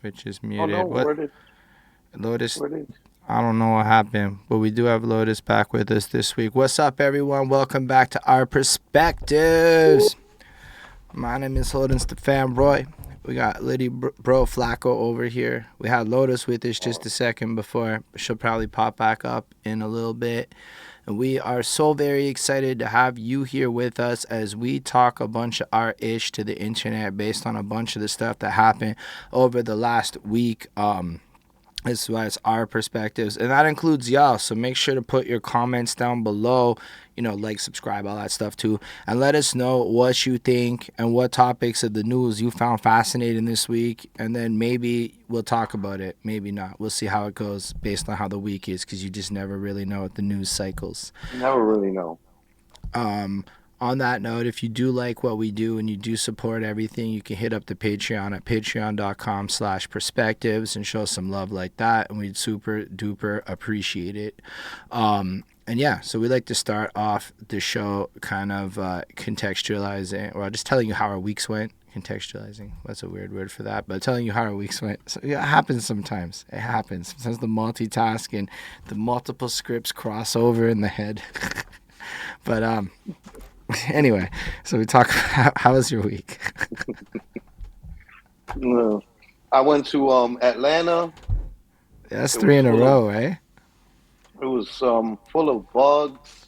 which is Oh no, muted. What Lotus? where did? I don't know what happened, but we do have Lotus back with us this week. What's up, everyone? Welcome back to Our Perspectives. My name is Holden Stefan Roy. We got Liddy Bro Flacco over here. We had Lotus with us just a second before. She'll probably pop back up in a little bit. And we are so very excited to have you here with us as we talk a bunch of our ish to the internet based on a bunch of the stuff that happened over the last week. As well as our perspectives, and that includes y'all. So make sure to put your comments down below, like, subscribe, all that stuff too, and let us know what you think and what topics of the news you found fascinating this week. And then maybe we'll talk about it, maybe not. We'll see how it goes based on how the week is, because you just never really know with the news cycles. Never really know. Um, on that note, if you do like what we do and you do support everything, you can hit up the Patreon at patreon.com/perspectives and show some love like that, and we'd super duper appreciate it. And yeah, so we like to start off the show kind of contextualizing, or just telling you how our weeks went. Contextualizing, that's a weird word for that, but telling you how our weeks went. So, yeah, it happens sometimes. It happens. Sometimes the multitasking, the multiple scripts cross over in the head. But anyway, so we talk about how was your week? No. I went to Atlanta. Yeah, that's It three was in a full of row, eh? full of bugs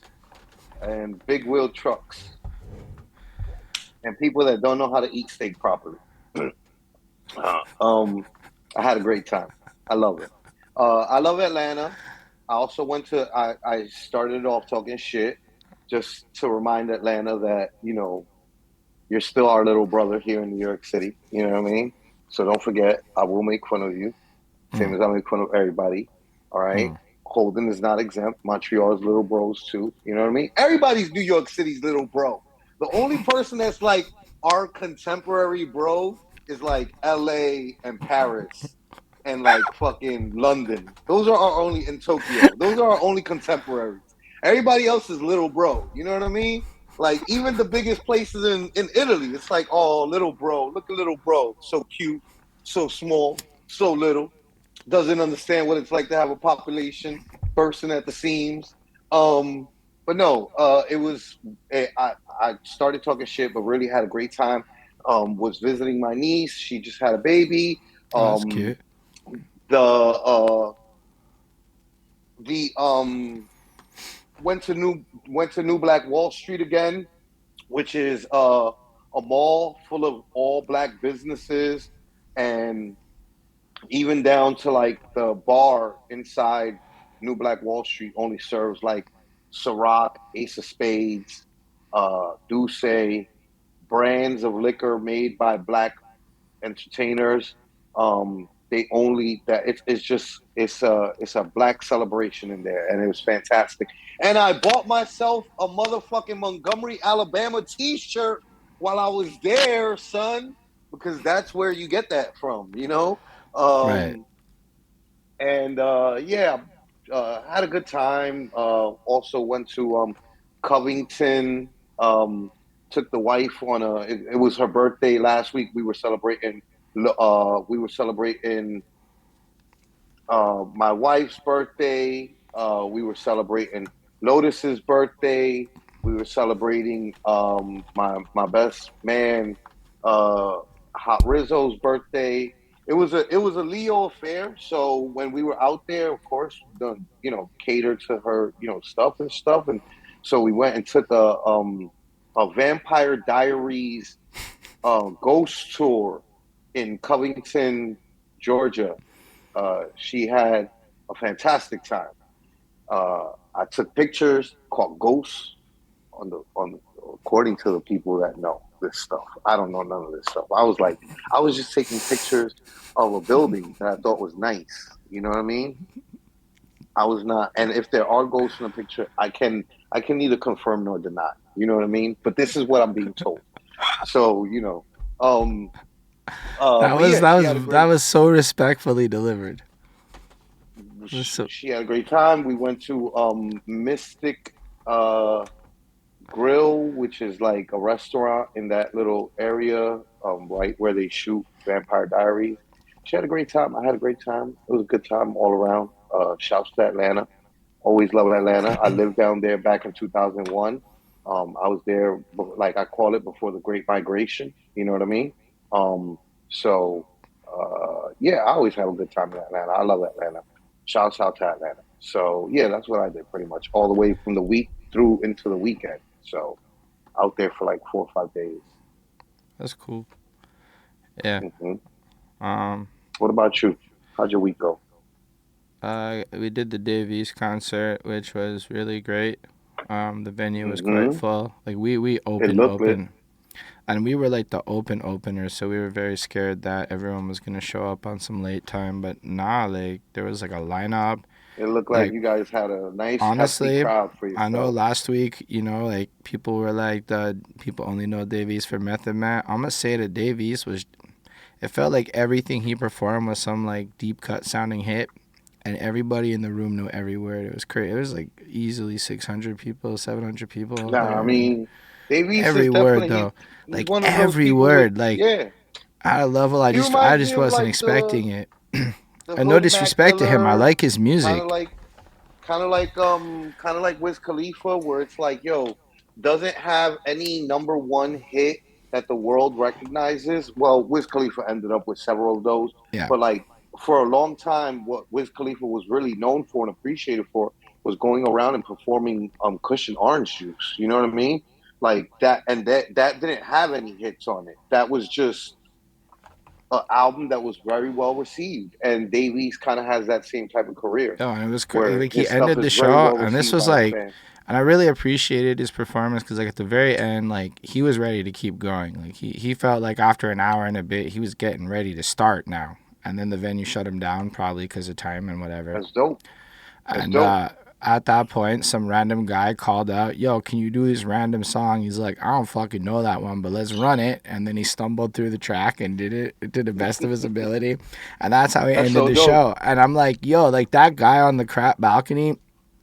and big wheel trucks and people that don't know how to eat steak properly. um, I had a great time. I love it. I love Atlanta. I also went to. I started off talking shit just to remind Atlanta that you're still our little brother here in New York City. You know what I mean? So don't forget, I will make fun of you, same Mm, as I make fun of everybody. All right. mm. Holden is not exempt. Montreal's little bros too. You know what I mean? Everybody's New York City's little bro. The only person that's like our contemporary bro is like LA and Paris and like fucking London. Those are our only in Tokyo. Those are our only contemporaries. Everybody else is little bro. You know what I mean? Like even the biggest places in Italy, it's like, oh, little bro, look at little bro, so cute, so small, so little, doesn't understand what it's like to have a population bursting at the seams. Um, but no, it was. I started talking shit, but really had a great time. Was visiting my niece. She just had a baby. Oh, that's Um, cute. the went to New Black Wall Street again, which is a mall full of all black businesses, and even down to like the bar inside New Black Wall Street only serves like Ciroc, Ace of Spades, Douce, brands of liquor made by black entertainers. They only that it's just it's a black celebration in there, and it was fantastic. And I bought myself a motherfucking Montgomery, Alabama T-shirt while I was there, son, because that's where you get that from. Right. Um, and yeah, had a good time. Also went to Covington. Um, took the wife on a. It was her birthday last week. We were celebrating. My wife's birthday. We were celebrating Lotus's birthday. We were celebrating my best man Hot Rizzo's birthday. It was a Leo affair. So when we were out there, of course, cater to her stuff and stuff. And so we went and took a Vampire Diaries ghost tour in Covington, Georgia. She had a fantastic time. I took pictures called ghosts according to the people that know this stuff. I don't know none of this stuff. I was just taking pictures of a building that I thought was nice. You know what I mean? I was not, and if there are ghosts in the picture, I can neither confirm nor deny. You know what I mean? But this is what I'm being told. So um, That but was yeah, that she had a was that great. was so respectfully delivered. It was so She had a great time. We went to Mystic uh, Grill, which is like a restaurant in that little area, right where they shoot Vampire Diaries. she had a great time. I had a great time. It was a good time all around. Shouts to Atlanta. Always loved Atlanta. I lived down there back in 2001. I was there, like I call it, before the Great Migration. You know what I mean? Um, so, yeah, I always have a good time in Atlanta. I love Atlanta. Shouts out to Atlanta. So, yeah, that's what I did pretty much all the way from the week through into the weekend. So, out there for like 4 or 5 days. That's cool. Yeah. Hmm. Um. What about you? How'd your week go? We did the Davies concert, which was really great. The venue was quite Hmm. full. Like we It opened looked lit. open, and we were like the open openers, so we were very scared that everyone was gonna show up on some late time. But nah, like there was like a lineup. It looked like Like you guys had a nice, hefty honestly, crowd for I know yourselves. last week, like people were like the people only know Davies for Method Man. I'm gonna say that Davies was. It felt like everything he performed was some like deep cut sounding hit, and everybody in the room knew every word. It was crazy. It was like easily 600 people, 700 people Nah, I there, and mean, Davies is every word definitely though, he's like one of those every people with word, like yeah. at a level I He just I reminds me just of wasn't like expecting it. the And no Hood Mac disrespect to him, I Miller, like his kind of music. like kind of like Wiz Khalifa, where it's like, yo, doesn't have any number one hit that the world recognizes. Well, Wiz Khalifa ended up with several of those, Yeah. but like for a long time, what Wiz Khalifa was really known for and appreciated for was going around and performing cushion orange juice. You know what I mean? Like that, and that didn't have any hits on it. That was just an album that was very well received. And Davies kind of has that same type of career Oh, and it was where like he his stuff ended is the very show, well and this received was by his like, fans. and I really appreciated his performance because like at the very end, like he was ready to keep going. Like he felt like after an hour and a bit, he was getting ready to start now, and then the venue shut him down probably because of time and whatever. That's dope. That's And dope. at that point, some random guy called out, "Yo, can you do this random song?" He's like, "I don't fucking know that one, but let's run it." And then he stumbled through the track and did it to the best of his ability, and that's how he That's ended so the dope. show. And I'm like, "Yo, like that guy on the crap balcony."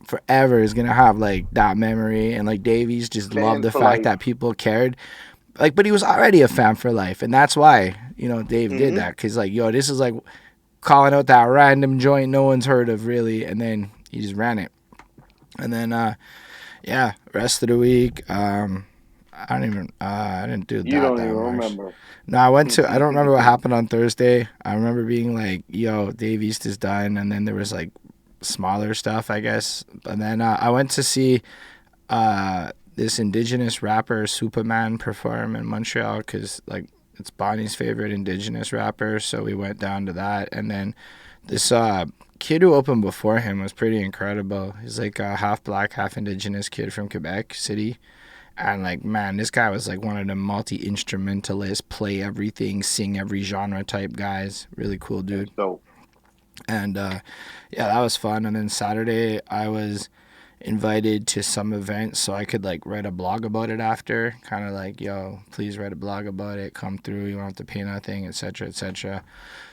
Forever is gonna have like that memory, and like Davies just loved Fan the for fact life. that people cared, like, but he was already a fan for life, and that's why Dave did Hmm. that, because like, yo, this is like calling out that random joint no one's heard of really, and then he just ran it. And then yeah, rest of the week, I didn't do You don't even that much. remember. No, I don't remember what happened on Thursday. I remember being like, yo, Dave East is done, and then there was like smaller stuff, I guess. And then I went to see this indigenous rapper Superman perform in Montreal, because like it's Bonnie's favorite indigenous rapper, so we went down to that. And then this kid who opened before him was pretty incredible. He's like a half black, half indigenous kid from Quebec City. And like, man, this guy was like one of the multi instrumentalist, play everything, sing every genre type guys. Really cool dude. That's dope. And yeah, that was fun. And then Saturday, I was invited to some event so I could like write a blog about it after. Kind of like, yo, please write a blog about it. Come through. You won't have to pay nothing, etc., etc.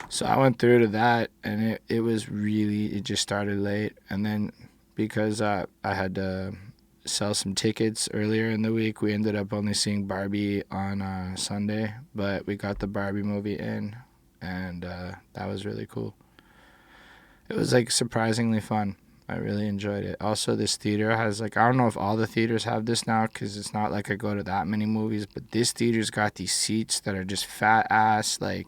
So I went through to that, and it was really, it just started late. And then because I had to sell some tickets earlier in the week, we ended up only seeing Barbie on Sunday, but we got the Barbie movie in, and that was really cool. It was like surprisingly fun. I really enjoyed it. Also, this theater has like, I don't know if all the theaters have this now because it's not like I go to that many movies, but this theater's got these seats that are just fat ass. Like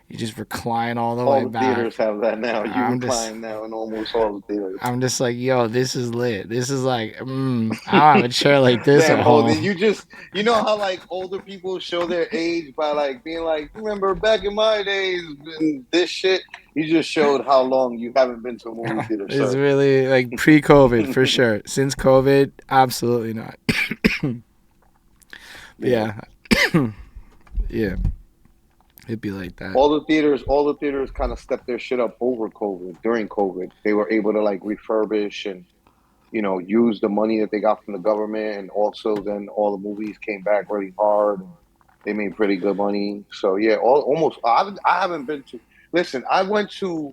you just recline all the way All the back. theaters have that now. You I'm just recline now in almost all the theaters. I'm just like, yo, this is lit. This is like, I don't have a chair like this Damn, at Holden, home. you just you know how like older people show their age by like being like, you remember back in my days and this shit. You just showed how long you haven't been to a movie theater, It's sir. really like pre-COVID for sure. Since COVID, absolutely not. But Yeah. yeah, yeah, it'd be like that. All the theaters kind of stepped their shit up over COVID. During COVID, they were able to like refurbish and use the money that they got from the government, and also then all the movies came back really hard, and they made pretty good money. So yeah, almost. I haven't been to. Listen, I went to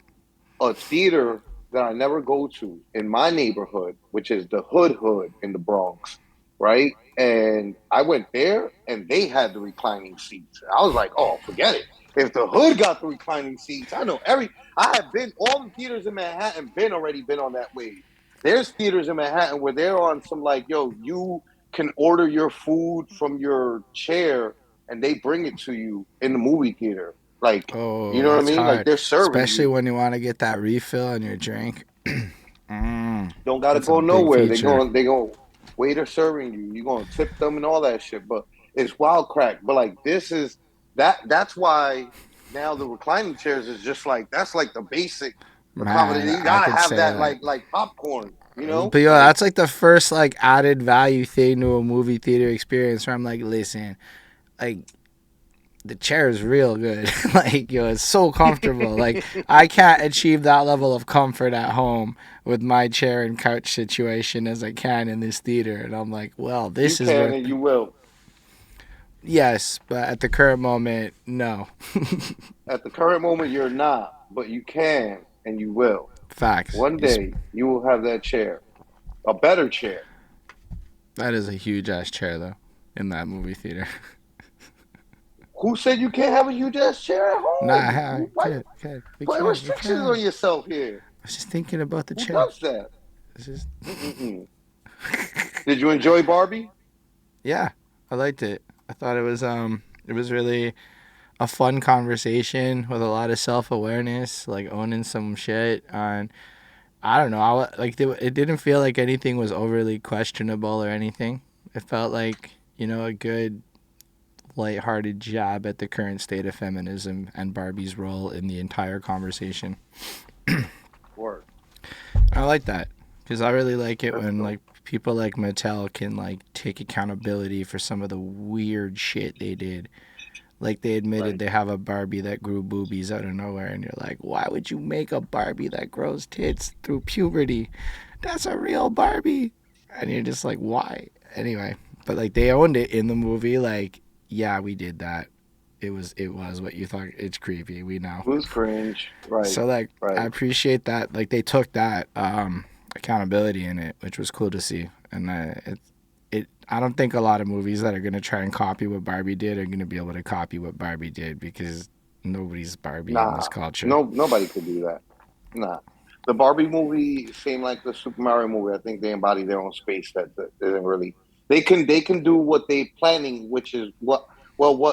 a theater that I never go to in my neighborhood, which is the Hood in the Bronx, right? and I went there, and they had the reclining seats. I was like, oh, forget it. If the hood got the reclining seats, I know I have been all the theaters in Manhattan been on that wave. There's theaters in Manhattan where they're on some like, yo, you can order your food from your chair and they bring it to you in the movie theater. Like, you Oh, know what I that's mean? Like hard, they're serving especially you. when you want to get that refill on your drink. Don't gotta That's a go big nowhere. feature. They go waiter serving you. You're gonna tip them and all that shit. But it's wild crack. But like this is that's why now the reclining chairs is just like that's like the basic accommodation. Man, You I gotta could have say that that. like popcorn, you know? But yo, Like that's like the first like added value thing to a movie theater experience where I'm like, listen, like the chair is real good. Like, yo, it's so comfortable. Like, I can't achieve that level of comfort at home with my chair and couch situation as I can in this theater. And I'm like, well, you this is can worth and it. you will. Yes, but at the current moment, no. At the current moment you're not, but you can and you will. Facts. One day you will have that chair. A better chair. That is a huge ass chair, though, in that movie theater. Who said you can't have a huge ass chair at home? Nah, Why we put can, we restrictions can. on yourself here? I was just thinking about the Who chair. does that? It's just, Mm-mm-mm. Did you enjoy Barbie? yeah, I liked it. I thought it was really a fun conversation with a lot of self-awareness, like owning some shit. And I don't know, it didn't feel like anything was overly questionable or anything. It felt like, a good lighthearted jab at the current state of feminism and Barbie's role in the entire conversation. Word. I like that because I really like it That's when like dope. people like Mattel can like take accountability for some of the weird shit they did. Like they admitted Right. they have a Barbie that grew boobies out of nowhere, and you're like, why would you make a Barbie that grows tits through puberty? That's a real Barbie, and you're just like, why? Anyway, but like they owned it in the movie. Like, yeah, we did that. It was what you thought. It's creepy. We know. It was cringe. Right. So like I Right. appreciate that. Like they took that accountability in it, which was cool to see. And I don't think a lot of movies that are gonna try and copy what Barbie did are gonna be able to copy what Barbie did because nobody's Barbie in this Nah. culture. No. Nobody could do that. Nah. The Barbie movie seemed like the Super Mario movie. I think they embody their own space that isn't really. They can do what they planning, which is what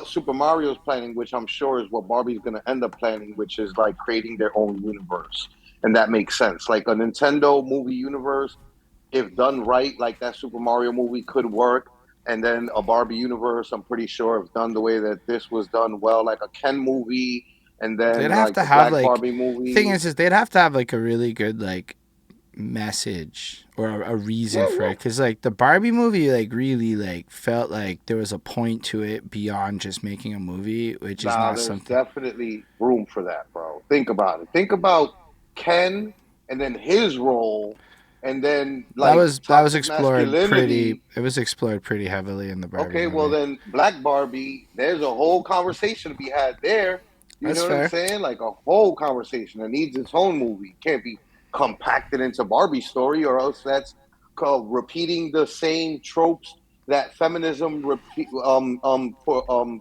Super Mario's planning, which I'm sure is what Barbie's going to end up planning, which is like creating their own universe, and that makes sense. Like a Nintendo movie universe, if done right, like that Super Mario movie could work. And then a Barbie universe, I'm pretty sure if done the way that this was done well, like a Ken movie, and They'd then have like to the have Black like Barbie thing movie. is they'd have to have like a really good like message or a reason Yeah, for yeah. it because like the Barbie movie like really like felt like there was a point to it beyond just making a movie, which is Nah, not there's something definitely room for that, bro. Think about it. Think about Ken and then his role, and then like that was toxic explored pretty. masculinity. It was explored pretty heavily in the Barbie Okay, well movie. then Black Barbie, there's a whole conversation to be had there. You That's know what I'm fair. saying? Like a whole conversation that needs its own movie. Can't be compacted into Barbie story, or else that's called repeating the same tropes that feminism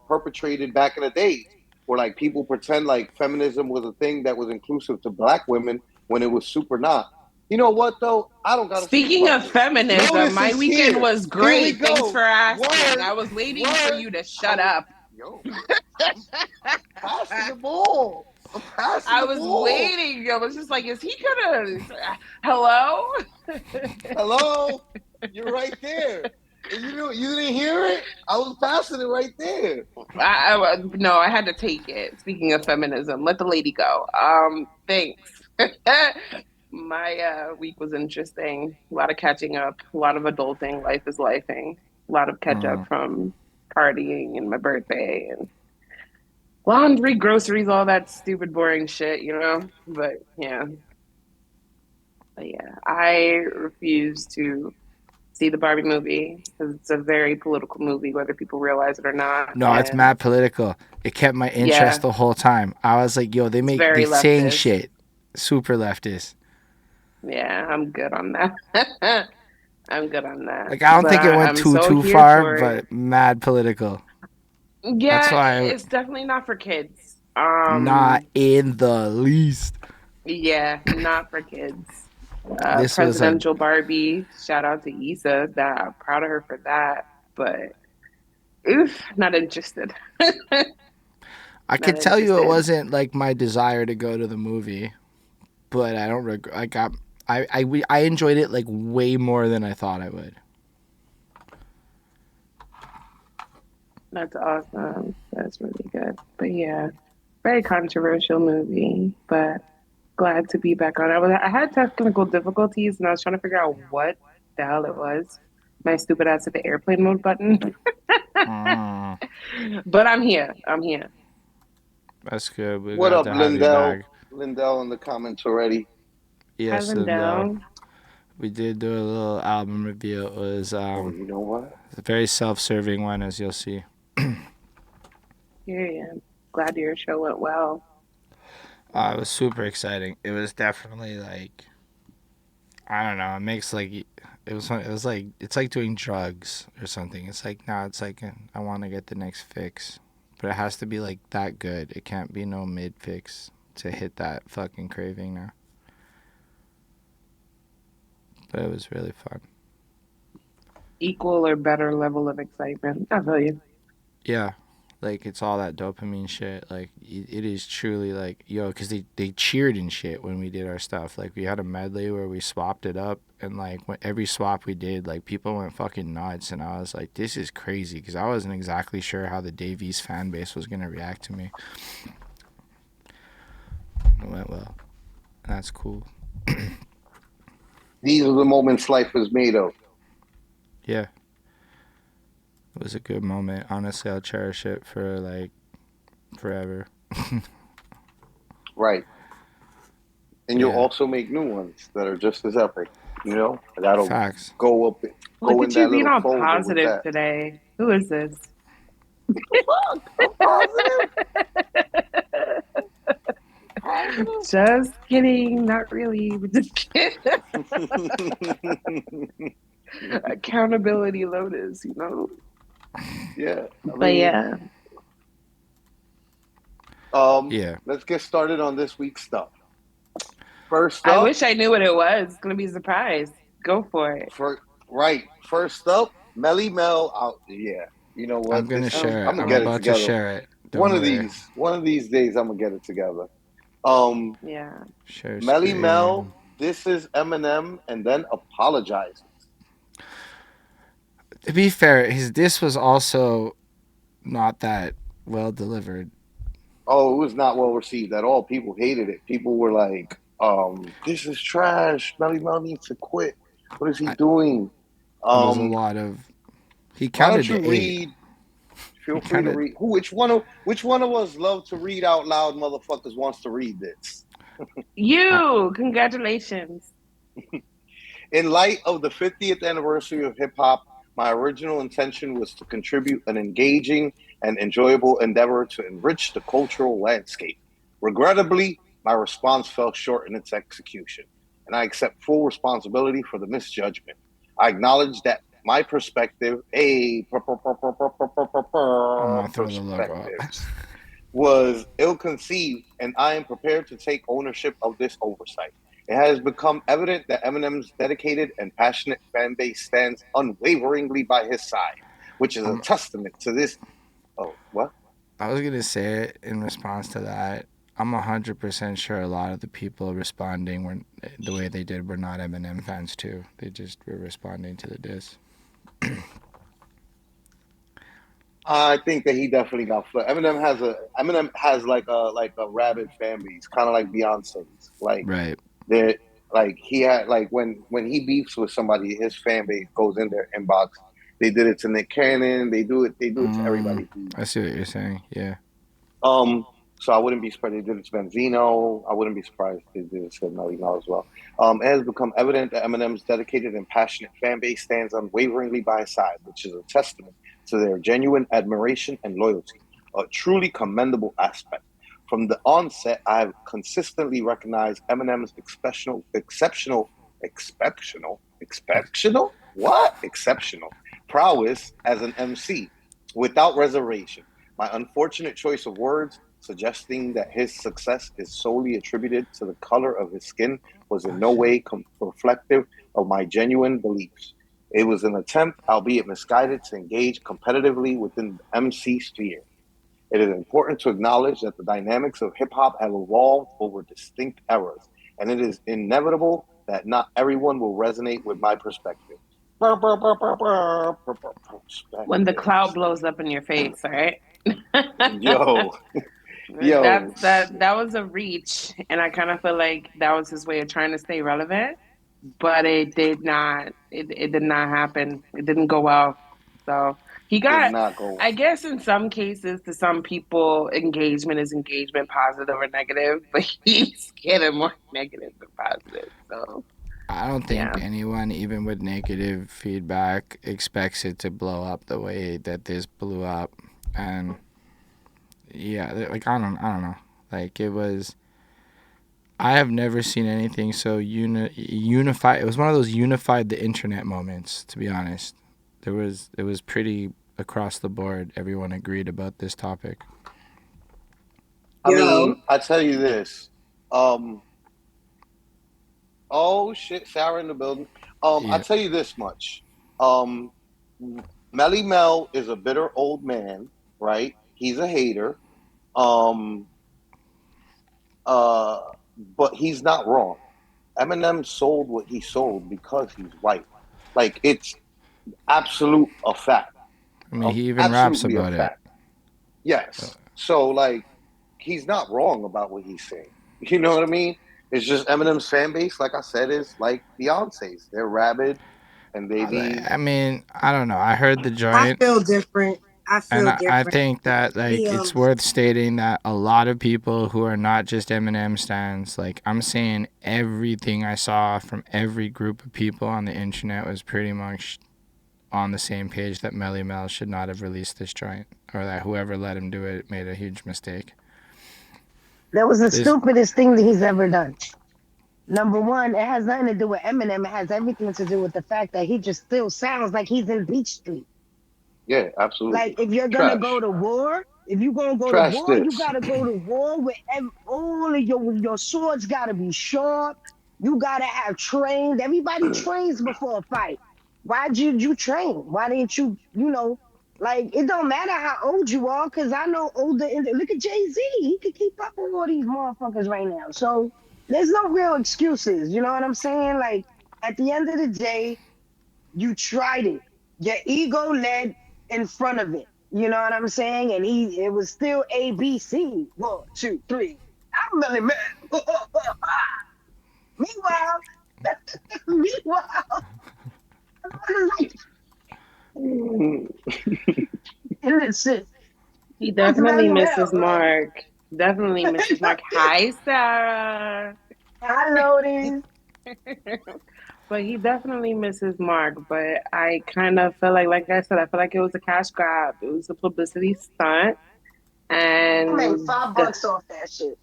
perpetrated back in the days, where like people pretend like feminism was a thing that was inclusive to Black women when it was super not. You know what though? I don't gotta speak Speaking about of this. feminism, Lotus my is weekend here. was Here we great. Thanks for go. asking. Word, I was waiting for word. you to I shut was, up. yo, I'm passing the ball. I'm passing I the was ball. waiting. I was just like, is he gonna? Hello? Hello, you're right there. And you didn't hear it. I was passing it right there. No, I had to take it. Speaking of feminism, let the lady go. Thanks. My week was interesting. A lot of catching up, a lot of adulting. Life is lifing. A lot of catch up Mm. from partying and my birthday and laundry, groceries, all that stupid, boring shit, you know? But yeah, I refuse to see the Barbie movie because it's a very political movie, whether people realize it or not. No, it's And mad political. It kept my interest yeah, the whole time. I was like, yo, it's they very saying leftist. shit, super leftist. Yeah, I'm good on that. I'm good on that. Like, I don't But think it went I'm so too here far, for it. but mad political. That's Yeah, why it's definitely not for kids. not in the least. Yeah, not for kids. This was a. Presidential Barbie. Shout out to Issa. That I'm proud of her for that. But oof, not interested. I Not could tell you it interested. wasn't like my desire to go to the movie, but I don't regret. I enjoyed it like way more than I thought I would. That's awesome. That's really good. But yeah, very controversial movie. But glad to be back on. I had technical difficulties and I was trying to figure out what the hell it was. My stupid ass hit the airplane mode button. Mm, But I'm here. I'm here. that's good. We're What glad up, to have you Lindell? back. Lindell in the comments already. Hi, Yes, and Lindell. we did do a little album review. It was Oh, you know what? a very self-serving one, as you'll see. Here I am. Glad your show went well. It was super exciting. It was definitely like, I don't know. It makes like it was like it's like doing drugs or something. It's like, no, it's like I want to get the next fix, but it has to be like that good. It can't be no mid fix to hit that fucking craving now. But it was really fun. Equal or better level of excitement. I feel you. Yeah, like it's all that dopamine shit. Like it is truly like, yo, because they cheered and shit when we did our stuff. Like we had a medley where we swapped it up, and like when every swap we did, like people went fucking nuts, and I was like, this is crazy, because I wasn't exactly sure how the Davies fan base was gonna react to me. It went well, and that's cool. These are the moments life is made of. Yeah, it was a good moment. Honestly, I'll cherish it for like forever. Right. And you'll Yeah, also make new ones that are just as epic. You know, that'll facts. go up, Look go at in you that being little all folder with positive that. today. Who is this? Fuck, I'm positive. Just kidding. Not really. But just kidding. Accountability Lotus, you know? Yeah, I But mean, yeah, Yeah. let's get started on this week's stuff. First I up, wish I knew what it was. It's gonna be a surprise. Go for it. for right. First up, Melle Mel. Out. Yeah, you know I'm what? gonna This Oh share it. I'm gonna I'm get it God. about to together. share it. Don't worry. One of these days, I'm gonna get it together. Um, Yeah. Share Melle Mel. screen. This is Eminem, and then apologizes. To be fair, his diss was also not that well delivered. Oh, it was not well received at all. People hated it. People were like, "This is trash. Melle Mel needs to quit. What is he I, doing?" it was a Um, lot of. He why counted don't you to 8. read? He Feel free to counted. read. Which one of us love to read out loud? Motherfuckers wants to read this. I, You, congratulations. In light of the 50th anniversary of hip hop, my original intention was to contribute an engaging and enjoyable endeavor to enrich the cultural landscape. Regrettably, my response fell short in its execution, and I accept full responsibility for the misjudgment. I acknowledge that my perspective, I'm gonna throw the logo up. perspectives, was ill conceived, and I am prepared to take ownership of this oversight. It has become evident that Eminem's dedicated and passionate fan base stands unwaveringly by his side, which is a I'm, testament to this. Oh, what? I was gonna say it in response to that. I'm 100% sure a lot of the people responding were the way they did were not Eminem fans too. They just were responding to the diss. I think that he definitely got flipped. Eminem has like a rabid fan base, kind of like Beyonce's. Like Right. that, like he had like when he beefs with somebody, his fan base goes in their inbox. They did it to Nick Cannon. They do it to Mm, everybody. I see what you're saying. Yeah. Um, so I wouldn't be surprised they did it to Benzino. I wouldn't be surprised if they did it to Melly Mel as well. It has become evident that Eminem's dedicated and passionate fan base stands unwaveringly by his side, which is a testament to their genuine admiration and loyalty, a truly commendable aspect. From the onset, I have consistently recognized Eminem's exceptional, What? Exceptional. Prowess as an MC, without reservation. My unfortunate choice of words, suggesting that his success is solely attributed to the color of his skin, was in Oh no shit. way reflective of my genuine beliefs. It was an attempt, albeit misguided, to engage competitively within the MC sphere. It is important to acknowledge that the dynamics of hip hop have evolved over distinct eras, and it is inevitable that not everyone will resonate with my perspective. When the cloud Perspectives. blows up in your face, right? Yo, yo, That was a reach, and I kind of feel like that was his way of trying to stay relevant, but it did not. It did not happen. It didn't go well. So he did got. not go I well. guess in some cases, to some people, engagement is engagement, positive or negative, but he's getting more negative than positive. So I don't think yeah. anyone, even with negative feedback, expects it to blow up the way that this blew up. And yeah, like I don't know. Like it was. I have never seen anything so unified. It was one of those unified the internet moments. To be honest, it was pretty across the board. Everyone agreed about this topic. I Yo, mean, I tell you this. Um, oh shit, Sarah in the building. I Yeah, tell you this much. Um, Melle Mel is a bitter old man, right? He's a hater. Um, uh, but he's not wrong. Eminem sold what he sold because he's white. Like it's absolute a fact. I mean he even raps Absolutely a about it. fact. Yes. So like he's not wrong about what he's saying. You know what I mean? It's just Eminem's fan base, like I said, is like Beyonce's. They're rabid and they be I mean, I don't know. I heard the I joint, feel different. I and feel I different. think that Me, like it's worth stating that a lot of people who are not just Eminem stans, like I'm saying, everything I saw from every group of people on the internet was pretty much on the same page that Melle Mel should not have released this joint, or that whoever let him do it made a huge mistake. that was the This, stupidest thing that he's ever done. Number one, it has nothing to do with Eminem. It has everything to do with the fact that he just still sounds like he's in Beach Street. yeah, absolutely. Like if you're gonna go Trash. to war, if you're gonna go to Trash war, you this. gotta go to war with all of your swords gotta be sharp. You gotta have trained. Everybody trains before a fight. Why did you train? Why didn't you? Like it don't matter how old you are, because I know older. Look at Jay-Z. He can keep up with all these motherfuckers right now. So there's no real excuses. You know what I'm saying? Like at the end of the day, you tried it. Your ego led in front of it. You know what I'm saying? And it was still ABC. 1, 2, 3. I'm really mad. Meanwhile, meanwhile, like, innocent. He That's definitely Melly misses Mel. Like, Mark. Definitely misses Mark. Hi, Sarah. I noticed. But he definitely misses Mark. But I kind of feel like I said, I feel like it was a cash grab. It was a publicity stunt. I made And $5 off that shit.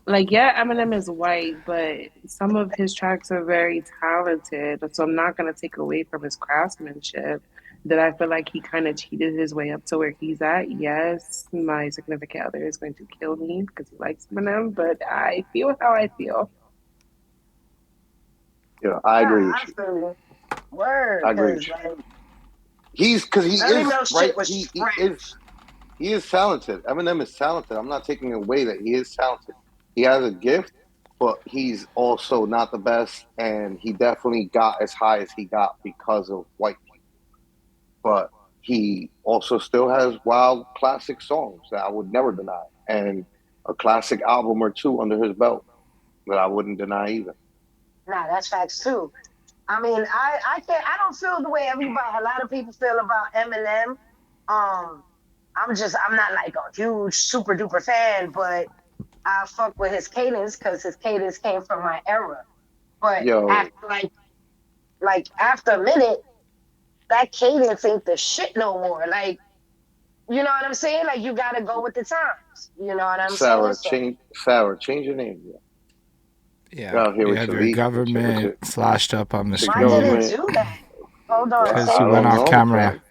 like, yeah, Eminem is white, but some of his tracks are very talented. So I'm not going to take away from his craftsmanship. Did I feel like he kind of cheated his way up to where he's at? Yes, my significant other is going to kill me because he likes Eminem, but I feel how I feel. Yeah, I Nah, agree with I you. feel it. Word, I agree with because you. like He's because he Melly is Mel right. shit was He is trash. he is talented. Eminem is talented. I'm not taking away that he is talented. He has a gift, but he's also not the best, and he definitely got as high as he got because of white people. But he also still has wild classic songs that I would never deny, and a classic album or two under his belt that I wouldn't deny either. Nah, that's facts too. I mean, I don't feel the way a lot of people feel about Eminem. Um, I'm not like a huge super duper fan, but I fuck with his cadence because his cadence came from my era. But Yo, after after a minute, that cadence ain't the shit no more. Like, you know what I'm saying? Like you gotta go with the times. You know what I'm saying? So Sarah, change your name. Yeah. You're yeah, out here you with have your your leak, government flashed up on the with your I didn't screen. government. do that. hold on. Well, Because Say I you went don't off know, camera, fam.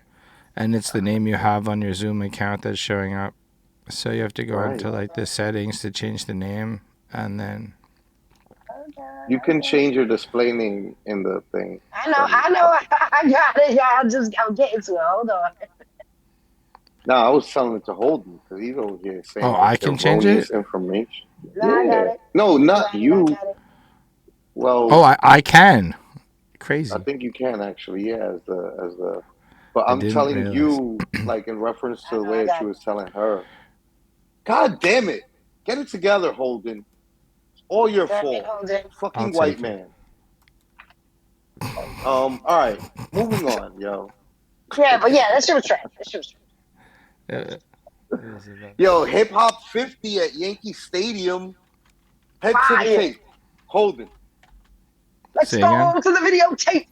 and it's the name you have on your Zoom account that's showing up. So you have to go Right. into like the settings to change the name, and then You can change your display name in the thing. I know. I got it. Yeah, I'm getting to it. Hold on. No, I was telling it to Holden because he's over here saying like I can change it. erroneous information. No, I got Yeah. it. No, You not got it. I you. got it. Well, I can. I Crazy. think you can actually, yeah, as the. But I I'm didn't telling realize. you, like in reference to I the know. way I that got you it. was telling her. God damn it! Get it together, Holden. It's all your Got it. fault. Hold it. I'll Fucking white take it. man. All right, moving on, yo. Yeah, but yeah, that shit was trash. That shit was trash. Yo, hip hop 50 at Yankee Stadium. Head to the Fire. tape. Holden. Let's Say go again. home to the videotape.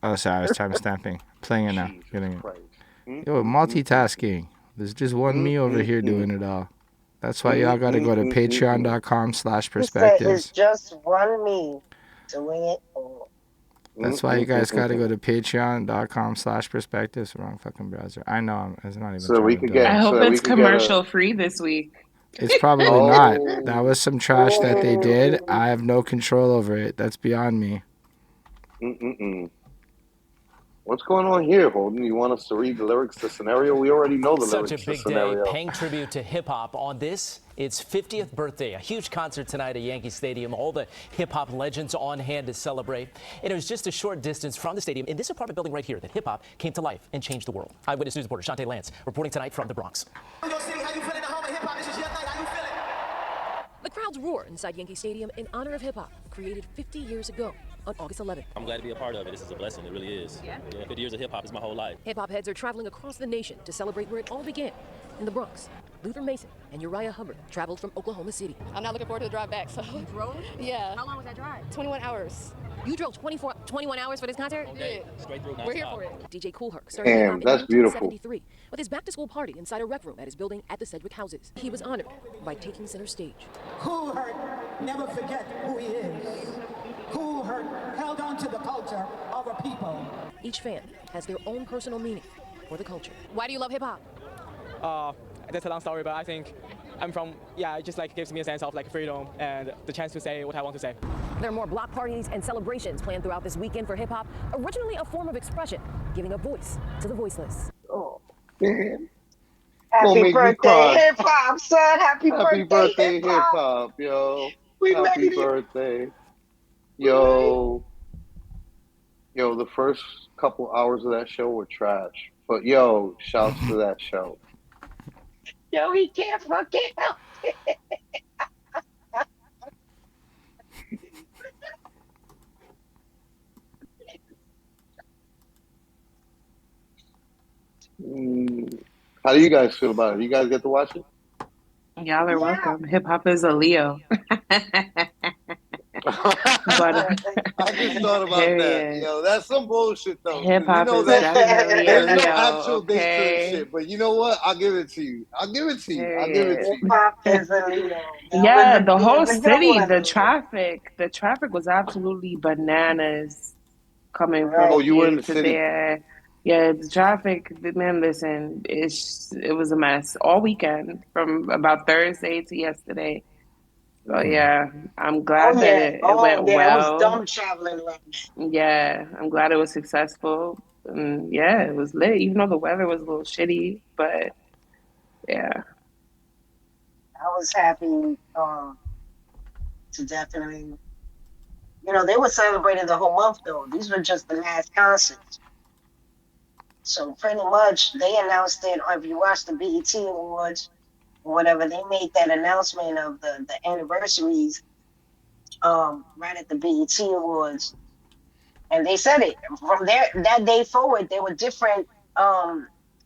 Oh, sorry, I was time stamping. Playing it now. Jesus Getting it. Christ. Yo, multitasking. There's just one me over here doing it all. That's why y'all gotta go to He said it's patreon.com/perspectives. just one me doing it all. That's why you guys gotta go to patreon.com/perspectives. Wrong fucking browser. I know, it's not even So that trying we to could do get, I it. so hope that we it's could get a. commercial free this week. It's probably not. That was some trash that they did. Oh. I have no control over it. That's beyond me. What's going on here, Holden? You want us to read the lyrics to Scenario? We already know the Such a lyrics to big day, Scenario. paying tribute to hip-hop on this, its 50th birthday. A huge concert tonight at Yankee Stadium. All the hip-hop legends on hand to celebrate. And it was just a short distance from the stadium in this apartment building right here that hip-hop came to life and changed the world. Eyewitness News reporter Shantae Lance reporting tonight from the Bronx. The crowds roar inside Yankee Stadium in honor of hip-hop, created 50 years ago on August 11th. I'm glad to be a part of it. This is a blessing. It really is. Yeah, 50 years of hip-hop is my whole life. Hip-hop heads are traveling across the nation to celebrate where it all began, in the Bronx. Luther Mason and Uriah Hubbard traveled from Oklahoma City. I'm not looking forward to the drive back, so. You drove? Yeah. How long was that drive? 21 hours. You drove 21 hours for this concert? Okay, straight through. We're here for it. DJ Kool Herc started Damn, hip-hop in that's beautiful. 1973 with his back-to-school party inside a rec room at his building at the Sedgwick Houses. He was honored by taking center stage. Kool Herc never forget who he is. Kool Herc held on to the culture of a people. Each fan has their own personal meaning for the culture. Why do you love hip-hop? That's a long story, but I think I'm from, it just like gives me a sense of like freedom and the chance to say what I want to say. There are more block parties and celebrations planned throughout this weekend for hip-hop, originally a form of expression, giving a voice to the voiceless. Oh, man. Happy birthday, hip hop, son. Happy birthday, hip hop, yo. We Happy made it. birthday. Yo. Yo, the first couple hours of that show were trash. But yo, shouts to that show. Yo, he can't fucking help it. How do you guys feel about it? You guys get to watch it? Y'all are welcome. Hip hop is a Leo. But I just thought about that. Yo, that's some bullshit though. hip hop is that definitely a there's no Leo. actual date to this Okay. shit. But you know what? I'll give it to you. I'll give it to you. Hip hop is a Leo. Yeah, the whole was a good city, one. the traffic was absolutely bananas coming Right. from Oh, you were here in the to city? there. Yeah, the traffic, man, listen, it was a mess all weekend from about Thursday to yesterday. So yeah, I'm glad that it went It was well. dumb traveling like that. Yeah, I'm glad it was successful. And yeah, it was lit, even though the weather was a little shitty, but yeah. I was happy to definitely, they were celebrating the whole month though. These were just the last concerts. So pretty much they announced it, or if you watch the BET Awards or whatever, they made that announcement of the anniversaries right at the BET Awards. And they said it. From there that day forward, there were different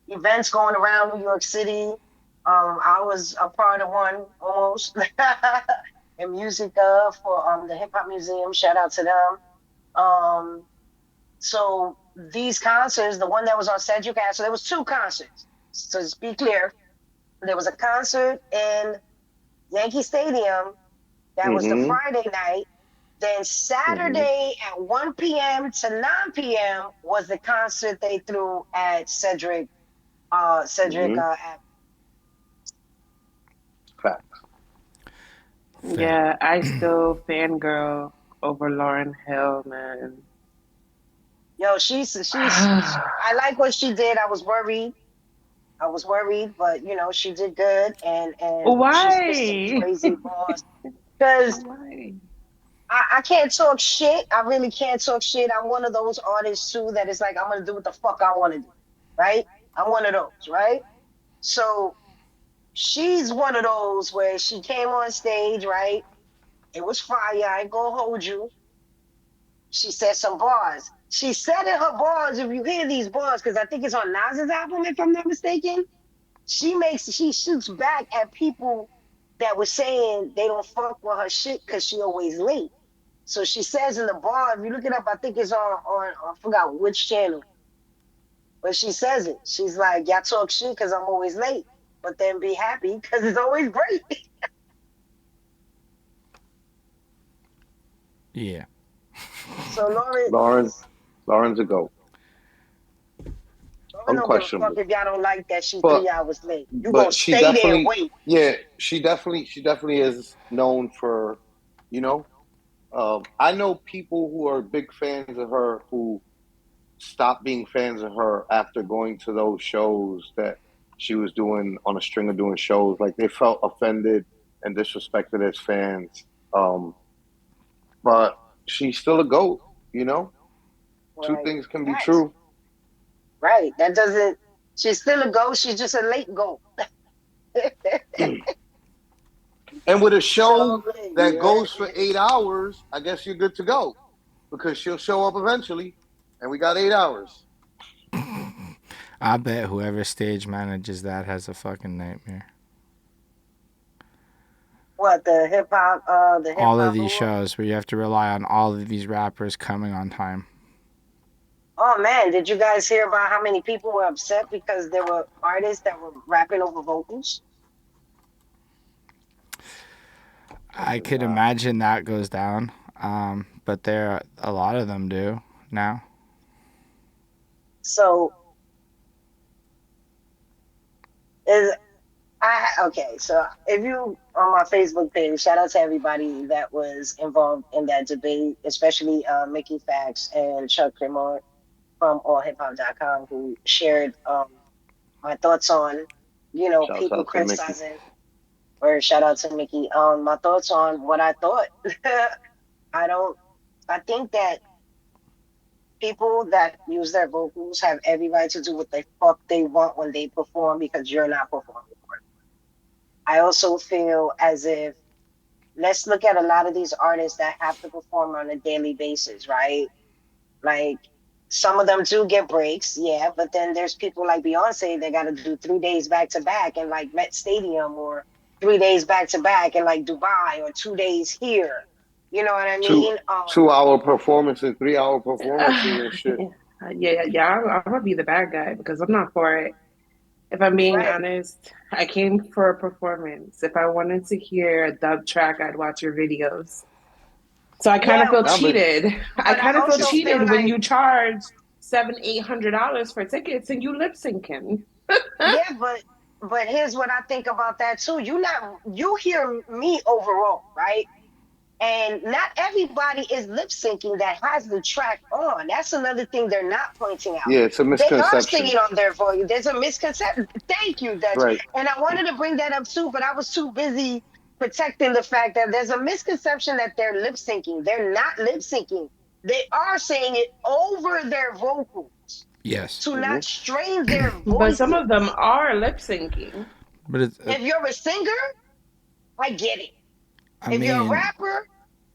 events going around New York City. I was a part of one almost in Musica for the Hip Hop Museum. Shout out to them. So these concerts, the one that was on Sedgwick Ave, so there was two concerts. So to be clear, there was a concert in Yankee Stadium that was the Friday night. Then Saturday at 1 p.m. to 9 p.m. was the concert they threw at Cedric. At Facts. Yeah, I still fangirl over Lauryn Hill, man. Yo, I like what she did. I was worried, but you know, she did good and she spit some Why? crazy bars. Because Why? I can't talk shit. I really can't talk shit. I'm one of those artists too that is like, I'm gonna do what the fuck I wanna do. Right? I'm one of those, right? So she's one of those where she came on stage, right? It was fire. I ain't gonna hold you. She said some bars. She said in her bars, if you hear these bars, because I think it's on Nas's album, if I'm not mistaken, she shoots back at people that were saying they don't fuck with her shit because she always late. So she says in the bar, if you look it up, I think it's on I forgot which channel, but she says it. She's like, y'all talk shit because I'm always late, but then be happy because it's always great. Yeah. So Lauren's a goat. Lauren don't give a fuck if y'all don't like that she's But 3 hours late. You gonna but she stay there and definitely, wait. yeah, she definitely is known for, you know, I know people who are big fans of her who stopped being fans of her after going to those shows that she was doing on a string of doing shows. Like they felt offended and disrespected as fans. But she's still a goat, you know? Two Right. things can be Facts. true. Right. That doesn't she's still a goat, she's just a late goat. And with a So show that goes for 8 hours, I guess you're good to go because she'll show up eventually, and we got 8 hours. I bet whoever stage manages that has a fucking nightmare. What, the hip All of hop these award? shows where you have to rely on all of these rappers coming on time. Oh man, did you guys hear about how many people were upset because there were artists that were rapping over vocals? I could imagine that goes down, but there a lot of them do now. So is okay, so if you on my Facebook page, shout out to everybody that was involved in that debate, especially Mickey Fax and Chuck Cremont from allhiphop.com who shared my thoughts on, Shouts people out to Mickey. criticizing, or shout out to Mickey, my thoughts on what I thought. I don't I think that people that use their vocals have every right to do what the fuck they want when they perform because you're not performing for it. I also feel as if let's look at a lot of these artists that have to perform on a daily basis, right? Like some of them do get breaks, yeah, but then there's people like Beyonce that got to do 3 days back to back in like Met Stadium, or 3 days back to back in like Dubai, or 2 days here. You know what I Two mean? 2 hour performances, 3 hour performances and shit. Yeah. I'm gonna be the bad guy because I'm not for it. If I'm being Right. honest, I came for a performance. If I wanted to hear a dub track, I'd watch your videos. So I kind of Yeah, feel Nah, cheated. I but I kind of feel also feel cheated when like you charge $700-800 for tickets and you lip syncing. yeah, but here's what I think about that too. You hear me overall, right? And not everybody is lip syncing that has the track on. That's another thing they're not pointing out. yeah, it's a They are misconception. singing on their volume. There's a misconception. Thank you, Dutch. Right. And I wanted to bring that up too, but I was too busy protecting the fact that there's a misconception that they're lip syncing. They're not lip syncing. They are saying it over their vocals Yes. to not strain their But some of them voices. are lip syncing. But it's, If you're a singer, I get it. I If you're a mean, rapper,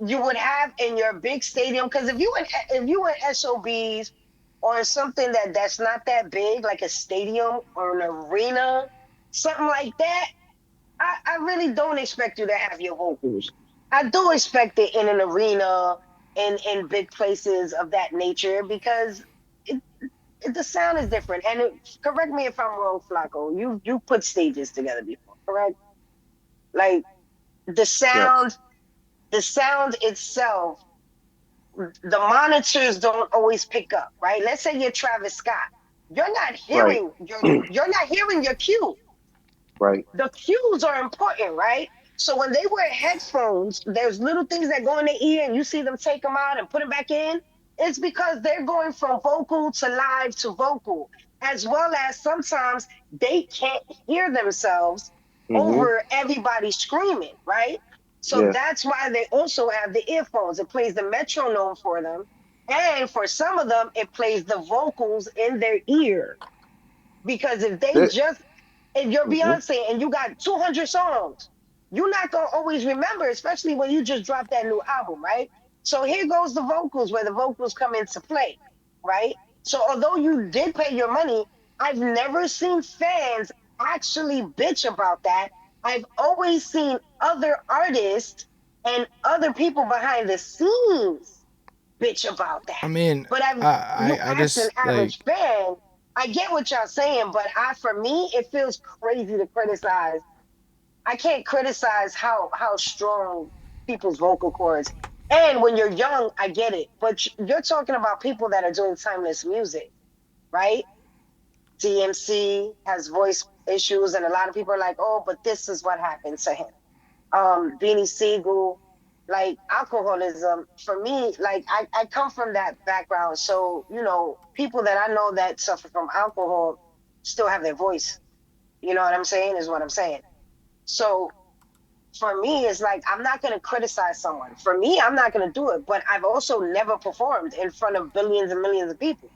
you would have in your big stadium, because if you in SOBs or something that's not that big, like a stadium or an arena, something like that, I really don't expect you to have your vocals. I do expect it in an arena and in big places of that nature because it, the sound is different. And correct me if I'm wrong, Flacco. You put stages together before, correct? Like the Yes. sound the sound itself. the monitors don't always pick up, right? Let's say you're Travis Scott. You're not Right. hearing you're not hearing your cue. Right. The cues are important, right? So when they wear headphones, there's little things that go in their ear and you see them take them out and put them back in. It's because they're going from vocal to live to vocal, as well as sometimes they can't hear themselves Mm-hmm. over everybody screaming, right? So Yeah. that's why they also have the earphones. It plays the metronome for them. And for some of them, it plays the vocals in their ear. Because if you're Mm-hmm. Beyonce and you got 200 songs, you're not gonna always remember, especially when you just dropped that new album, right? So here goes the vocals where the vocals come into play, right? So although you did pay your money, I've never seen fans actually bitch about that. I've always seen other artists and other people behind the scenes bitch about I that. mean, But you I ask an just average like. fan, I get what y'all saying, but for me, it feels crazy to criticize. I can't criticize how strong people's vocal cords. And when you're young, I get it. But you're talking about people that are doing timeless music, right? DMC has voice issues, and a lot of people are like, "Oh, but this is what happened to him." Beanie Siegel, like alcoholism. For me, like I come from that background. So, people that I know that suffer from alcohol still have their voice. You know what I'm saying? Is what I'm saying. So for me, it's like I'm not gonna criticize someone. For me, I'm not gonna do it. But I've also never performed in front of billions and millions of people.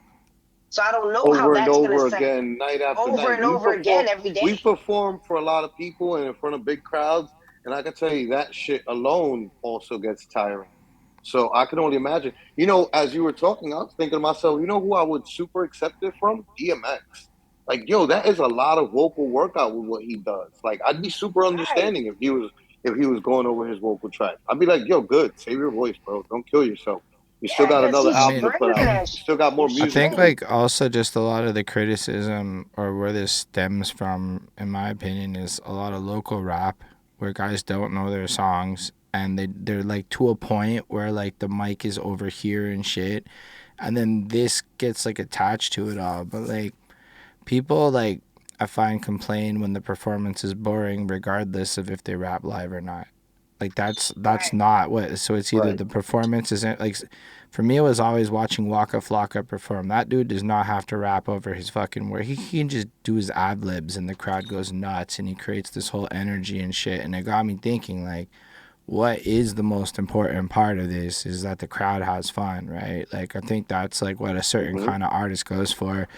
So I don't know how Over and that's gonna over sound again, night after over night. and over again every We day. perform for a lot of people and in front of big crowds, and I can tell you that shit alone also gets tiring. So I can only imagine. As you were talking, I was thinking to myself, who I would super accept it from? DMX. Like, yo, that is a lot of vocal workout with what he does. Like, I'd be super Right. understanding if he was going over his vocal track. I'd be like, yo, good, save your voice, bro. Don't kill yourself. You still Yeah, got because another he's I album to mean, put stringing out. that You still got He's more I music think to stringing. do. like also just a lot of the criticism or where this stems from, in my opinion, is a lot of local rap where guys don't know their songs and they're like to a point where like the mic is over here and shit, and then this gets like attached to it all. But like people like I find complain when the performance is boring, regardless of if they rap live or not. Like that's Right. not what. So it's either Right. the performance isn't like. For me, it was always watching Waka Flocka perform. That dude does not have to rap over his fucking word. He can just do his ad libs and the crowd goes nuts and he creates this whole energy and shit. And it got me thinking like, what is the most important part of this is that the crowd has fun, right? Like I think that's like what a certain Mm-hmm. kind of artist goes for.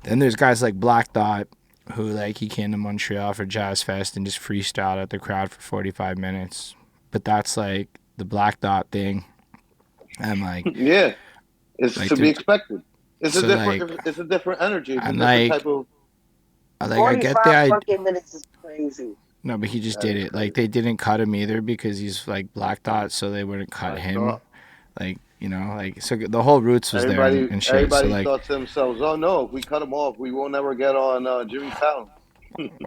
Then there's guys like Black Thought who like he came to Montreal for Jazz Fest and just freestyled at the crowd for 45 minutes. But that's like the Black Dot thing. And Yeah, it's like to be the expected. It's a so different. It's a different energy. It's a and different type of. I get the 45 I fucking minutes is crazy. no, but he just That did is it. Like crazy. they didn't cut him either because he's like Black Dot, so they wouldn't cut Black him. Thought. Like like so the whole Roots was there Everybody, and shit. So everybody like thought to themselves, "Oh no, if we cut him off, we won't ever get on Jimmy Fallon."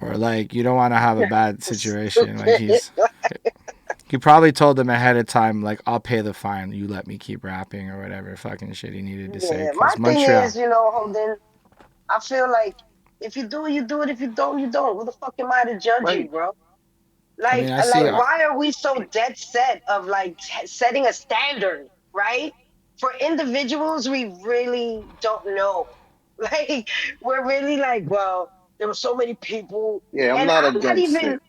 or like you don't want to have a bad situation. Like Stupid. he probably told them ahead of time like I'll pay the fine. You let me keep rapping or whatever fucking shit he needed to say Yeah, my because thing Montreal. is, Holden, I feel like if you do it, you do it. If you don't, you don't. Who the fuck am I to judge you, Right, bro? I mean, I see. Like, right. why are we so dead set of like setting a standard, right? For individuals, we really don't know. Like, we're really like, well, there were so many people, Yeah, I'm and not I'm not against even it.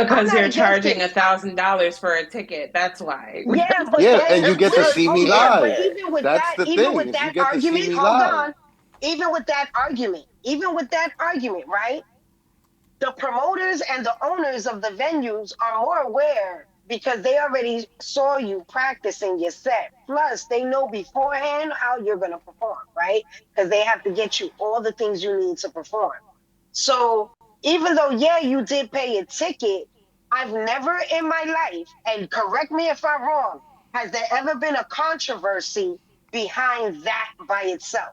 I'm Because not you're against charging it. $1,000 for a ticket. That's why. Yeah, but Yeah, and you and get to but see oh me yeah, but live. That's the even thing with is you that get to see argument, me hold live. on. Even with that argument, right? The promoters and the owners of the venues are more aware because they already saw you practicing your set. Plus, they know beforehand how you're going to perform, right? Because they have to get you all the things you need to perform. So, even though, yeah, you did pay a ticket, I've never in my life, and correct me if I'm wrong, has there ever been a controversy behind that by itself?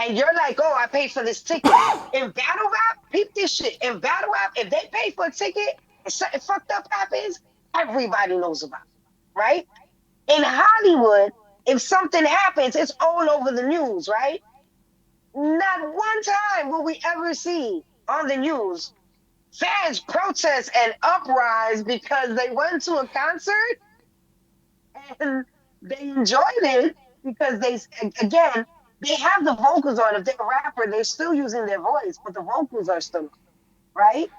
And you're like, oh, I paid for this ticket. In battle rap, peep this shit. In battle rap, if they pay for a ticket and something fucked up happens, everybody knows about it, right? In Hollywood, if something happens, it's all over the news, right? Not one time will we ever see on the news fans protest and uprise because they went to a concert and they enjoyed it because again, they have the vocals on. If they're a rapper, they're still using their voice, but the vocals are still right.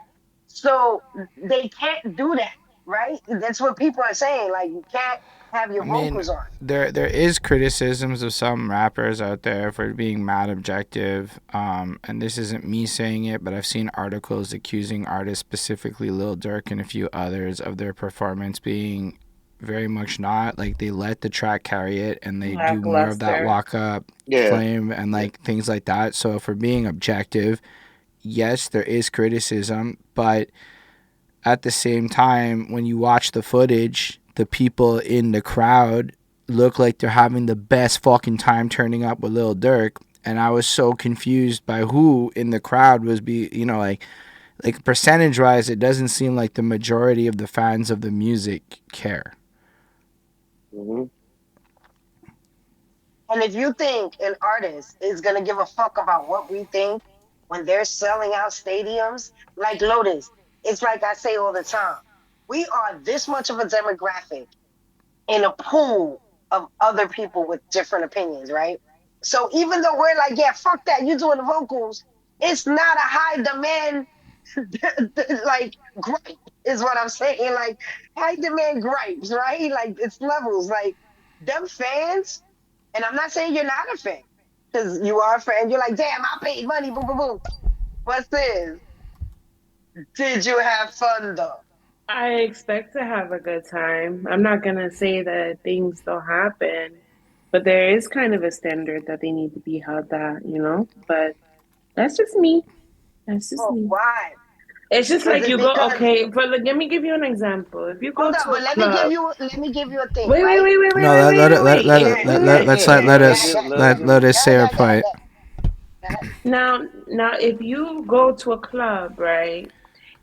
So they can't do that, right? That's what people are saying. Like you can't have your I mean, vocals on. there is criticisms of some rappers out there for being mad objective. And this isn't me saying it, but I've seen articles accusing artists, specifically Lil Durk and a few others, of their performance being very much not. Like they let the track carry it, and they do more of that Lackluster. walk up, Yeah. flame, and like things like that. So for being objective, yes, there is criticism, but at the same time, when you watch the footage, the people in the crowd look like they're having the best fucking time turning up with Lil Durk. And I was so confused by who in the crowd was like percentage wise, it doesn't seem like the majority of the fans of the music care. Mm-hmm. And if you think an artist is gonna give a fuck about what we think when they're selling out stadiums, like Lotus, it's like I say all the time, we are this much of a demographic in a pool of other people with different opinions, right? So even though we're like, yeah, fuck that, you doing the vocals, it's not a high demand like gripe is what I'm saying. Like high demand gripes, right? Like it's levels. Like them fans, and I'm not saying you're not a fan, because you are a fan. You're like, damn, I paid money, boom, boom, boom. What's this? Did you have fun though? I expect to have a good time. I'm not gonna say that things don't happen, but there is kind of a standard that they need to be held at, you know? But that's just me. That's just Oh, me. why? It's just Is like it you go, because okay, but like, let me give you an example. If you go hold to up, a but club, let me give you a thing, wait, wait, right? wait, wait, wait, No, wait, wait, wait, wait. let's let us Now, if you go to a club, right?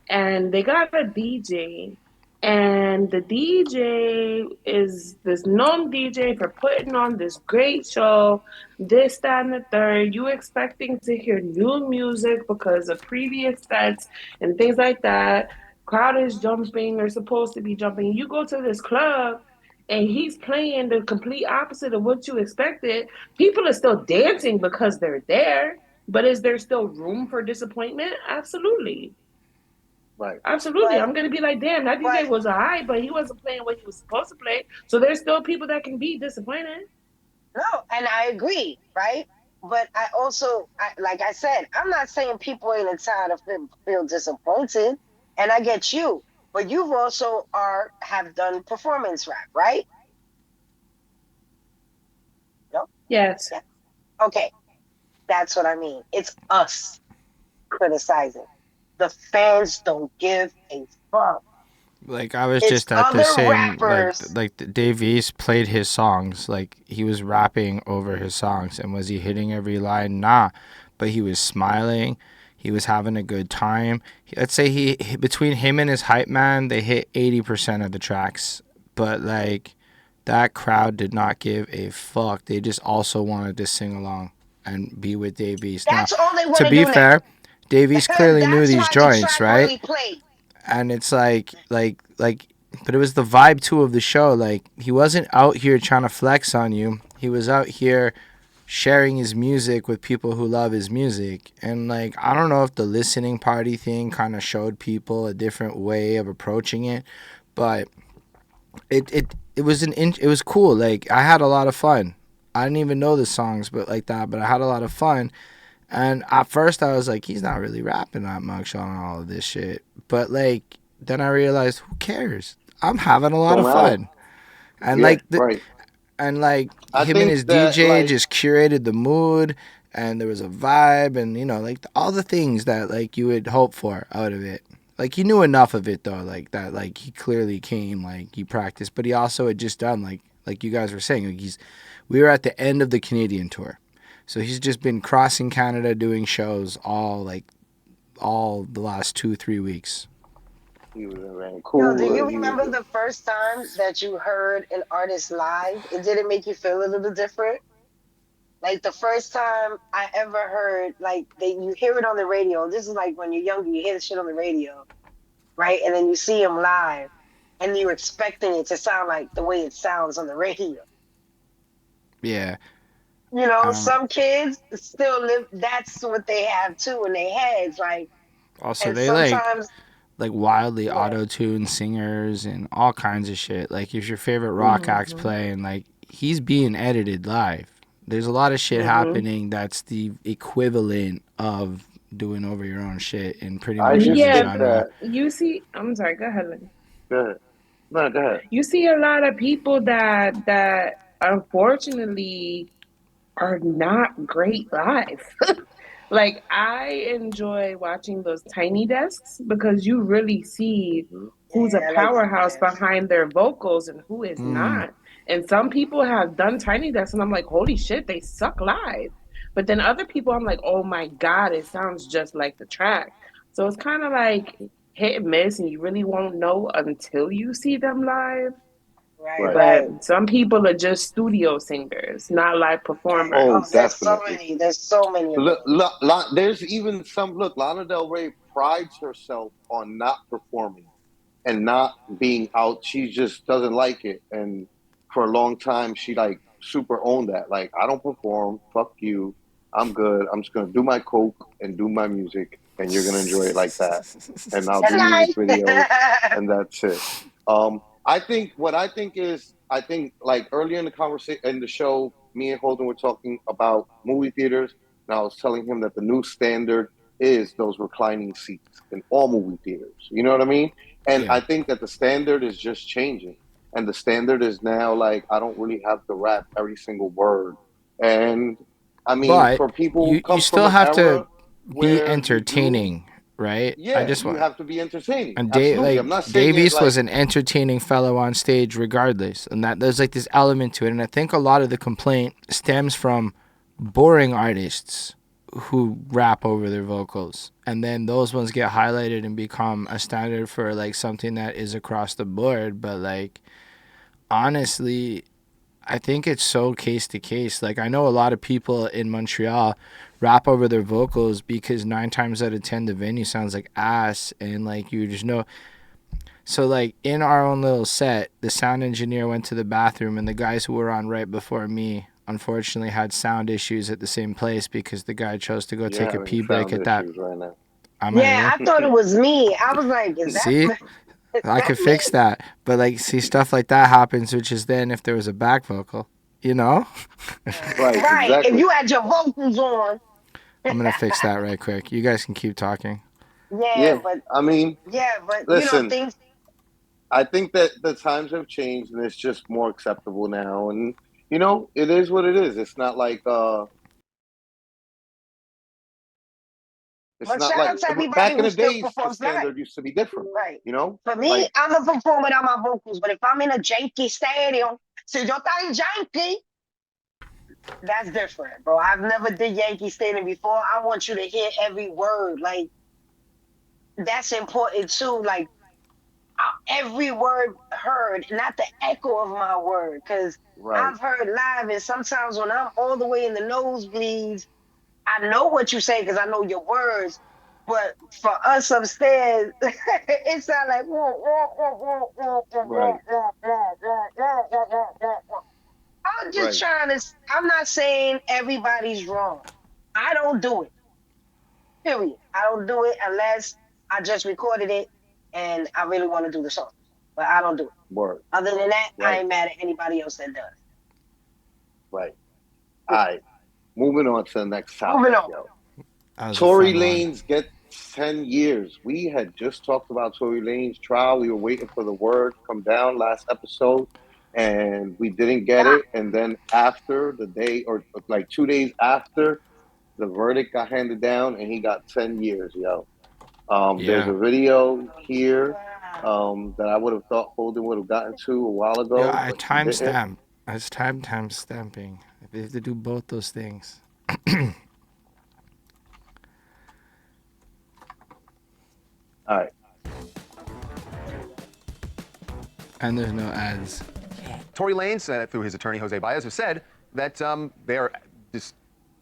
And they got a DJ, and the DJ is this known DJ for putting on this great show, this, that, and the third. You expecting to hear new music because of previous sets and things like that. Crowd is jumping or supposed to be jumping. You go to this club and he's playing the complete opposite of what you expected. People are still dancing because they're there, but is there still room for disappointment? Absolutely. Right. Absolutely. I'm going to be like, damn, that DJ But was all right, but he wasn't playing what he was supposed to play. So there's still people that can be disappointed. no, and I agree, right? But I also, like I said, I'm not saying people ain't entitled to feel disappointed, and I get you. But you've also have done performance rap, right? No. Yes. Yeah. Okay, that's what I mean. It's us criticizing. The fans don't give a fuck. Like I was It's just at the other same rappers. like Dave East played his songs, like he was rapping over his songs, and was he hitting every line? Nah, but he was smiling, he was having a good time. Let's say he between him and his hype man, they hit 80% of the tracks, but like that crowd did not give a fuck. They just also wanted to sing along and be with Dave East. That's Now, all they want to to be do fair, now. Dave East clearly knew That's these why the joints, track right? really played. And it's like, but it was the vibe too of the show. Like he wasn't out here trying to flex on you. He was out here sharing his music with people who love his music. And like, I don't know if the listening party thing kind of showed people a different way of approaching it, but it was it was cool. Like I had a lot of fun. I didn't even know the songs, but like that, but I had a lot of fun. And at first I was like, he's not really rapping that much on all of this shit. But like, then I realized, who cares? I'm having a lot Don't of matter. fun. And Yeah, like, right. and like I him and think his that, DJ like, just curated the mood, and there was a vibe, and you know, like all the things that like you would hope for out of it. Like he knew enough of it though, like that, like he clearly came, like he practiced, but he also had just done like you guys were saying, like we were at the end of the Canadian tour. So he's just been crossing Canada doing shows all the last 2-3 weeks. He was in Yo, do Vancouver. you He was. remember the first time that you heard an artist live? It didn't make you feel a little different? Like the first time I ever heard, like you hear it on the radio. This is like when you're younger, you hear the shit on the radio, right? And then you see him live, and you're expecting it to sound like the way it sounds on the radio. Yeah. You know, Um, some kids still live. That's what they have too in their heads, like. also, And they sometimes, like wildly yeah, auto-tune singers and all kinds of shit. Like if your favorite rock act's Mm-hmm. playing, like he's being edited live. There's a lot of shit mm-hmm. happening that's the equivalent of doing over your own shit in pretty I much just every Yeah, think genre. that. you see, I'm sorry, go ahead, Lynn. Go ahead. No, go ahead. You see a lot of people that unfortunately are not great live. Like I enjoy watching those tiny desks because you really see Hmm. who's a Yeah, I like to powerhouse dance. behind their vocals and who is Mm, not. And some people have done tiny desks and I'm like, holy shit, they suck live. But then other people I'm like, oh my God, it sounds just like the track. So it's kind of like hit and miss and you really won't know until you see them live. Right, Right. But right. some people are just studio singers, not live Yeah. performers. Oh, Oh, definitely. there's so many of Look, those. look, there's even some. Look, Lana Del Rey prides herself on not performing and not being out. She just doesn't like it, and for a long time, she like super owned that. Like, I don't perform. Fuck you. I'm good. I'm just gonna do my coke and do my music, and you're gonna enjoy it like that. And I'll Good do music night. videos, and that's it. I think what I think is I think like earlier in the conversation in the show, me and Holden were talking about movie theaters, and I was telling him that the new standard is those reclining seats in all movie theaters. You know what I mean? And yeah. I think that the standard is just changing, and the standard is now like I don't really have to rap every single word, and I mean But for people who you come from still an have to era be where you do, entertaining, right? I yeah, just you want have to be entertaining. and Absolutely, like I'm not saying it Davies was like an entertaining fellow on stage regardless, and that there's like this element to it, and I think a lot of the complaint stems from boring artists who rap over their vocals, and then those ones get highlighted and become a standard for like something that is across the board. But like honestly, I think it's so case to case. Like I know a lot of people in Montreal rap over their vocals because 9 times out of 10 the venue sounds like ass, and like you just know. So like in our own little set, the sound engineer went to the bathroom, and the guys who were on right before me unfortunately had sound issues at the same place because the guy chose to go you're take a having pee break sound at that. issues right now. Am I Yeah, really? I thought it was me. I was like, is that See, is I that could me? fix that, but like see stuff like that happens, which is then if there was a back vocal, you know. Right, Right. If exactly. you had your vocals on. I'm gonna fix that right quick. You guys can keep talking. Yeah, Yeah, but I mean, listen, things I think that the times have changed and it's just more acceptable now. And, you know, it is what it is. It's but not shout like out to everybody back in who the still days, the performs live. standard used to be different, Right. you know? For me, Like, I'm a performer without my vocals, but if I'm in a Yankee Stadium, si yo estoy en Yankee, that's different, bro. I've never did Yankee Stadium before. I want you to hear every word. Like, that's important too. Like, every word heard, not the echo of my word. Because right, I've heard live, and sometimes when I'm all the way in the nosebleeds, I know what you say because I know your words. But for us upstairs, it sounds like right, I'm just right. trying to. I'm not saying everybody's wrong. I don't do it. Period. I don't do it unless I just recorded it and I really want to do the song. But I don't do it. Word. Other than that, I Right, ain't mad at anybody else that does. right. All right. Moving on to the next Moving topic, on. yo. That was a Tory fun one. Lanez gets 10 years. We had just talked about Tory Lanez trial. We were waiting for the word to come down last episode, and we didn't get Yeah. it. And then after the day, or like 2 days after, the verdict got handed down, and he got 10 years, yo. There's Yeah. a video here that I would have thought Holden would have gotten to a while Yeah, ago, I but he didn't. timestamp. It's time stamping. They have to do both those things. All right. And there's no ads. Tory Lanez, through his attorney Jose Baez, has said that they are just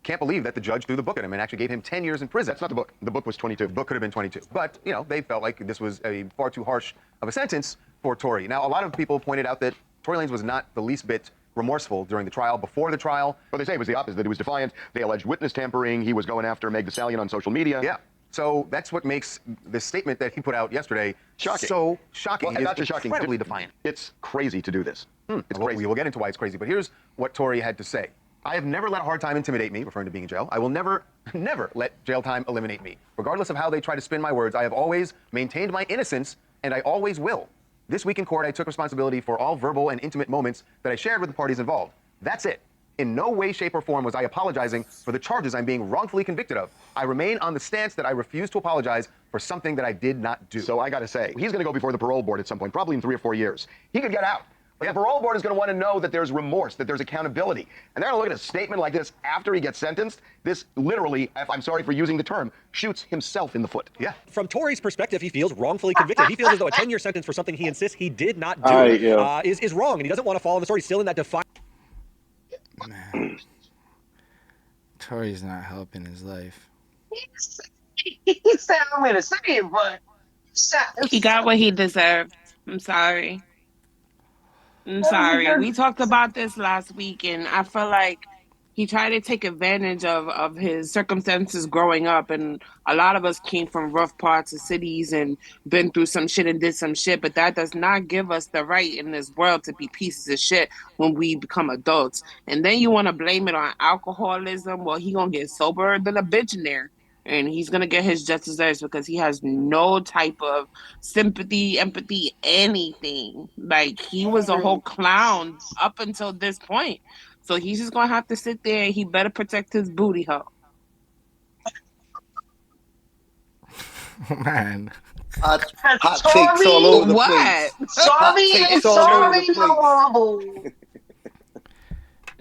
can't believe that the judge threw the book at him and actually gave him 10 years in prison. That's not the book. The book was 22. The book could have been 22. But, you know, they felt like this was a far too harsh of a sentence for Tory. Now, a lot of people pointed out that Tory Lanez was not the least bit remorseful during the trial, before the trial. Well, they say it was the opposite, that he was defiant. They alleged witness tampering. He was going after Meg Thee Stallion on social media. Yeah. So that's what makes this statement that he put out yesterday Shocking. so shocking. Well, He not is just shocking. incredibly defiant. It's crazy to do this. It's crazy. We will get into why it's crazy, but here's what Tory had to say. I have never let hard time intimidate me, referring to being in jail. I will never, never let jail time eliminate me. Regardless of how they try to spin my words, I have always maintained my innocence, and I always will. This week in court, I took responsibility for all verbal and intimate moments that I shared with the parties involved. That's it. In no way, shape, or form was I apologizing for the charges I'm being wrongfully convicted of. I remain on the stance that I refuse to apologize for something that I did not do. So I got to say, he's going to go before the parole board at some point, probably in 3 or 4 years. He could get out. But the parole board is going to want to know that there's remorse, that there's accountability. And they're going to look at a statement like this after he gets sentenced. This literally, I'm sorry for using the term, shoots himself in the foot. Yeah. From Tory's perspective, he feels wrongfully convicted. He feels as though a 10-year sentence for something he insists he did not do is wrong, and he doesn't want to follow the story. He's still in that defiant. Man. Tory's not helping his life. He said, I'm going to say it, but he got what he deserved. I'm sorry. I'm sorry. We talked about this last week, and I feel like he tried to take advantage of his circumstances growing up. And a lot of us came from rough parts of cities and been through some shit and did some shit. But that does not give us the right in this world to be pieces of shit when we become adults. And then you want to blame it on alcoholism. Well, he going to get sober than a bitch in there. And he's going to get his just desserts because he has no type of sympathy, empathy, anything. Like, he was a whole clown up until this point. So he's just going to have to sit there and he better protect his booty hole. Man. Hot takes all over the place. Sorry.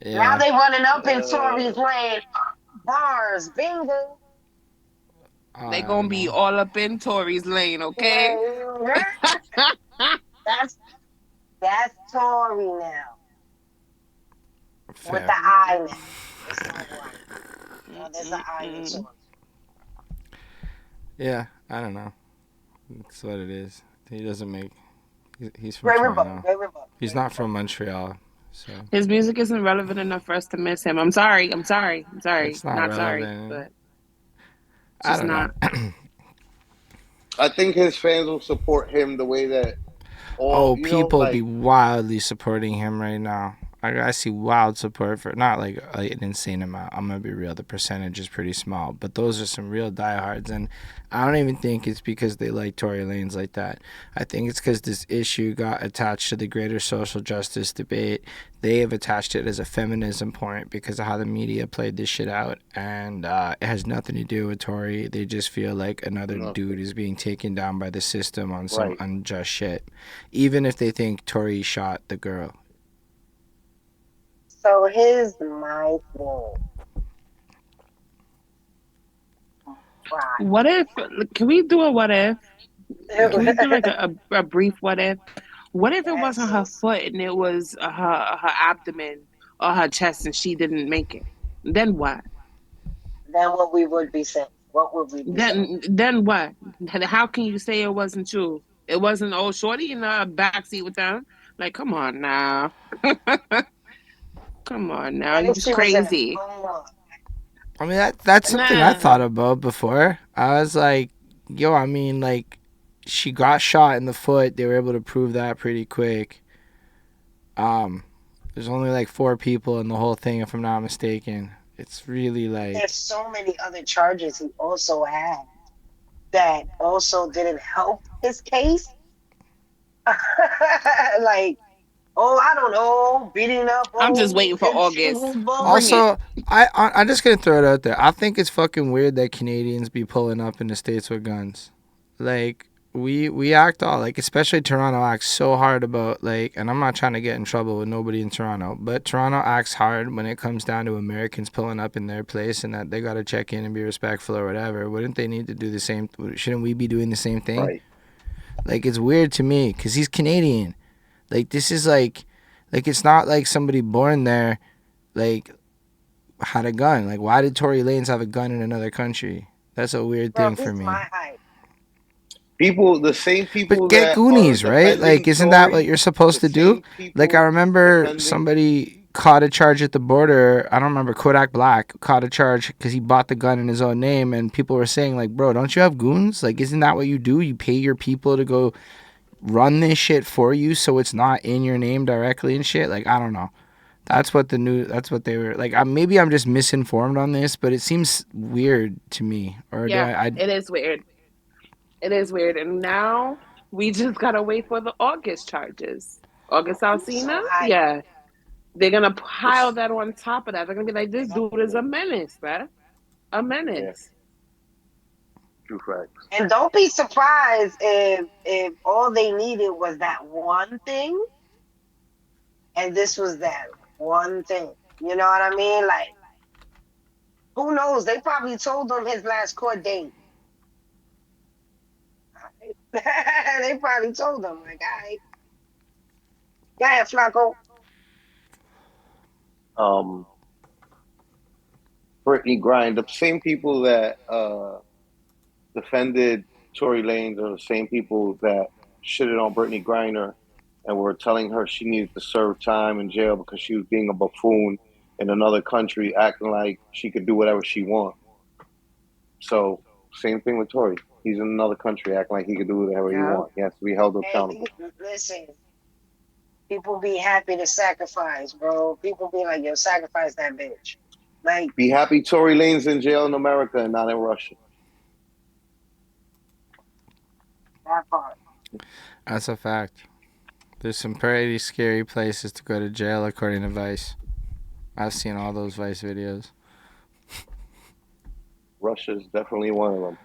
Yeah. Now they running up in Tory's lane. Bars, bingo. They gonna be all up in Tory's lane, okay? That's Tory now. Fair. With the eye now. It's not right. No, there's an eye in Tory. Yeah, I don't know. That's what it is. He doesn't make. He's from Great Toronto. rebuttal. He's not from Montreal, so His music isn't relevant enough for us to miss him. I'm sorry. it's not Not sorry, relevant. but I don't know. I think his fans will support him the way that people be wildly supporting him right now. I see wild support for, not like an insane amount. I'm gonna be real, the percentage is pretty small, but those are some real diehards, and I don't even think it's because they like Tory Lanez like that. I think it's because this issue got attached to the greater social justice debate. They have attached it as a feminism point because of how the media played this shit out, and it has nothing to do with Tory. They just feel like another dude is being taken down by the system on some unjust shit, even if they think Tory shot the girl. So here's my thing. Right. what if? Can we do a what if? Can we do like a brief what if? What if it wasn't her foot and it was her abdomen or her chest and she didn't make it? Then what? Then what we would be saying? What would we be saying? Then what? How can you say it wasn't you? It wasn't old shorty in the backseat with them? Like, come on now. Come on now, you're just crazy. I mean, that's something I thought about before. I was like, yo, I mean, like, she got shot in the foot. They were able to prove that pretty quick. There's only like 4 people in the whole thing, if I'm not mistaken. It's really like... There's so many other charges he also had that also didn't help his case. Like, I don't know, beating up. I'm just waiting for August. Also, I'm just gonna throw it out there. I think it's fucking weird that Canadians be pulling up in the States with guns. Like, we act all, like, especially Toronto acts so hard about, like, and I'm not trying to get in trouble with nobody in Toronto, but Toronto acts hard when it comes down to Americans pulling up in their place and that they gotta check in and be respectful or whatever. Wouldn't they need to do the same? Shouldn't we be doing the same thing? Right. Like, it's weird to me because he's Canadian. Like, this is like it's not like somebody born there, like, had a gun. Like, why did Tory Lanez have a gun in another country? That's a weird thing for me. My height. People, the same people But get that Goonies, are right? defending Like, isn't that what Tory, you're supposed to do? Like, I remember somebody caught a charge at the border. I don't remember, Kodak Black caught a charge because he bought the gun in his own name, and people were saying, like, bro, don't you have goons? Like, isn't that what you do? You pay your people to go run this shit for you so it's not in your name directly and shit? Like, I don't know. That's what they were like. Maybe I'm just misinformed on this, but it seems weird to me. Or yeah, it is weird. It is weird. And now we just gotta wait for the August charges. August Alsina? Yeah. They're gonna pile that on top of that. They're gonna be like, this dude is a menace, man. A menace. True facts. And don't be surprised if all they needed was that one thing, and this was that one thing. You know what I mean? Like, who knows? They probably told him his last court date. They probably told him, like, all right. Go ahead, Flacco. Brittany Griner, the same people that defended Tory Lanez are the same people that shitted on Brittany Griner and were telling her she needed to serve time in jail because she was being a buffoon in another country, acting like she could do whatever she wants. So, same thing with Tory. He's in another country acting like he could do whatever he wants. He has to be held accountable. Listen, people be happy to sacrifice, bro. People be like, yo, sacrifice that bitch. Like, be happy Tory Lanez in jail in America and not in Russia. That part. That's a fact. There's some pretty scary places to go to jail, according to Vice. I've seen all those Vice videos. Russia is definitely one of them.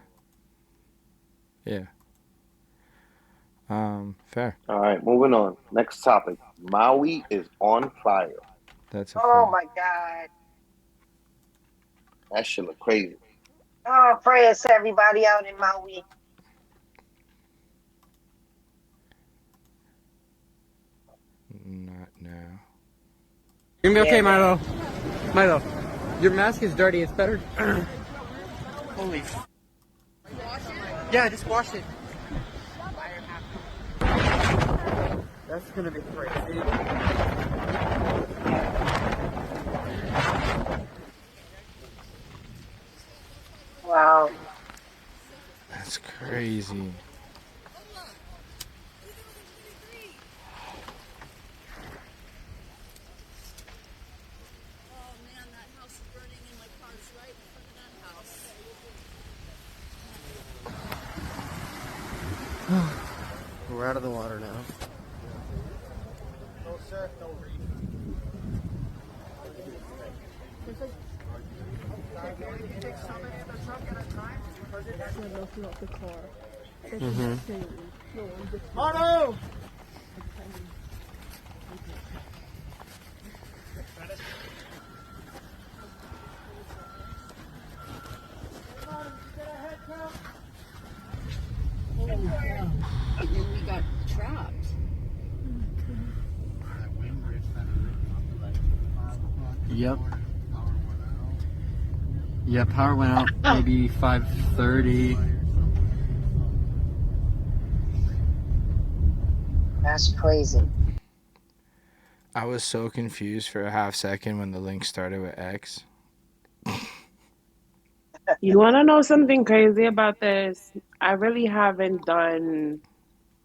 Yeah. Fair. All right, moving on. Next topic. Maui is on fire. That's oh my God. That shit look crazy. Oh, prayers to everybody out in Maui. Not now. You're gonna be okay, Milo. Milo, your mask is dirty. It's better. Holy. Yeah, just wash it. That's gonna be crazy. Wow. That's crazy. We're out of the water now. No, sir. No reef. Mono! And we got trapped. Yep. Yeah, power went out maybe 5:30. That's crazy. I was so confused for a half second when the link started with X. You want to know something crazy about this? I really haven't done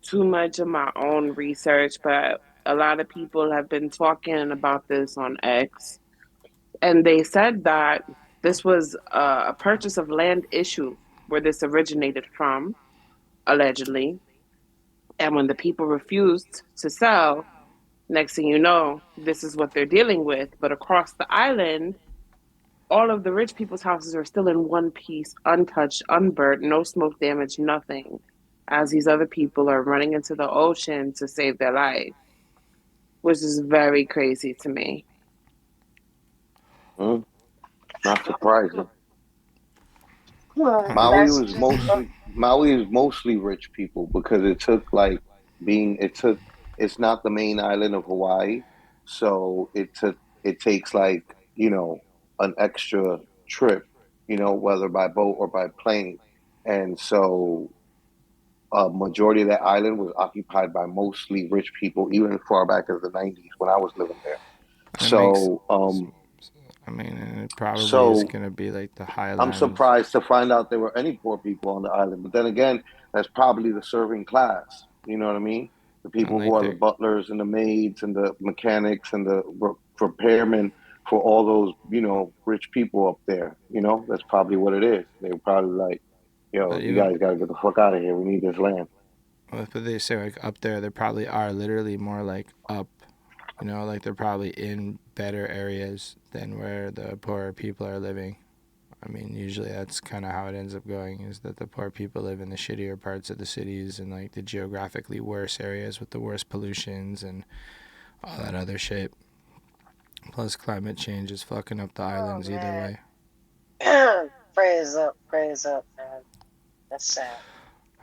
too much of my own research, but a lot of people have been talking about this on X. And they said that this was a purchase of land issue where this originated from, allegedly. And when the people refused to sell, next thing you know, this is what they're dealing with. But across the island, all of the rich people's houses are still in one piece, untouched, unburnt, no smoke damage, nothing, as these other people are running into the ocean to save their life, which is very crazy to me. Not surprising. Maui was mostly rich people because it took it's not the main island of Hawaii, so it takes like, you know, an extra trip, you know, whether by boat or by plane. And so a majority of that island was occupied by mostly rich people, even as far back as the 90s when I was living there. It makes, So, I mean, and it probably is so going to be like the I'm highlands. surprised to find out there were any poor people on the island. But then again, that's probably the serving class. You know what I mean? The people who like are the butlers and the maids and the mechanics and the repairmen for all those, you know, rich people up there. You know, that's probably what it is. They were probably like, yo, But you even- guys got to get the fuck out of here. We need this land. But they say like up there, they probably are literally more like up, you know, like they're probably in better areas than where the poorer people are living. I mean, usually that's kind of how it ends up going, is that the poor people live in the shittier parts of the cities and like the geographically worse areas with the worst pollutions and all that other shit. Plus climate change is fucking up the islands either way. Prayers up, man. That's sad.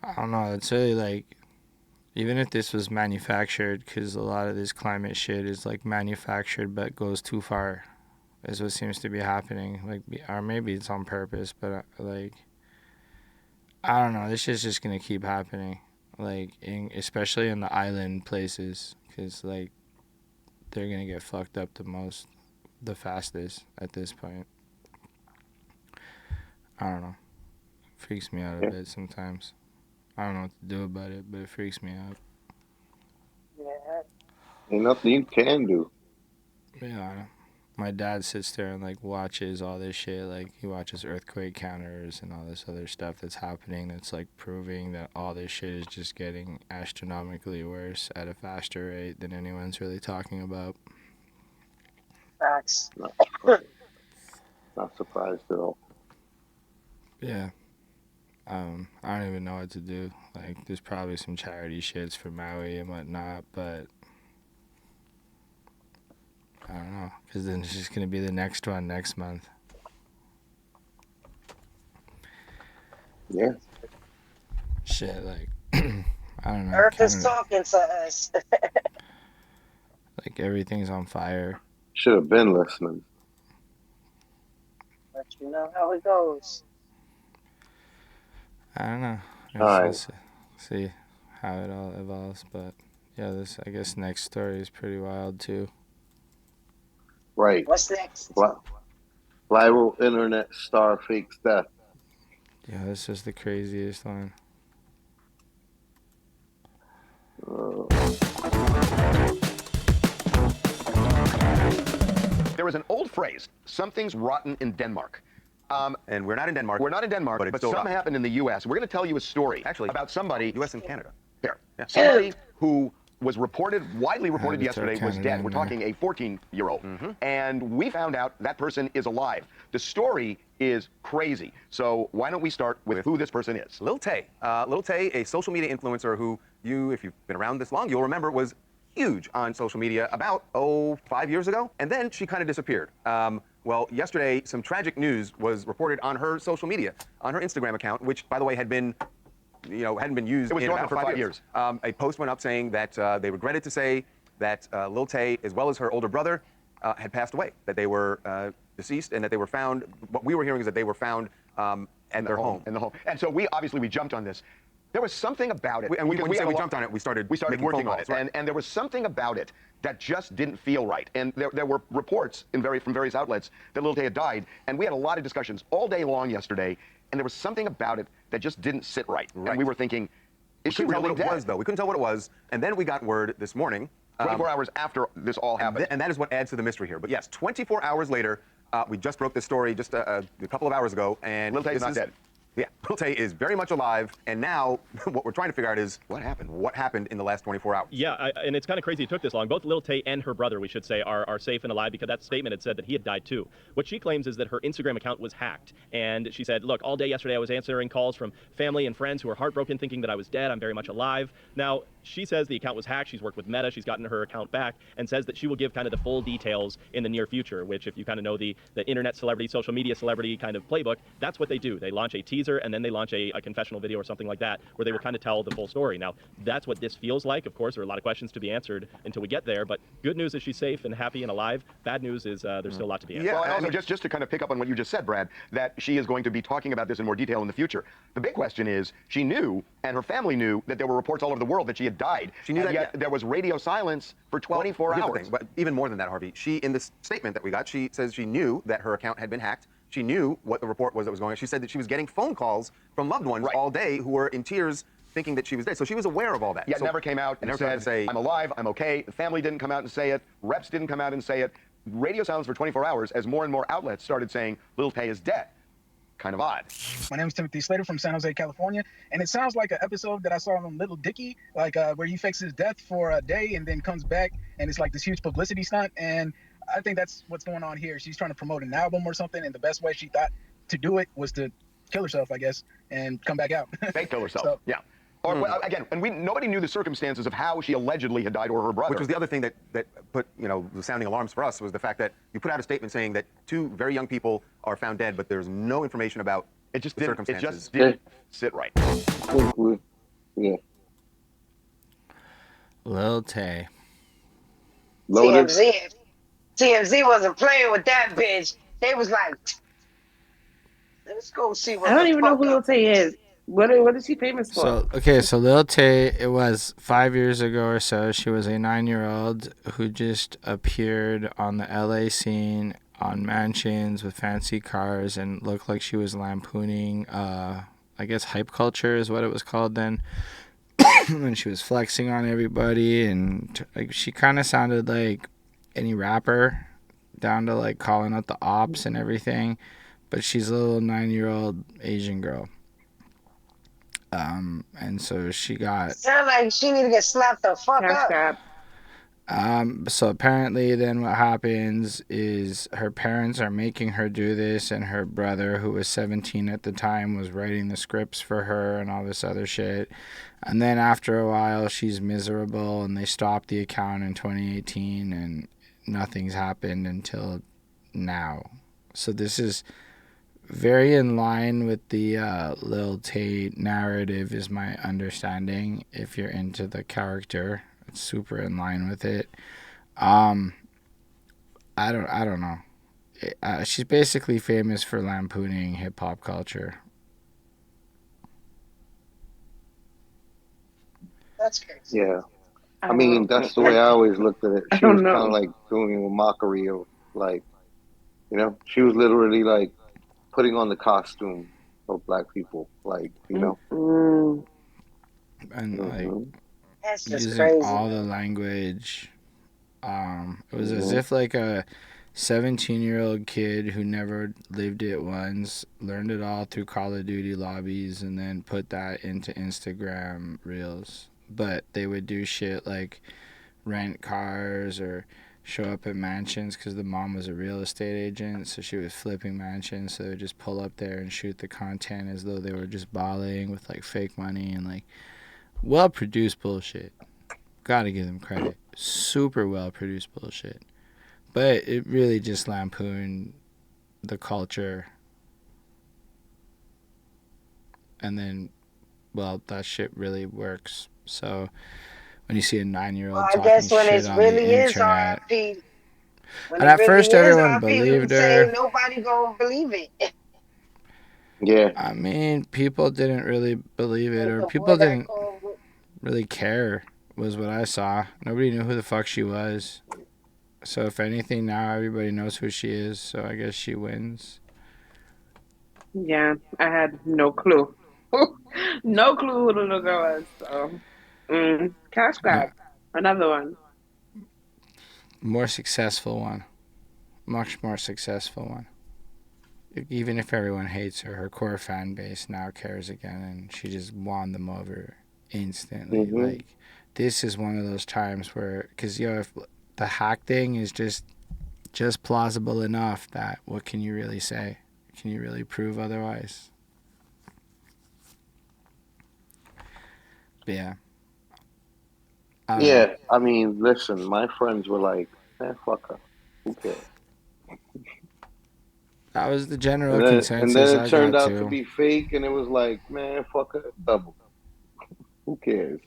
I don't know. It's really like, even if this was manufactured, because a lot of this climate shit is like manufactured but goes too far, is what seems to be happening. Like, or maybe it's on purpose, but like, I don't know. This shit's just gonna keep happening, like, especially in the island places, because like, they're gonna get fucked up the fastest at this point. I don't know. Freaks me out a bit sometimes. I don't know what to do about it, but it freaks me out. Yeah. Ain't nothing you can do. Yeah. My dad sits there and like watches all this shit. Like he watches earthquake counters and all this other stuff that's happening. That's like proving that all this shit is just getting astronomically worse at a faster rate than anyone's really talking about. Facts. Not surprised at all. Yeah. I don't even know what to do. Like, there's probably some charity shits for Maui and whatnot, but I don't know, because then it's just going to be the next one next month. Yeah. Shit, like, I don't know. Earth is talking to us. Like, everything's on fire. Should have been listening. But you know how it goes. I don't know. All right. Let's see how it all evolves, but yeah, this, I guess, next story is pretty wild too. Right. What's next? Viral internet star fakes death. Yeah, this is the craziest one. There is an old phrase, something's rotten in Denmark. And we're not in Denmark. We're not in Denmark, but it's but still something rotten. happened in the U.S. We're going to tell you a story, Actually, about somebody. U.S. and Canada. Here. Yeah. Somebody who was widely reported Yeah, we throw yesterday was Canada dead. in We're there. talking a 14-year-old. And we found out that person is alive. The story is crazy. So why don't we start with who this person is? Lil Tay. Lil Tay, a social media influencer who if you've been around this long, you'll remember was huge on social media about, 5 years ago. And then she kind of disappeared. Well, yesterday, some tragic news was reported on her social media, on her Instagram account, which, by the way, hadn't been used It was in dormant about for 5 5 years. A post went up saying that they regretted to say that Lil Tay, as well as her older brother, had passed away, that they were deceased, and that they were found. What we were hearing is that they were found at their home. In the home. And so we jumped on this. There was something about it. When we had a lot- jumped on it, we started making working phone on calls, it. right? And there was something about it that just didn't feel right. And there were reports from various outlets that Lil Tay had died. And we had a lot of discussions all day long yesterday. And there was something about it that just didn't sit right. And we were thinking, is she We couldn't tell really what it dead? was, though. We couldn't tell what it was. And then we got word this morning. 24 hours after this all happened. And that is what adds to the mystery here. But yes, 24 hours later, we just broke this story just a couple of hours ago. And Lil Tay is not dead. Yeah, Lil Tay is very much alive. And now what we're trying to figure out is what happened? What happened in the last 24 hours? Yeah, and it's kind of crazy it took this long. Both Lil Tay and her brother, we should say, are safe and alive because that statement had said that he had died too. What she claims is that her Instagram account was hacked. And she said, look, all day yesterday I was answering calls from family and friends who were heartbroken thinking that I was dead. I'm very much alive. Now, she says the account was hacked. She's worked with Meta. She's gotten her account back and says that she will give kind of the full details in the near future, which if you kind of know the internet celebrity, social media celebrity kind of playbook, that's what they do. They launch a teaser teaser, and then they launch a confessional video or something like that, where they will kind of tell the full story. Now, that's what this feels like. Of course, there are a lot of questions to be answered until we get there, but good news is she's safe and happy and alive. Bad news is there's still a lot to be answered. Yeah, well, and also just to kind of pick up on what you just said, Brad, that she is going to be talking about this in more detail in the future. The big question is, she knew, and her family knew, that there were reports all over the world that she had died. She knew that, yet there was radio silence for 24 hours. But even more than that, Harvey, she, in this statement that we got, she says she knew that her account had been hacked. She knew what the report was that was going on. She said that she was getting phone calls from loved ones all day who were in tears thinking that she was dead. So she was aware of all that. Yet never came out and said, I'm alive, I'm okay. The family didn't come out and say it. Reps didn't come out and say it. Radio silence for 24 hours as more and more outlets started saying Lil Tay is dead. Kind of odd. My name is Timothy Slater from San Jose, California, and it sounds like an episode that I saw on Little Dicky, like where he fakes his death for a day and then comes back, and it's like this huge publicity stunt. And I think that's what's going on here. She's trying to promote an album or something, and the best way she thought to do it was to kill herself, I guess, and come back out. Fake kill herself. Yeah. Or, well, again, and nobody knew the circumstances of how she allegedly had died, or her brother. Which was the other thing that put, the sounding alarms for us, was the fact that you put out a statement saying that 2 very young people are found dead, but there's no information about the circumstances. It just didn't sit right. Yeah. Lil Tay. Lotus. TMZ wasn't playing with that bitch. They was like, let's go see what I don't even know who Lil Tay is. What is she famous for? So Lil Tay, it was 5 years ago or so. She was a 9-year-old who just appeared on the LA scene on mansions with fancy cars and looked like she was lampooning, I guess hype culture is what it was called then. When she was flexing on everybody, and like she kind of sounded like any rapper, down to like calling out the ops and everything. But she's a little 9-year-old Asian girl. And so she got... Sound like she need to get slapped the fuck up. So apparently then what happens is her parents are making her do this, and her brother, who was 17 at the time, was writing the scripts for her and all this other shit. And then after a while, she's miserable, and they stopped the account in 2018, and nothing's happened until now. So this is very in line with the Lil Tay narrative, is my understanding. If you're into the character, it's super in line with it. I don't know. She's basically famous for lampooning hip hop culture. That's crazy. Yeah. I mean, that's the way I always looked at it. She was kind of like doing a mockery of, like, she was literally like putting on the costume of black people, like, and like that's just using crazy. all the language. It was as if like a 17-year-old kid who never lived it once learned it all through Call of Duty lobbies and then put that into Instagram reels. But they would do shit like rent cars or show up at mansions because the mom was a real estate agent, so she was flipping mansions, so they would just pull up there and shoot the content as though they were just balling with like fake money and like well-produced bullshit. Gotta give them credit. Super well-produced bullshit. But it really just lampooned the culture. And then, well, that shit really works. So when you see a 9-year-old talking shit on the internet, RIP. And at first everyone believed her. Nobody gonna believe it. Yeah. I mean, people didn't really believe it, or people didn't really care, was what I saw. Nobody knew who the fuck she was. So if anything, now everybody knows who she is, so I guess she wins. Yeah, I had no clue. No clue who the little girl was. So, cash grab. Another one. More successful one. Much more successful one. Even if everyone hates her, her core fan base now cares again, and she just won them over instantly. Like, this is one of those times where, because, if the hack thing is just plausible enough that what can you really say? Can you really prove otherwise? But yeah. Yeah, I mean, listen, my friends were like, man, fuck her. Who cares? That was the general And consensus then it I turned got out to too. be fake, and it was like, man, fuck it, double. Who cares?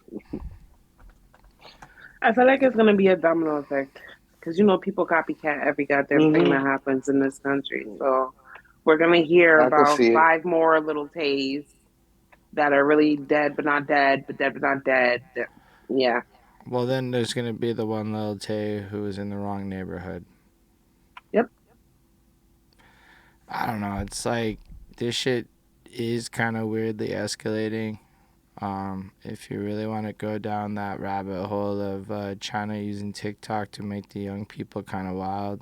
I feel like it's gonna be a domino effect because people copycat every goddamn thing that happens in this country. So we're gonna hear I can about see it. 5 more Little Tays that are really dead but not dead, but dead but not dead. Yeah. Well, then there's gonna be the one Lil Tay who was in the wrong neighborhood. Yep. I don't know. It's like this shit is kind of weirdly escalating. If you really want to go down that rabbit hole of China using TikTok to make the young people kind of wild,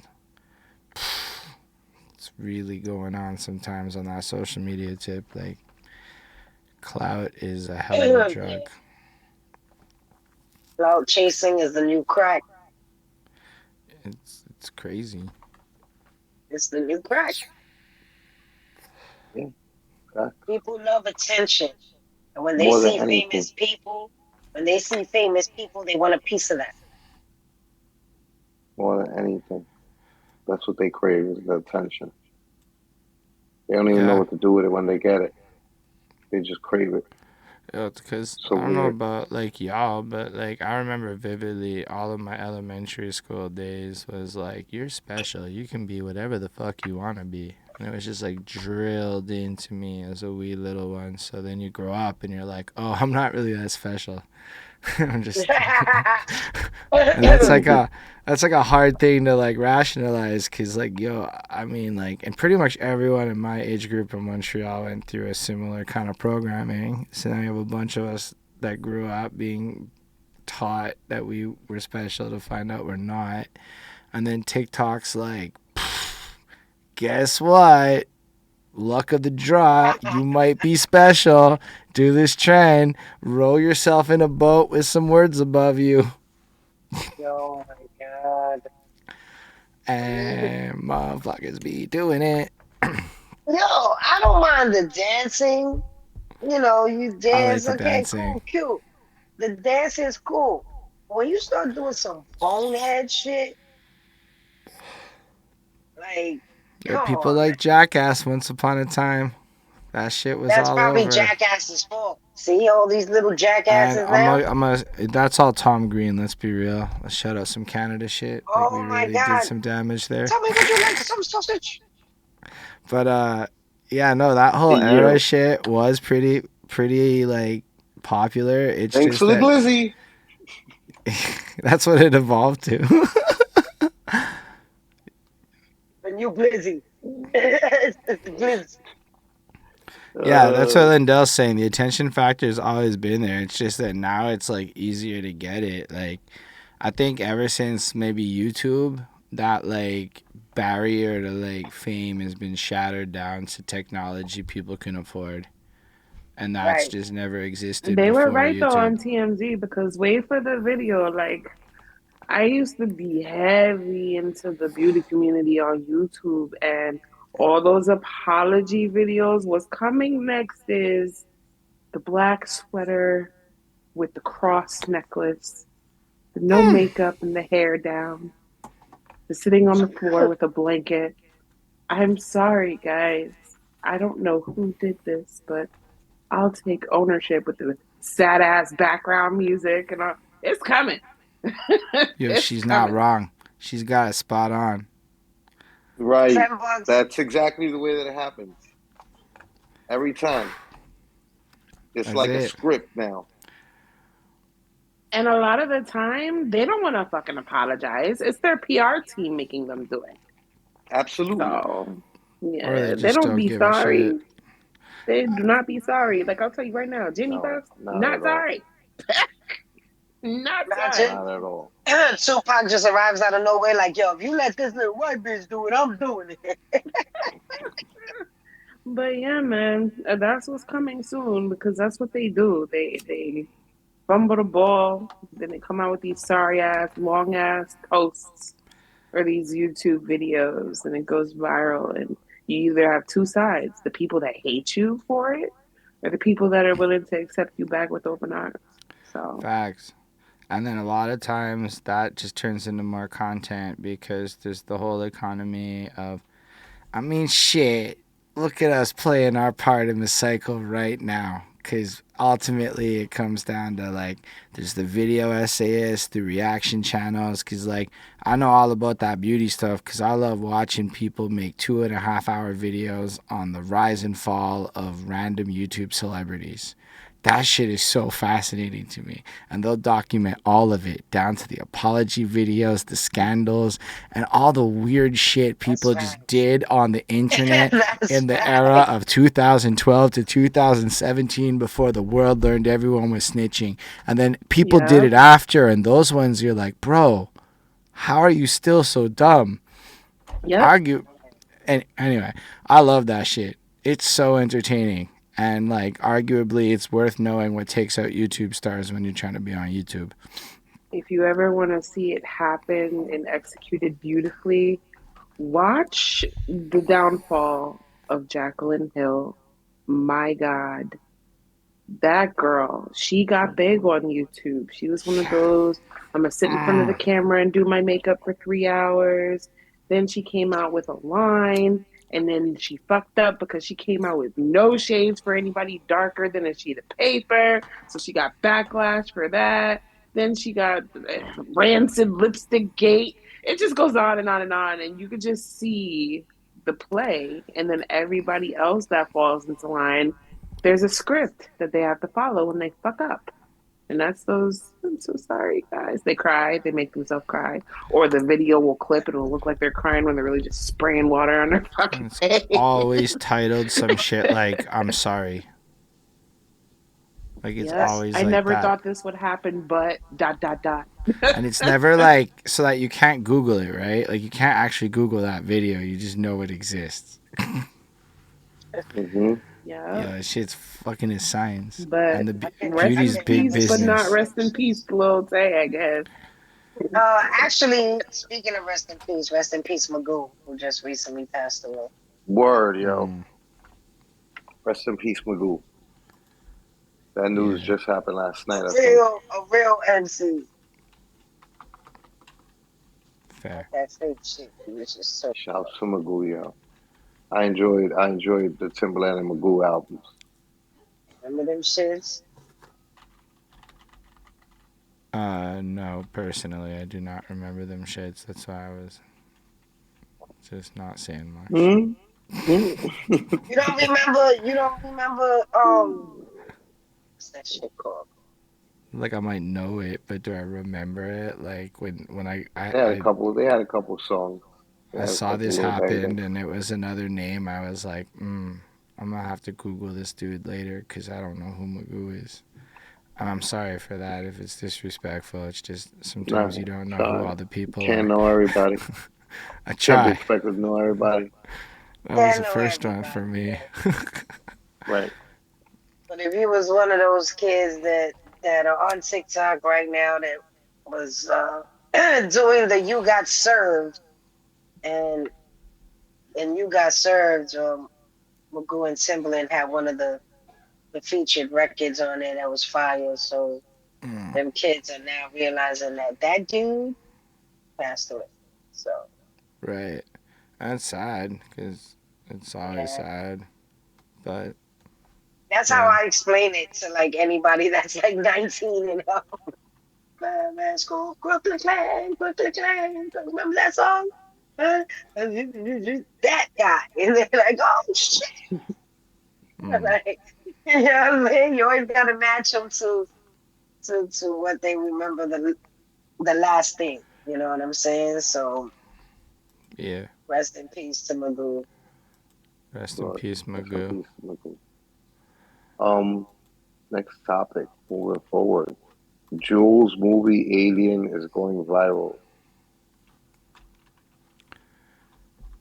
it's really going on sometimes on that social media tip. Like, clout is a hell of a drug. Clout chasing is the new crack. It's crazy. It's the new crack. Yeah. People love attention. And when they More than see anything. famous people, they want a piece of that. More than anything. That's what they crave, is the attention. They don't even know what to do with it when they get it. They just crave it. Yeah, because So I don't know weird. about like y'all, but like I remember vividly all of my elementary school days was like, you're special. You can be whatever the fuck you want to be. And it was just like drilled into me as a wee little one. So then you grow up and you're like, oh, I'm not really that special. I'm just and that's like a hard thing to like rationalize, because like, yo, I mean, like, and pretty much everyone in my age group in Montreal went through a similar kind of programming. So now you have a bunch of us that grew up being taught that we were special to find out we're not. And then TikTok's like, guess what? Luck of the draw, you might be special. Do this trend. Roll yourself in a boat with some words above you. Oh my God. And motherfuckers be doing it. Yo, I don't mind the dancing. You dance. I like the Okay, dancing. cool, cute. The dancing is cool. When you start doing some bonehead shit, like, There are come people on, like man. Jackass once upon a time. That shit was That's all probably over. Jackass's fault. See all these little And jackasses now? that's all Tom Green, let's be real. Let's shut up some Canada shit. Like, we Oh my really God. did some damage there. Tell me, would you like some sausage? But yeah, no, that whole era shit was pretty like popular. It's Thanks just for the that glizzy. that's what it evolved to. The new glizzy. It's the glizzy. Yeah, that's what Lindell's saying. The attention factor has always been there. It's just that now it's like easier to get it. Like, I think ever since maybe YouTube, that like barrier to like fame has been shattered down to technology people can afford, and that's just never existed. They were before right though on YouTube. TMZ, because wait for the video. Like, I used to be heavy into the beauty community on YouTube, and all those apology videos. What's coming next is the black sweater with the cross necklace, the no makeup and the hair down, the sitting on the floor with a blanket. I'm sorry, guys. I don't know who did this, but I'll take ownership with the sad ass background music, and it's coming. Yo, It's she's coming. not wrong. She's got it spot on. Right. That's exactly the way that it happens. Every time. It's That's like a it. script now. And a lot of the time, they don't want to fucking apologize. It's their PR team making them do it. Absolutely. So, Or yeah, they they just don't don't be give a sorry. shit. They do not be sorry. Like, I'll tell you right now, Jimmy Fox, not sorry. Not sorry. Not at all. Tupac just arrives out of nowhere like, yo, if you let this little white bitch do it, I'm doing it. But yeah, man, that's what's coming soon, because that's what they do. They fumble the ball, then they come out with these sorry ass, long ass posts or these YouTube videos, and it goes viral. And you either have two sides: the people that hate you for it, or the people that are willing to accept you back with open arms. So Facts. And then a lot of times that just turns into more content because there's the whole economy of I mean, shit. Look at us playing our part in the cycle right now. Because ultimately it comes down to, like, there's the video essayists, the reaction channels. Because, like, I know all about that beauty stuff because I love watching people make 2.5-hour videos on the rise and fall of random YouTube celebrities. That shit is so fascinating to me. And they'll document all of it, down to the apology videos, the scandals, and all the weird shit people just did on the internet in the era of 2012 to 2017 before the world learned everyone was snitching. And then people did it after, and those ones you're like, bro, how are you still so dumb? Argue. And anyway, I love that shit. It's so entertaining. And, like, arguably, it's worth knowing what takes out YouTube stars when you're trying to be on YouTube. If you ever want to see it happen and executed beautifully, watch the downfall of Jaclyn Hill. My God. That girl, she got big on YouTube. She was one of those, I'm going to sit in front of the camera and do my makeup for 3 hours. Then she came out with a line. And then she fucked up because she came out with no shades for anybody darker than a sheet of paper. So she got backlash for that. Then she got rancid lipstick gate. It just goes on and on and on. And you could just see the play. And then everybody else that falls into line, there's a script that they have to follow when they fuck up. And that's those, I'm so sorry, guys. They cry, they make themselves cry. Or the video will clip and it'll look like they're crying when they're really just spraying water on their fucking face. Always titled some shit like, I'm sorry. Like, it's always I like never that. thought this would happen, but ... And it's never like, so that you can't Google it, right? Like, you can't actually Google that video. You just know it exists. Yeah, shit's fucking is science. But and the rest beauty's in big peace, business. but not rest in peace, Lil Tay, I guess. Actually, speaking of rest in peace, Magoo, who just recently passed away. Word, yo. Rest in peace, Magoo. That news just happened last night. A real MC. Fair. That fake shit. He was just so. Shouts to Magoo, yo. I enjoyed the Timbaland and Magoo albums. Remember them shits? No, personally, I do not remember them shits. That's why I was just not saying much. You don't remember, what's that shit called? Like, I might know it, but do I remember it? Like, when They had a couple songs. I saw this happen, and it was another name. I was like, I'm gonna have to Google this dude later because I don't know who Magoo is. And I'm sorry for that if it's disrespectful. It's just sometimes you don't know who all the people are. Can't know everybody. I try. Can't be expected to know everybody. That was the first one for me. Right. But if he was one of those kids that are on TikTok right now that was doing the You Got Served, and You Got Served, Magoo and Timbaland had one of the featured records on there that was fire. So them kids are now realizing that dude passed away. So right. That's sad because it's always sad. But that's how I explain it to like anybody that's like 19 and up. Man, school, Brooklyn Clan. Remember that song? That guy. And they're like, oh shit. Like, you know what I mean? You always gotta match them to what they remember the last thing. You know what I'm saying? So yeah. Rest in peace to Magoo. Rest in peace, Magoo. Next topic, moving forward. Jules' movie Alien is going viral.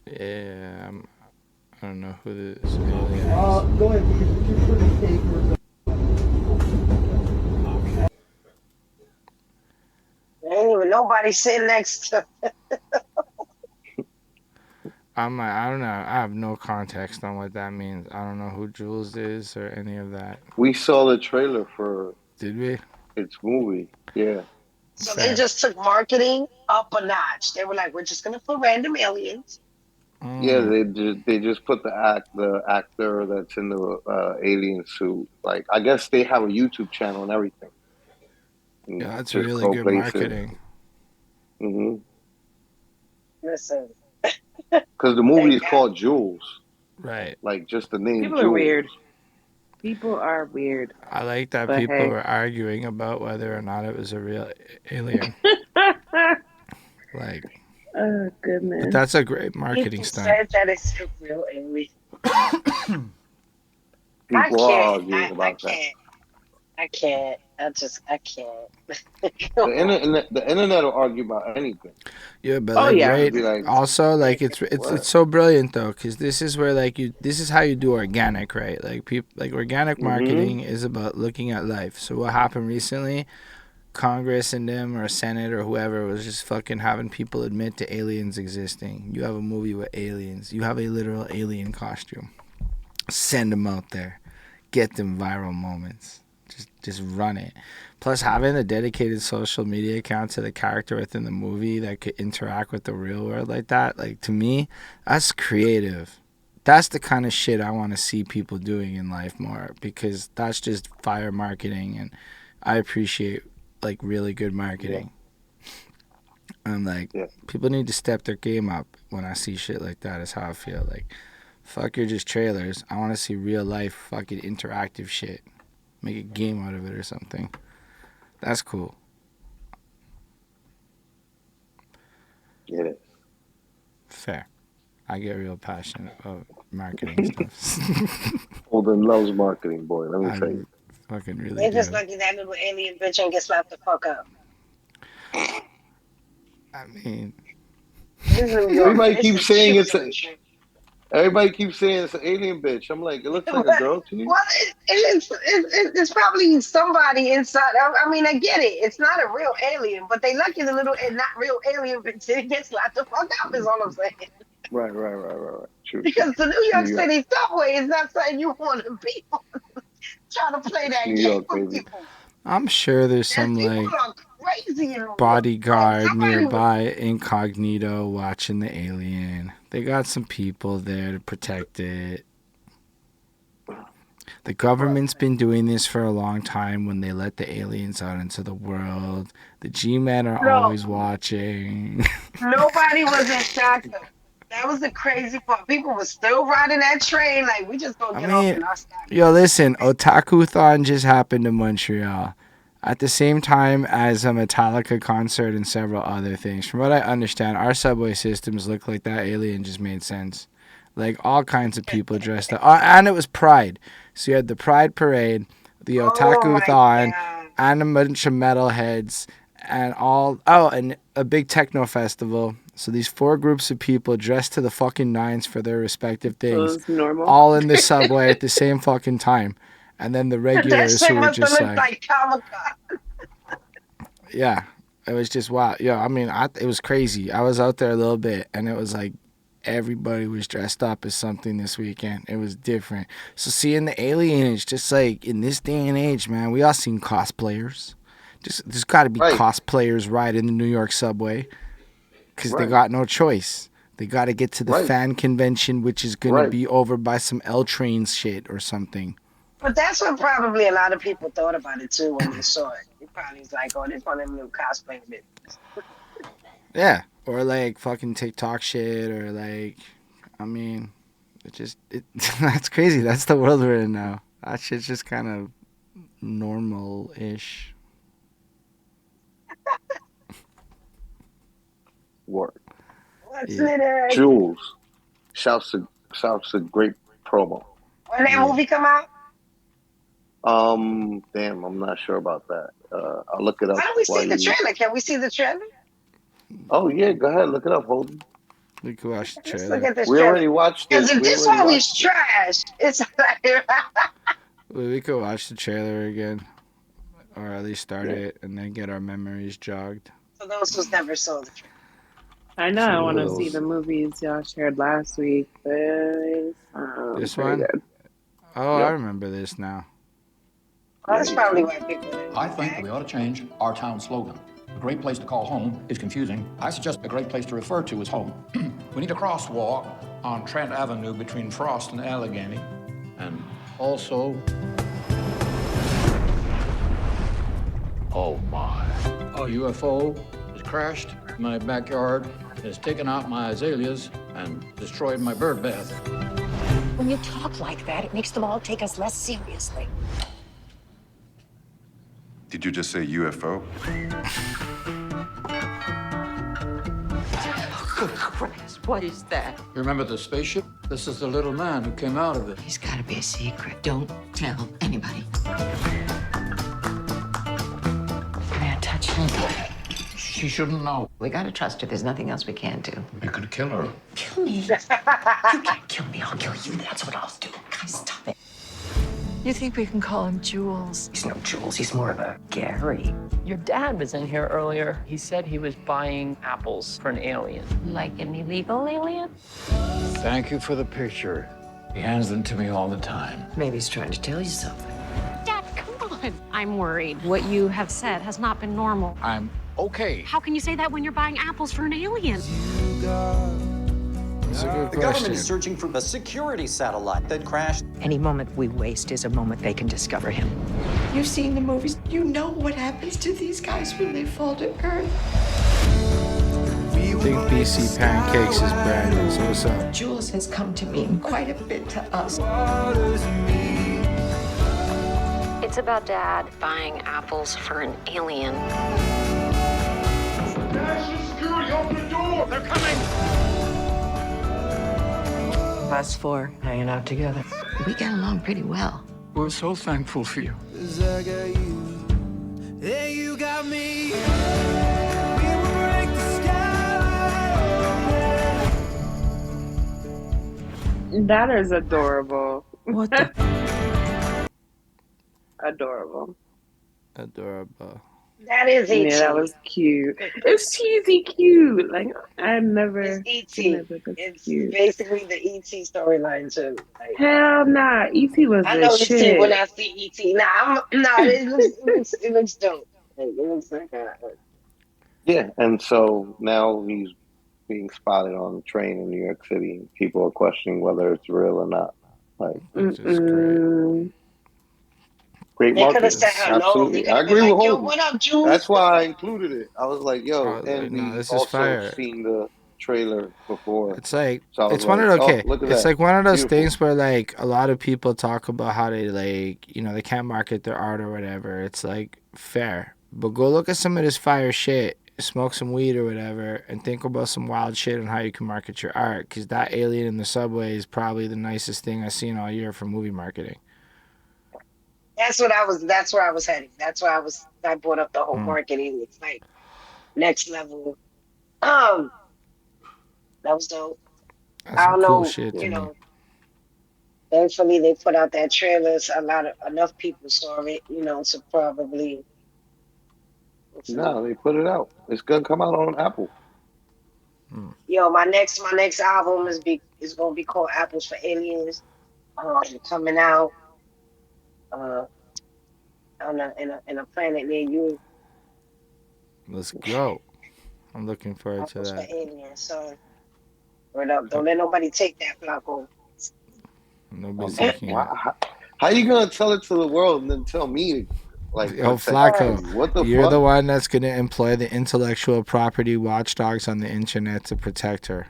Yeah, I don't know who this alien is. Go ahead. There ain't even nobody sitting next to I don't know. I have no context on what that means. I don't know who Jules is or any of that. We saw the trailer for. Did we? Its movie, yeah. So they just took marketing up a notch. They were like, we're just gonna put random aliens Yeah, they just put the actor that's in the alien suit. Like, I guess they have a YouTube channel and everything. And Yeah, that's just really go good places. marketing. Listen. Because the movie is called Jules. Right. Like, just the name People Jules. are weird. People are weird. I like that But people hey. were arguing about whether or not it was a real alien. Like, oh goodness. But that's a great marketing People stunt. said that it's a real alien. People are arguing about that. I can't. I can't. The internet will argue about anything. Yeah, but Oh, like, yeah. right. Like, also, like, it's so brilliant though, because this is where this is how you do organic, right? Like organic marketing is about looking at life. So what happened recently? Congress and them or Senate or whoever was just fucking having people admit to aliens existing. You have a movie with aliens. You have a literal alien costume. Send them out there. Get them viral moments. Just run it. Plus, having a dedicated social media account to the character within the movie that could interact with the real world like that, like, to me, that's creative. That's the kind of shit I want to see people doing in life more, because that's just fire marketing, and I appreciate, like, really good marketing. And, like, people need to step their game up when I see shit like that, is how I feel. Like, fuck, you're just trailers. I want to see real life fucking interactive shit. Make a game out of it or something. That's cool. Yeah. Fair. I get real passionate about marketing stuff. Holden loves marketing, boy. Let me tell you. Fucking really They do. just lucky that little alien bitch and get slapped the fuck up. I mean, everybody keeps saying it's an alien bitch. I'm like, it looks like a girl to you. Well, it's probably somebody inside. I mean, I get it. It's not a real alien, but they lucky the little not real alien bitch didn't get slapped the fuck up. Is all I'm saying. Right. True. Because the New York City subway is not something you want to be on. Trying to play that New game York, with baby. people. I'm sure there's some, like, Crazy bodyguard nearby, incognito, watching the alien. They got some people there to protect it. The government's been doing this for a long time when they let the aliens out into the world. The G-men are always watching. Nobody was in shock, though. That was the crazy part. People were still riding that train like, we just gonna get off and not stop. Yo, listen, Otaku-thon just happened in Montreal at the same time as a Metallica concert and several other things. From what I understand, our subway systems look like that alien just made sense. Like, all kinds of people dressed up. And it was Pride. So you had the Pride Parade, the Otaku-thon, and a bunch of metalheads, and and a big techno festival. So these 4 groups of people dressed to the fucking nines for their respective things, all in the subway at the same fucking time. And then the regulars who were just like Comic-Con. yeah, it was just wild. Yeah, I mean, it was crazy. I was out there a little bit, and it was like everybody was dressed up as something this weekend. It was different. So seeing the alien is just like, in this day and age, man, we all seen cosplayers. There's got to be cosplayers riding the New York subway, because they got no choice. They got to get to the fan convention, which is going to be over by some L Trains shit or something. But that's what probably a lot of people thought about it too when they saw it. They probably was like, oh, this one of them new cosplay bitches. Yeah, or like fucking TikTok shit, or like, I mean, that's crazy. That's the world we're in now. That shit's just kind of normal-ish. Work. What's it? Jules. Shouts a great promo. When that movie come out? Damn, I'm not sure about that. I'll look it up. Why don't we see the trailer? Can we see the trailer? Oh yeah, go ahead, look it up, Holden. We could watch the trailer. Let's look at this we trailer. Already watched it. Because if this movie's trash, it's like we could watch the trailer again, or at least start it and then get our memories jogged. For those who's never saw the trailer. I know I want to see the movies y'all shared last week, but this one? Good. Oh, I remember this now. Well, that's probably why people I think that we ought to change our town slogan. A great place to call home is confusing. I suggest a great place to refer to is home. We need a crosswalk on Trent Avenue between Frost and Allegheny. And also... Oh, my. A UFO has crashed in my backyard, has taken out my azaleas, and destroyed my bird bath. When you talk like that, it makes them all take us less seriously. Did you just say UFO? Oh, Christ, what is that? You remember the spaceship? This is the little man who came out of it. He's got to be a secret. Don't tell anybody. May I touch him? She shouldn't know. We got to trust her. There's nothing else we can do. We could kill her. Kill me? You can't kill me. I'll kill you. That's what I'll do. Guys, stop it. You think we can call him Jules? He's no Jules. He's more of a Gary. Your dad was in here earlier. He said he was buying apples for an alien. Like an illegal alien? Thank you for the picture. He hands them to me all the time. Maybe he's trying to tell you something. Dad, come on. I'm worried. What you have said has not been normal. I'm okay. How can you say that when you're buying apples for an alien? The government is searching for a security satellite that crashed. Any moment we waste is a moment they can discover him. You've seen the movies. You know what happens to these guys when they fall to earth. I think BC Pancakes is Brandon, so what's up? Jules has come to mean quite a bit to us. It's about Dad buying apples for an alien. National security, open the door! They're coming! Us four hanging out together. We get along pretty well. We're so thankful for you. You got me. That is adorable. What the? Adorable. Adorable. That is E.T. Yeah, that was cute. It's cheesy cute. Like, I never. It's E.T. It's basically the E.T. storyline too. Like, Hell nah. E.T. was I the know shit. E.T. when I see E.T. It looks dope. Like, it looks like that. Yeah, and so now he's being spotted on the train in New York City. People are questioning whether it's real or not. Like, it's just great They could have marketing. said hello. Absolutely, I agree with Holden. What up, Jules? That's why I included it. I was like, yo, and no, we this is also fire. seen the trailer before. It's like So I was it's one of like, those, okay. oh, look at It's that. like one of those Beautiful. things where like a lot of people talk about how they like they can't market their art or whatever. It's like fair, but go look at some of this fire shit, smoke some weed or whatever, and think about some wild shit on how you can market your art. Because that alien in the subway is probably the nicest thing I've seen all year for movie marketing. That's where I was heading. That's why I brought up the whole marketing. It's like next level. That was dope. That's I don't some cool know, shit to me. Thankfully they put out that trailer. So enough people saw it, so probably. No, they put it out. It's gonna come out on Apple. Yo, my next album is gonna be called Apples for Aliens. Coming out in a planet near you. Let's go. I'm looking forward to Apples for that. Aliens. So, word up. Don't let nobody take that, Flacco. Nobody's taking it. How you gonna tell it to the world and then tell me? Like, Yo, Flacco, what the you're fuck? the one that's going to employ the intellectual property watchdogs on the internet to protect her.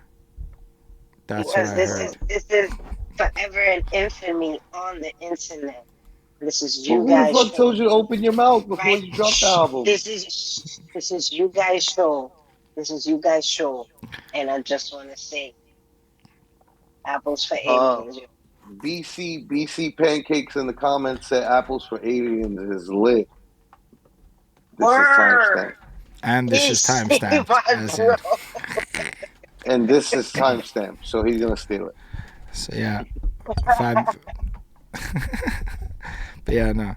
That's Because what I heard. this is forever in infamy on the internet. This is you Who the guys. fuck told you to open your mouth before you drop the album? This is you guys show. This is you guys show. And I just want to say, Apples for Aliens. BC Pancakes in the comments said Apples for Aliens is lit. This is timestamp. And this is timestamped. And this is timestamp, so he's gonna steal it. So yeah, 5. But yeah, no.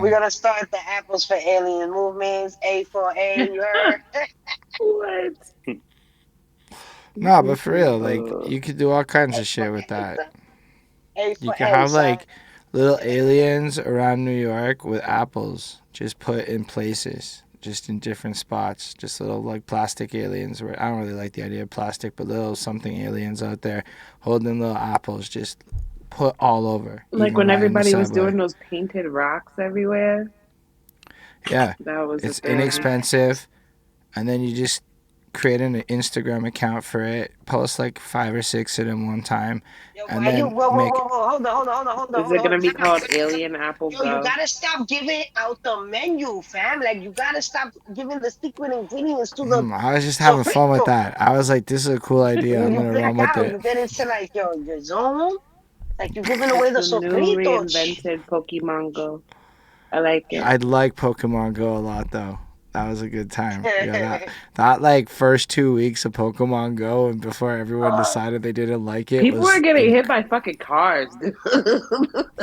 We're gonna start the Apples for Alien movements. A for A. You heard? What? No, but for real, like you could do all kinds of shit with that. You could have like little aliens around New York with apples just put in places. just in different spots, just little like plastic aliens. Where I don't really like the idea of plastic, but little something aliens out there holding little apples, just put all over. Like even when right in the everybody was subway. doing those painted rocks everywhere. Yeah, That was it's a thing. inexpensive, and then you just create an Instagram account for it, post like 5 or 6 of them one time, and Why you? then Whoa, make. hold on. Is it gonna be called Alien Apple Yo, you Go? gotta stop giving out the menu, fam. Like you gotta stop giving the secret ingredients to the I was just having fun with burrito. that. I was like, this is a cool idea. I'm You gonna black run with out. it. You get into like your zone. Like you're giving away the The new sofritos. reinvented Pokemon Go. I like it. I'd like Pokemon Go a lot though. That was a good time. Yeah, that like first 2 weeks of Pokemon Go, and before everyone decided they didn't like it, People was were getting hit by fucking cars, dude.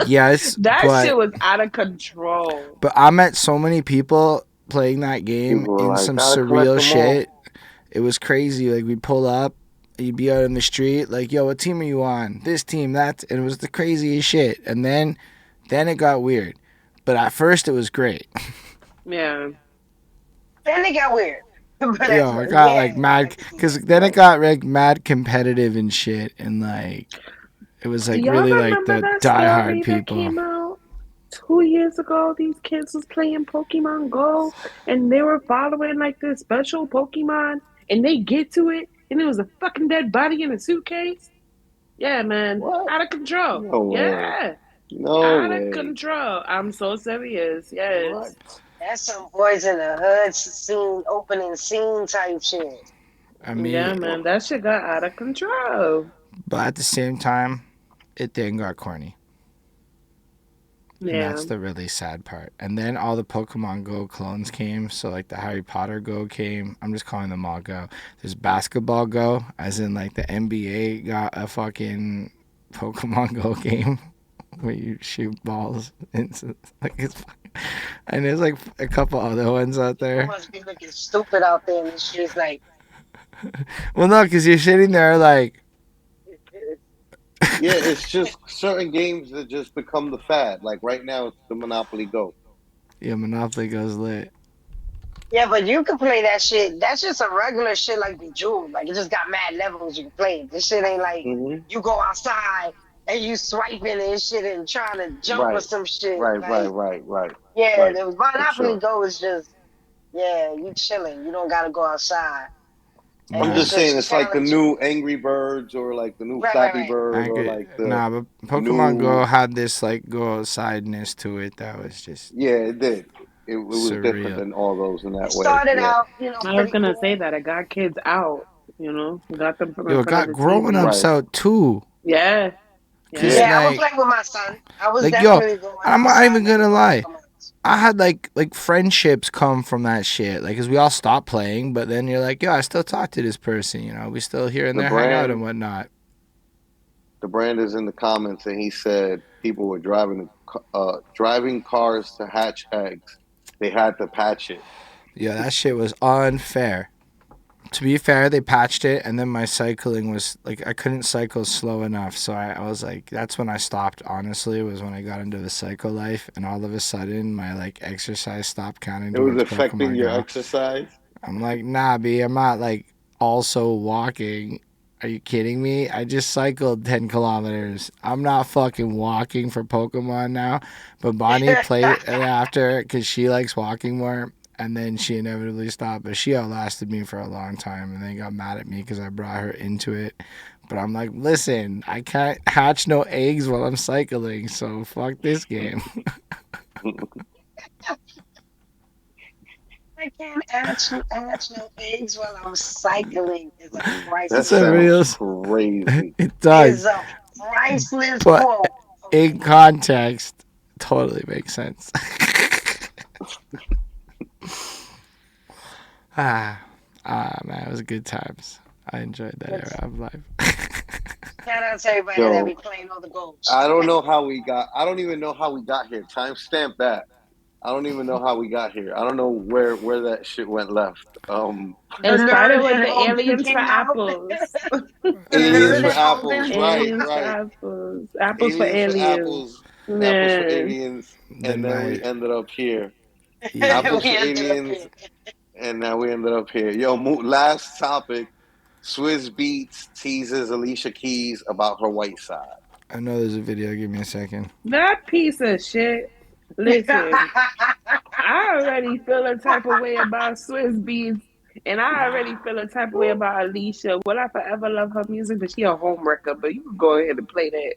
yes, That shit but was out of control. I met so many people playing that game People were in like, some gotta collect surreal them all. shit. It was crazy. Like we'd pull up, you'd be out in the street, like, yo, what team are you on? This team, that, and it was the craziest shit. And then it got weird. But at first it was great. Yeah. Then it got weird. Yo, it got like mad, because then it got like mad competitive and shit, and like it was like Y'all really like remember the that diehard story that people. came out 2 years ago? These kids was playing Pokemon Go and they were following like this special Pokemon and they get to it and it was a fucking dead body in a suitcase. Yeah, man. What? Out of control. No way. Yeah. No Out way. of control. I'm so serious. Yes. What? That's some boys in the hood scene, opening scene type shit. I mean, Yeah, man. That shit got out of control. but at the same time, it then got corny. And Yeah. that's the really sad part. And then all the Pokemon Go clones came. So like the Harry Potter Go came. I'm just calling them all Go. There's basketball Go, as in like the NBA got a fucking Pokemon Go game where you shoot balls into like it's. And there's like a couple other ones out You there. must be looking stupid out there in the streets, like. Well, no, because you're sitting there like. Yeah, it's just certain games that just become the fad. Like right now, it's the Monopoly Go. Yeah, Monopoly Go's lit. Yeah, but you can play that shit. That's just a regular shit like the Jules. Like it just got mad levels you can play. This shit ain't like you go outside and you swiping and shit and trying to jump or some shit. Right. Yeah, Right, the Monopoly sure. Go is just you chilling. You don't gotta go outside. And I'm just it's saying, it's like the challenge. new Angry Birds or like the new Flappy Bird or like the Nah, but Pokemon new... Go had this like go outsideness to it that was just it did. It was surreal. Different than all those in that It way. started out, I was gonna say that it got kids out, got them from Yo, in it front got of the grown TV. ups out too. Yeah. I would play with my son. I was definitely going I'm not outside even with gonna the lie. Pokemon. I had like friendships come from that shit. Like, cause we all stopped playing, but then you're like, yo, I still talk to this person. You know, we still here and there hang out and whatnot. The brand is in the comments, and he said people were driving cars to hatch eggs. They had to patch it. Yeah, that shit was unfair. To be fair, they patched it, and then my cycling was like I couldn't cycle slow enough, so I was like, that's when I stopped. Honestly, was when I got into the psycho life, and all of a sudden my like exercise stopped counting. It was towards affecting Pokemon your Go. exercise. I'm like, nah, B, I'm not like also walking. Are you kidding me? I just cycled 10 kilometers. I'm not fucking walking for Pokemon now. But Bonnie played it after because she likes walking more. And then she inevitably stopped. But she outlasted me for a long time. And then got mad at me because I brought her into it. But I'm like, listen, I can't hatch no eggs while I'm cycling. So fuck this game. I can't hatch no eggs while I'm cycling. It's a priceless That's a real crazy. It does. It's a priceless But quote. in context, totally makes sense. man, it was good times. I enjoyed that era of life. Shout out to everybody that be playing all the goals. I don't even know how we got here. Timestamp that. I don't even know how we got here. I don't know where that shit went left. It started with the aliens for apples. Aliens for apples, Aliens for right. apples. Apples for Aliens for aliens. apples. Apples for aliens. And then we ended up here. Yeah. Apples to aliens, and now we ended up here. Yo, last topic. Swizz Beatz teases Alicia Keys about her white side. I know there's a video. Give me a second. That piece of shit. Listen, I already feel a type of way about Swizz Beatz, and I already feel a type of way about Alicia. Will I forever love her music? But she a homewrecker. But you can go ahead and play that.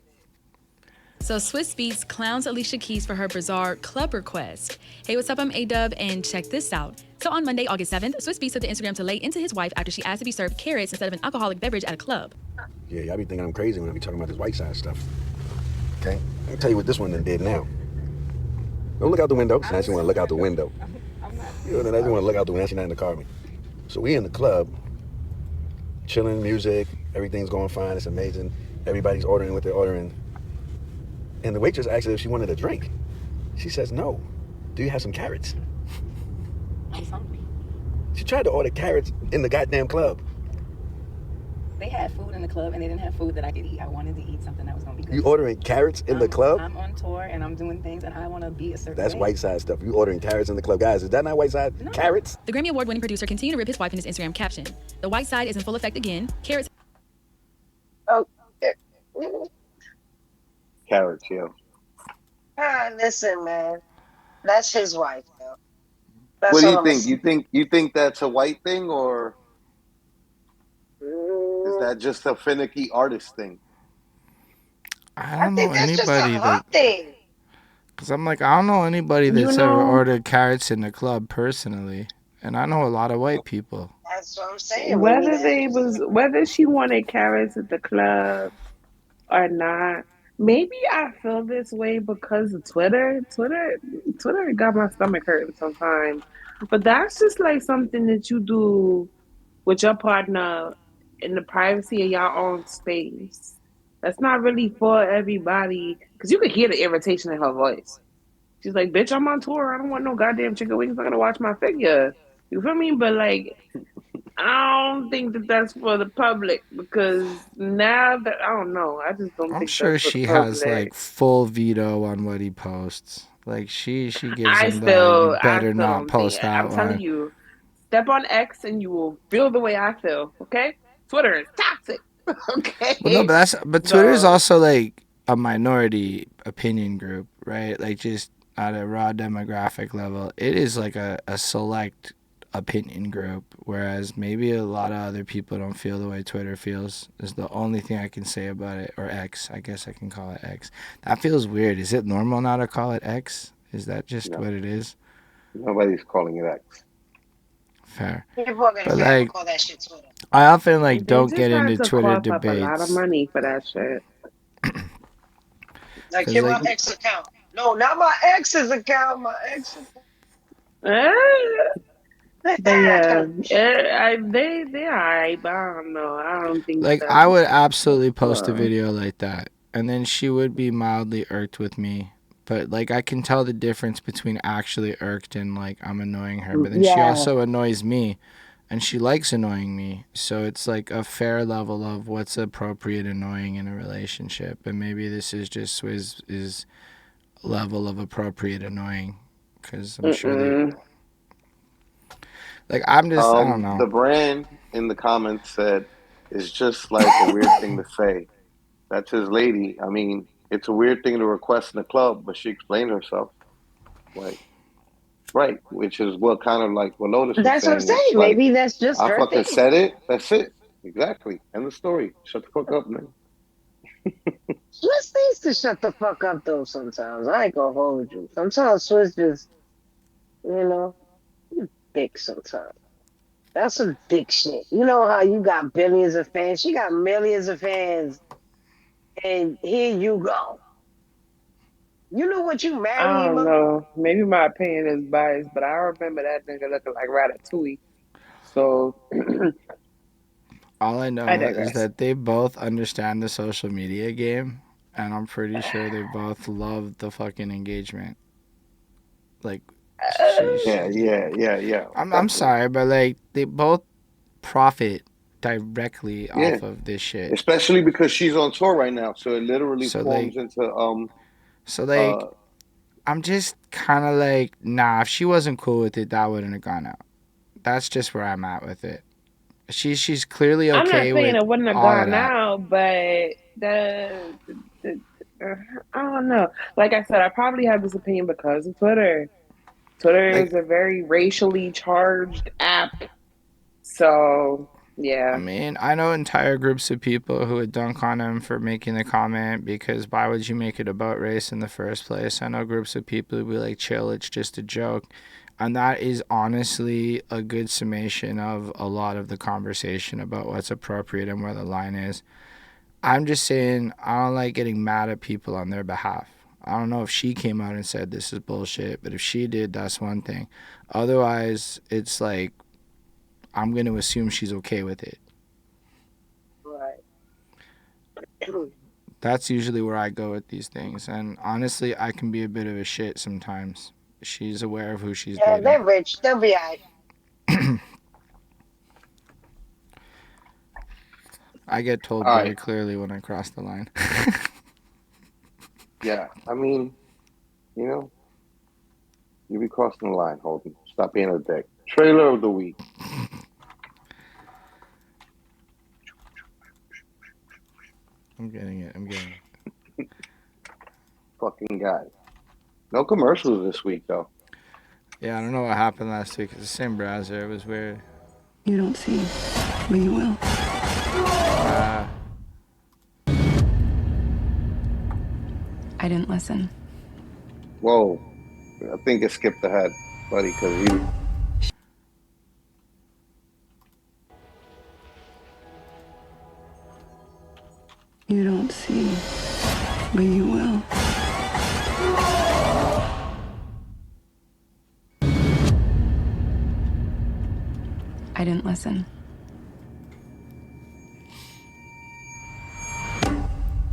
So Swizz Beatz clowns Alicia Keys for her bizarre club request. Hey, what's up? I'm A-Dub, and check this out. So on Monday, August 7th, Swizz Beatz took to Instagram to lay into his wife after she asked to be served carrots instead of an alcoholic beverage at a club. Yeah, y'all be thinking I'm crazy when I be talking about this white side stuff. Okay? I'll tell you what this one done did now. Don't look out the window. Now she want to look out the window. You know, then I just want to look out the window. She's not in the car with me. So we in the club, chilling, music, everything's going fine. It's amazing. Everybody's ordering what they're ordering. And the waitress asked her if she wanted a drink. She says, no. Do you have some carrots? I'm hungry. She tried to order carrots in the goddamn club. They had food in the club and they didn't have food that I could eat. I wanted to eat something that was going to be good. You ordering carrots in the club? I'm on tour and I'm doing things and I want to be a certain That's way. white side stuff. You ordering carrots in the club. Guys, is that not white side? No. Carrots? The Grammy Award-winning producer continued to rip his wife in his Instagram caption. The white side is in full effect again. Carrots. Oh. Carrots, yo. Listen, man. That's his wife, though. That's What do all you I'm think? You think that's a white thing, or is that just a finicky artist thing? I don't think know that's just a anybody hot that. thing. Because I'm like, I don't know anybody that's You ever know- ordered carrots in the club personally. And I know a lot of white people. That's what I'm saying. Whether she wanted carrots at the club or not, maybe I feel this way because of Twitter. Twitter got my stomach hurting sometimes. But that's just like something that you do with your partner in the privacy of your own space. That's not really for everybody, because you could hear the irritation in her voice. She's like, bitch, I'm on tour. I don't want no goddamn chicken wings. I'm gonna watch my figure. You feel me? But like, I don't think that that's for the public, because now that I don't know, I just don't I'm think sure that's for she the has public. like full veto on what he posts. Like she gives him the I you still better don't not think post it. that I'm telling one. you, step on X and you will feel the way I feel. Okay, Twitter is toxic. Okay. Well, no, but Twitter is So- also like a minority opinion group, right? Like just at a raw demographic level, it is like a select opinion group, whereas maybe a lot of other people don't feel the way Twitter feels. Is the only thing I can say about it. Or X, I guess I can call it X. That feels weird. Is it normal now to call it X? Is that just what it is? Nobody's calling it X. Fair. People are gonna But forever like, call that shit Twitter. I often like They don't just get had into to Twitter cough up a lot of debates. money for that shit. Like, 'Cause, here's like- my ex account. No, not my ex's account. My ex But yeah, they alright, but I don't know. I don't think Like that's I would absolutely post a Wow. video like that, and then she would be mildly irked with me. But like I can tell the difference between actually irked and like I'm annoying her. But then she Yeah. also annoys me, and she likes annoying me. So it's like a fair level of what's appropriate annoying in a relationship. And maybe this is just Swizz's level of appropriate annoying, because I'm sure they. Like I'm just I don't know. The brand in the comments said it's just like a weird thing to say. That's his lady. I mean, it's a weird thing to request in the club, but she explained herself. Like, right, which is what kind of like what Lotus was That's what I'm saying. saying. Like, Maybe that's just I her fucking thing. said it. That's it. Exactly. End of story. Shut the fuck up, man. Swizz needs to shut the fuck up though sometimes. I ain't gonna hold you. Sometimes Swizz just, you dick sometimes. That's some dick shit. You know how you got billions of fans? She got millions of fans. And here you go. You know what you married I him don't up? know. Maybe my opinion is biased, but I remember that nigga looking like Ratatouille. So All I know I is digress. that they both understand the social media game, and I'm pretty sure they both love the fucking engagement. Like, Yeah. I'm sorry, but like they both profit directly off of this shit. Especially because she's on tour right now, so it literally So, forms like- into So like, I'm just kind of like, nah, if she wasn't cool with it, that wouldn't have gone out. That's just where I'm at with it. She's clearly I'm not okay saying with it wouldn't have all of gone that. out, but the I don't know. Like I said, I probably have this opinion because of Twitter. Twitter Like, is a very racially charged app. So, I yeah. mean, I know entire groups of people who would dunk on him for making the comment because why would you make it about race in the first place? I know groups of people who be like, chill, it's just a joke. And that is honestly a good summation of a lot of the conversation about what's appropriate and where the line is. I'm just saying I don't like getting mad at people on their behalf. I don't know if she came out and said this is bullshit, but if she did, that's one thing. Otherwise, it's like I'm going to assume she's okay with it. Right. That's usually where I go with these things. And honestly, I can be a bit of a shit sometimes. She's aware of who she's Yeah, dating. they're rich. They'll be all right. I get told All very right. clearly when I cross the line. Yeah, I mean, you know, you be crossing the line, Holden. Stop being a dick. Trailer of the week. I'm getting it. Fucking guy. No commercials this week, though. Yeah, I don't know what happened last week. It's the same browser. It was weird. You don't see, but you will. I didn't listen. Whoa. I think it skipped ahead, buddy, because you... You don't see, but you will. I didn't listen.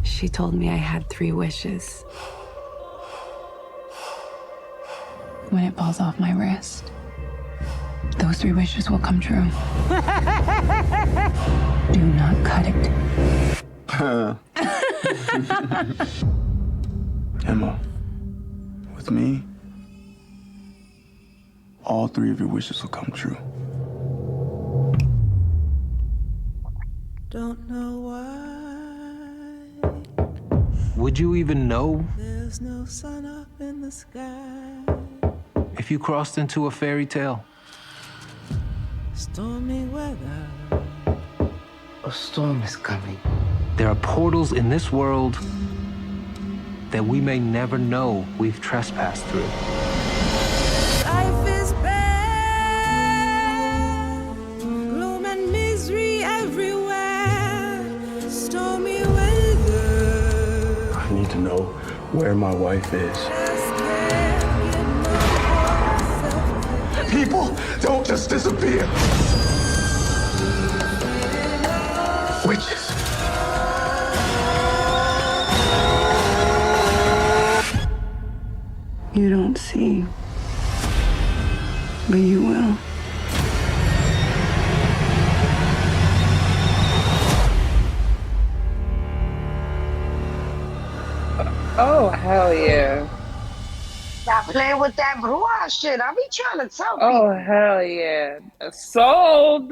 She told me I had 3 wishes. When it falls off my wrist, those 3 wishes will come true. Do not cut it. Emma, with me, all 3 of your wishes will come true. Don't know why Would you even know there's no sun up in the sky. if you crossed into a fairy tale? Stormy weather. A storm is coming. There are portals in this world that we may never know we've trespassed through. Life is bad. Gloom and misery everywhere. Stormy weather. I need to know where my wife is. People don't just disappear. Witches. You don't see, but you will. Oh, hell yeah. Stop playing with that brouhaha shit. I be trying to tell Oh, people. hell yeah. Sold.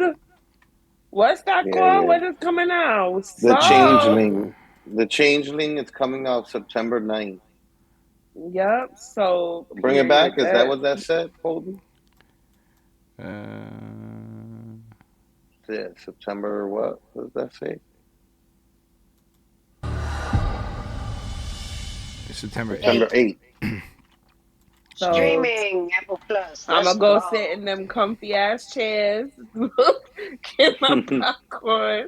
What's that Yeah, called? yeah. When is coming out? The Sold. Changeling. The Changeling is coming out September 9th. Yep, so. Bring it back? Is that what that said, Holden? Yeah, September what? What does that say? September 8th. So, Streaming Apple Plus. I'm Let's gonna go go. sit in them comfy ass chairs, get my popcorn,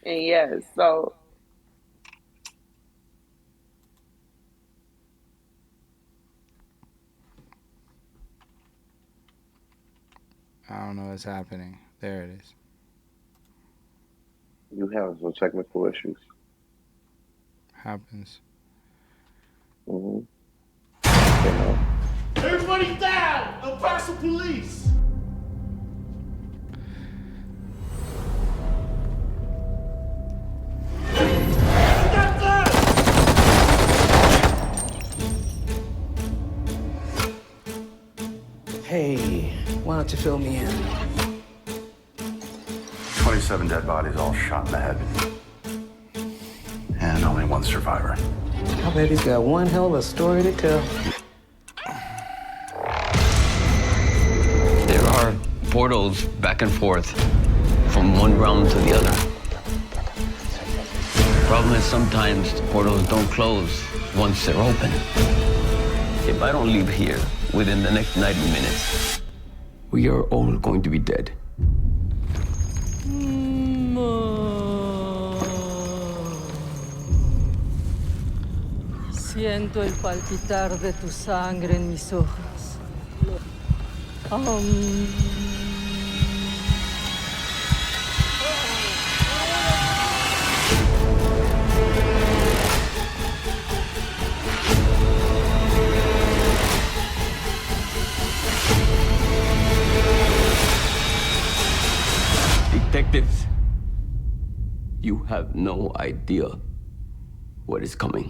and yes, so. I don't know what's happening. There it is. You have some technical issues. Happens. Mm-hmm. Everybody down! El Paso police! to fill me in. 27 dead bodies all shot in the head. And only one survivor. I bet he's got one hell of a story to tell. There are portals back and forth from one realm to the other. Problem is sometimes the portals don't close once they're open. If I don't leave here within the next 90 minutes, we are all going to be dead. Siento el palpitar de tu sangre en mis ojos. Detectives, you have no idea what is coming.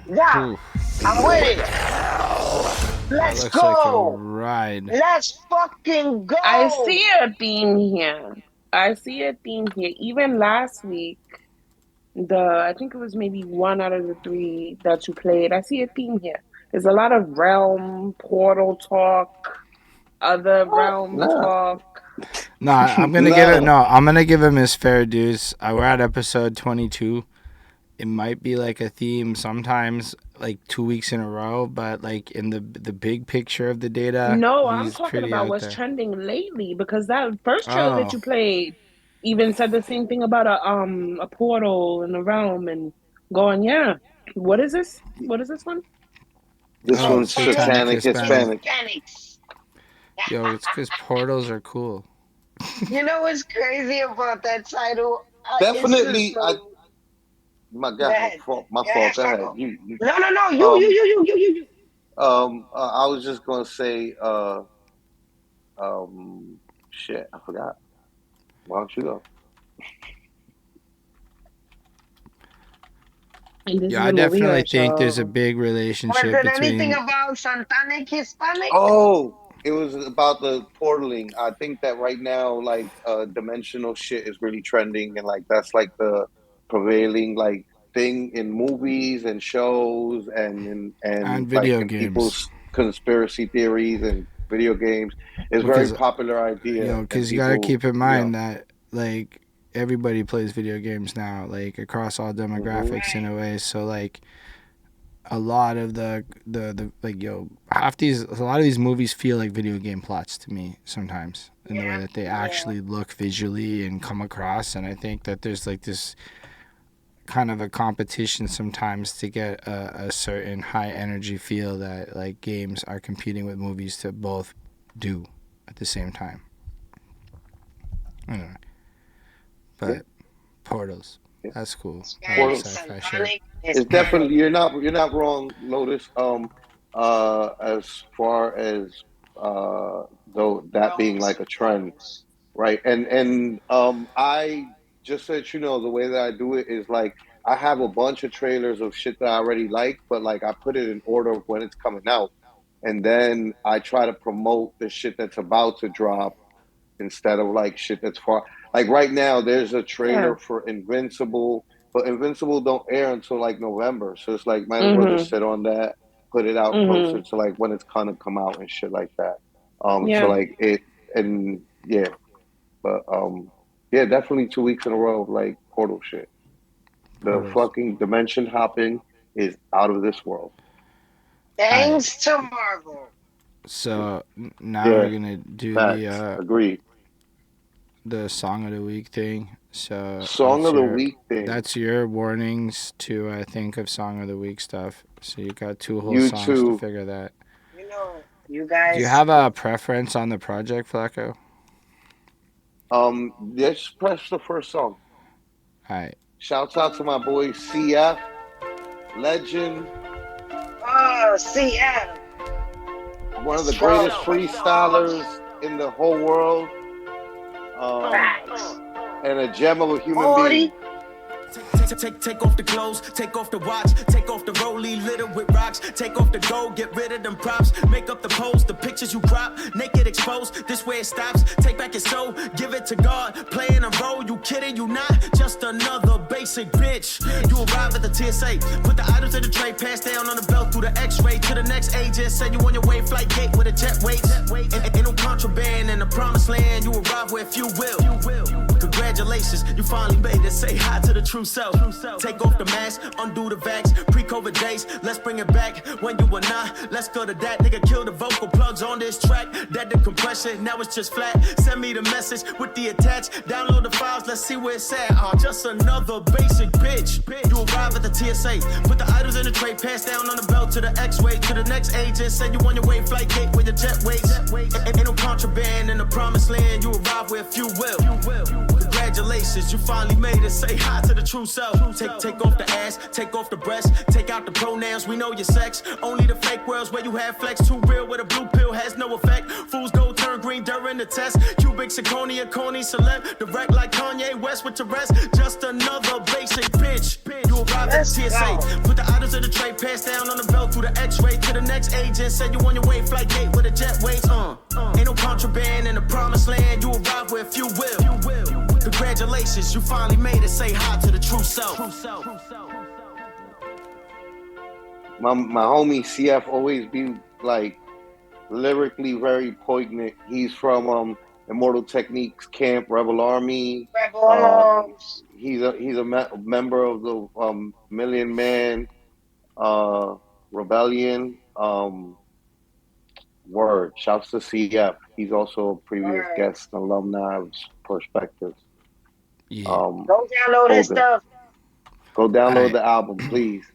Yeah, I'm with it. Let's Looks like a go. ride. Let's fucking go. I see a theme here. Even last week, I think it was maybe one out of the three that you played. I see a theme here. There's a lot of realm, portal talk, other realm talk. I'm gonna give him his fair dues. We're at episode 22. It might be like a theme sometimes, like 2 weeks in a row, but like in the big picture of the data. No, I'm talking about what's trending lately, because that first trailer that you played even said the same thing about a portal in the realm and going, yeah. What is this? What is this one? This one's Satanic Hispanic. Yo, it's because portals are cool. You know what's crazy about that title? Definitely, my fault. Go ahead. You. No. You. I was just gonna say, shit, I forgot. Why don't you go? Yeah, I definitely think there's a big relationship between. Was it between. anything about Satanic Hispanic? Oh, it was about the portaling. I think that right now, like, dimensional shit is really trending, and like that's like the prevailing like thing in movies and shows and video like, games. People's conspiracy theories and video games. It's a very popular idea. Because you gotta keep in mind that like everybody plays video games now, like across all demographics in a way. So like a lot of the like a lot of these movies feel like video game plots to me sometimes in the way that they actually look visually and come across. And I think that there's like this kind of a competition sometimes to get a certain high energy feel that like games are competing with movies to both do at the same time. I don't know. But portals, that's cool. It's definitely you're not wrong, Lotus. As far as though that being like a trend, right? And I just so that you know, the way that I do it is like I have a bunch of trailers of shit that I already like, but like I put it in order of when it's coming out, and then I try to promote the shit that's about to drop instead of like shit that's far. Like right now, there's a trailer for Invincible, but Invincible don't air until like November, so it's like might as well just sit on that, put it out closer to like when it's gonna come out and shit like that. So like it and but definitely 2 weeks in a row of like portal shit. The fucking dimension hopping is out of this world. Thanks to Marvel. So now we're gonna do agreed. The song of the week thing. So song of the week thing. That's your warnings to think of song of the week stuff. So you got two whole songs to figure that. You know, you guys. Do you have a preference on the project, Flacco? Just press the first song. All right. Shouts out to my boy CF, legend. Oh, CF. One of the greatest freestylers in the whole world. And a gem of a human being. Take off the clothes, take off the watch, take off the rollie, littered with rocks, take off the gold, get rid of them props, make up the pose, the pictures you crop, naked exposed, this way it stops, take back your soul, give it to God, playing a role, you kidding, you not, just another basic bitch. You arrive at the TSA, put the items in the tray, pass down on the belt through the x-ray, to the next agent, send you on your way, flight gate with a jet wait, ain't no contraband in the promised land, you arrive where few will. Congratulations, you finally made it, say hi to the true self. Take off the mask, undo the vax, pre-COVID days, let's bring it back. When you were not, let's go to that. Nigga, kill the vocal plugs on this track. That the compression, now it's just flat. Send me the message with the attach. Download the files, let's see where it's at. Oh, just another basic bitch. You arrive at the TSA, put the items in the tray, pass down on the belt to the X-way, to the next agent, send you on your way, flight gate where your jet waits. Ain't no contraband in the promised land, you arrive where few will. Congratulations, you finally made it, say hi to the true self. Take off the ass, take off the breast, take out the pronouns, we know your sex. Only the fake worlds where you have flex, too real where the blue pill has no effect. Fools go turn green during the test. Cubic zirconia, corny celeb, direct like Kanye West with the rest. Just another basic bitch. You arrive at the TSA, put the items in the tray, pass down on the belt through the X-ray, to the next agent, send you on your way, flight gate with a jet waits. Ain't no contraband in the promised land, you arrive where few will. Congratulations, you finally made it, say hi to the true self. My homie CF always be like lyrically very poignant. He's from Immortal Techniques Camp, Rebel Army. He's a member of the Million Man Rebellion. Word. Shouts to CF. He's also a previous guest and alumni of Perspectives. Yeah. Go download his stuff. Go download the album, please.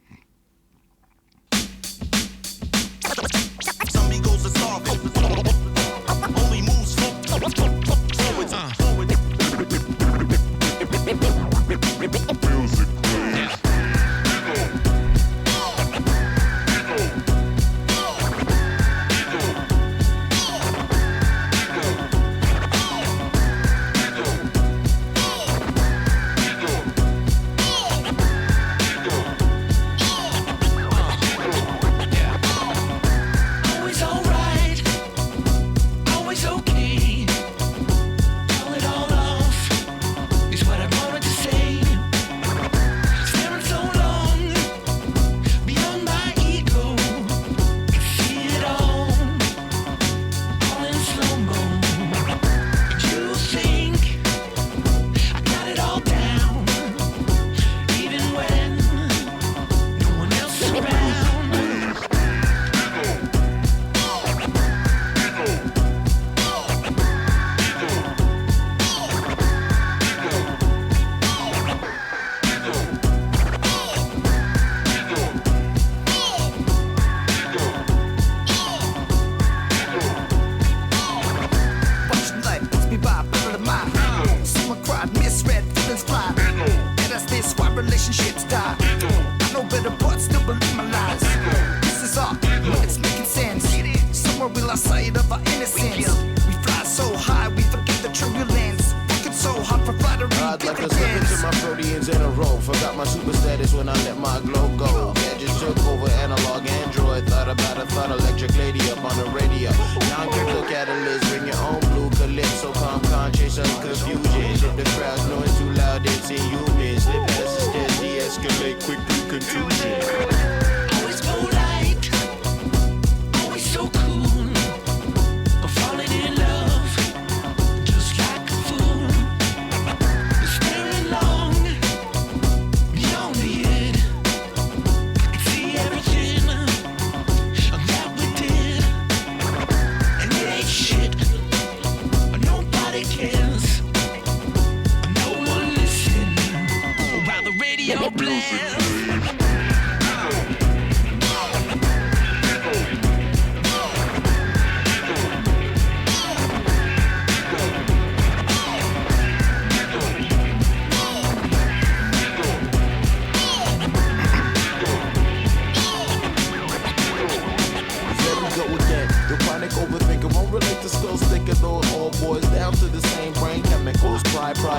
Some egos are starving. Only moves forward. Music, please.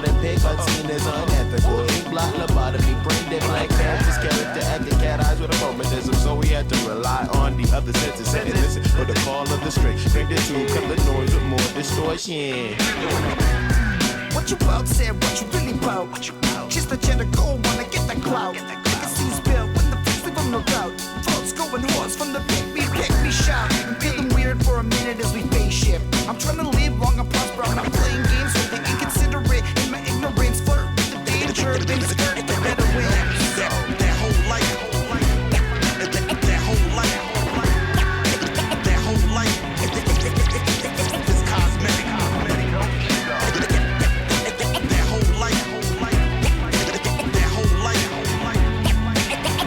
Garden picotine is unethical. Ink blot lobotomy, brain dead black characters, character acting cat eyes with a romanism. So we had to rely on the other senses and listen for the call of the string. Bring the two, cut the noise with more distortion. What you about said, what you really about? Just a jet of gold, wanna get that clout. Legacies built when the first live on the route. Folks going horse from the pick me shout. Feeling weird for a minute as we face shift. I'm trying to live long and prosper. I'm not playing games with the inconsiderate. In my ignorance, flirt with the danger. Been skirt the better win. That whole life. That whole life. That whole life. It's cosmetic. That whole life. That whole life.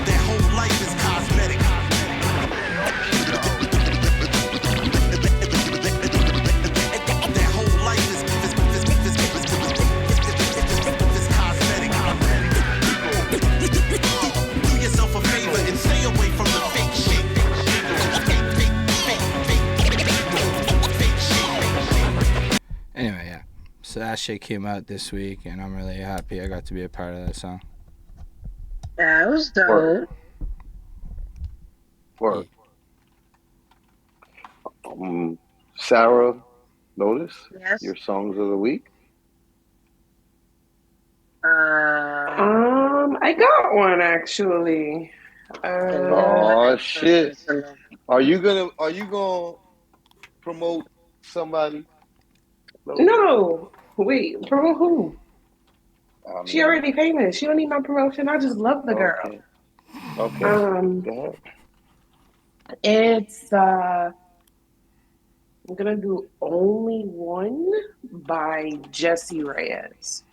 That whole life is cosmetic. That whole life is cosmetic. Do yourself a favor and stay away from the fake shit. Fake shit. Anyway, yeah. So that shit came out this week, and I'm really happy I got to be a part of that song. That was dope. Word. Sarah, Lotus, Yes. your songs of the week. I got one actually. Oh shit! Are you gonna promote somebody? No, wait, promote who? She mean, already famous. She don't need my promotion. I just love the girl. Okay. Go ahead. It's I'm gonna do Only One by Jessie Reyes.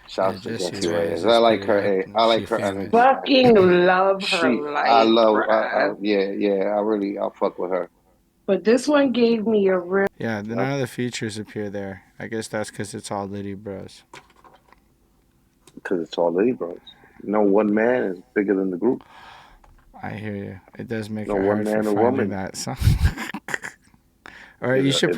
Shouts to Jessie Reyes. I like her. I like her energy. Fucking love her life. I love. bruh. Yeah. I fuck with her. But this one gave me a real. Yeah, none of the features appear there. I guess that's because it's all Liddy Bros. Because it's all Liddy Bros. No one man is bigger than the group. I hear you. It does make No it one hard man for or finding woman. that song. Or you should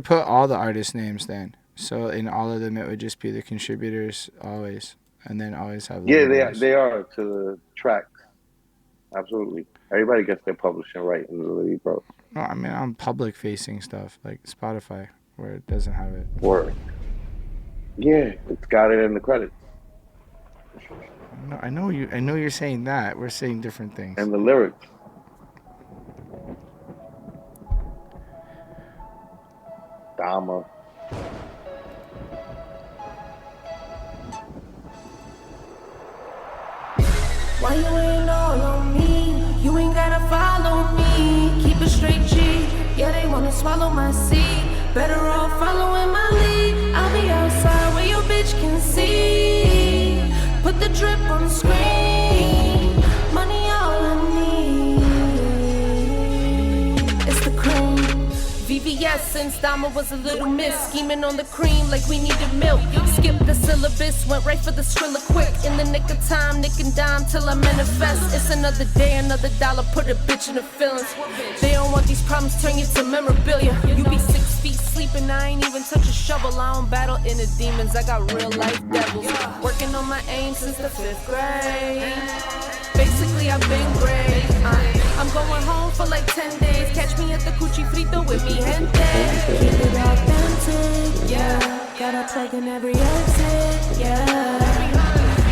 put all the artist names then. So in all of them, it would just be the contributors always, and then always have. Yeah, logos. they are to the tracks. Absolutely. Everybody gets their publishing right in the Liddy Bros. No, I mean on public facing stuff like Spotify, where it doesn't have it. Word. Yeah, it's got it in the credits. No, I know you're saying that. We're saying different things. And the lyrics. Dama. Why you ain't all on me? You ain't gotta follow me. Keep it straight, G. Yeah, they wanna swallow my seed. Better off following my lead. I'll be outside where your bitch can see. Put the drip on the screen. Money all I need. It's the cream. VVS since Dama was a little miss. Scheming on the cream like we needed milk. Skip the syllabus, went right for the Skrilla quick. In the nick of time, nick and dime till I manifest. It's another day, another dollar, put a bitch in the feelings. They don't want these problems, turn you to memorabilia. You be 6 feet sleeping, I ain't even touch a shovel. I don't battle inner demons, I got real life devils. Working on my aim since the 5th grade. Basically, I've been great. I'm going home for like 10 days. Catch me at the Cuchi Frito with me gente. Keep it authentic, yeah. Got a plug in every exit, yeah.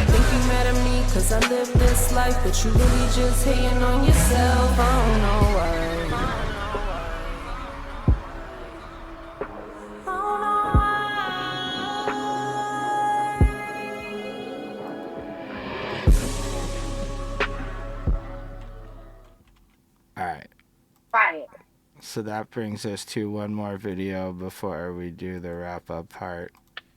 Think you mad at me cause I live this life, but you really just hating on yourself. I don't know why. All right. Fire. So that brings us to one more video before we do the wrap up part,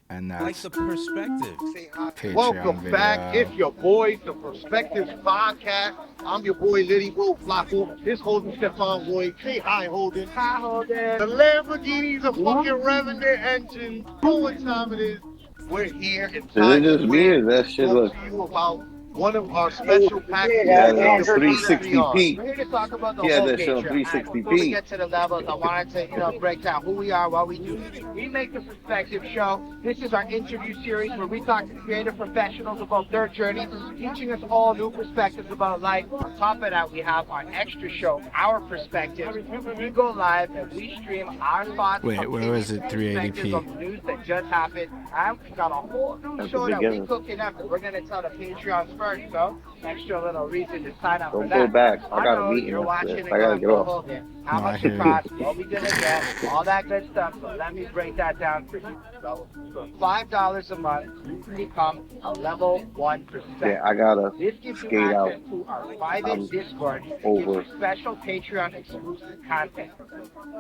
and that's Like the perspective. Patreon Welcome video. back. It's your boy, the Perspectives Podcast. I'm your boy, Liddy Bro Flacco. This Holden Stefan Roy. Say hi, Holden. Hi, Holden. The Lamborghini's a fucking revving their engine. You know what time it is. We're here in Is it just me or that shit talk look? to you about one of our special packages. He had a We're here 360p. to talk about the He had whole that shit on picture. Before we 360p. get to the levels, I wanted to, break down who we are, what we do. We make the Perspective Show. This is our interview series where we talk to creative professionals about their journey, teaching us all new perspectives about life. On top of that, we have our extra show, Our Perspective. We go live and we stream our thoughts. Wait, where was it? Perspectives 380p. on the news that just happened. And we've got a whole new At the show that we beginning. cooking up. We're going to tell the Patreons first, so extra little reason to sign up Don't for go that. back. I got a know meeting you're after watching this. and I gotta going, get "Well, off. hold it. How No, I much hear it you. costs, what we gonna get, all that good stuff. So let me break that down for you. So for $5 a month, you can become a level 1 perspective. Yeah, I gotta This gives you skate out. access to our private Discord, over. gives you special Patreon exclusive content.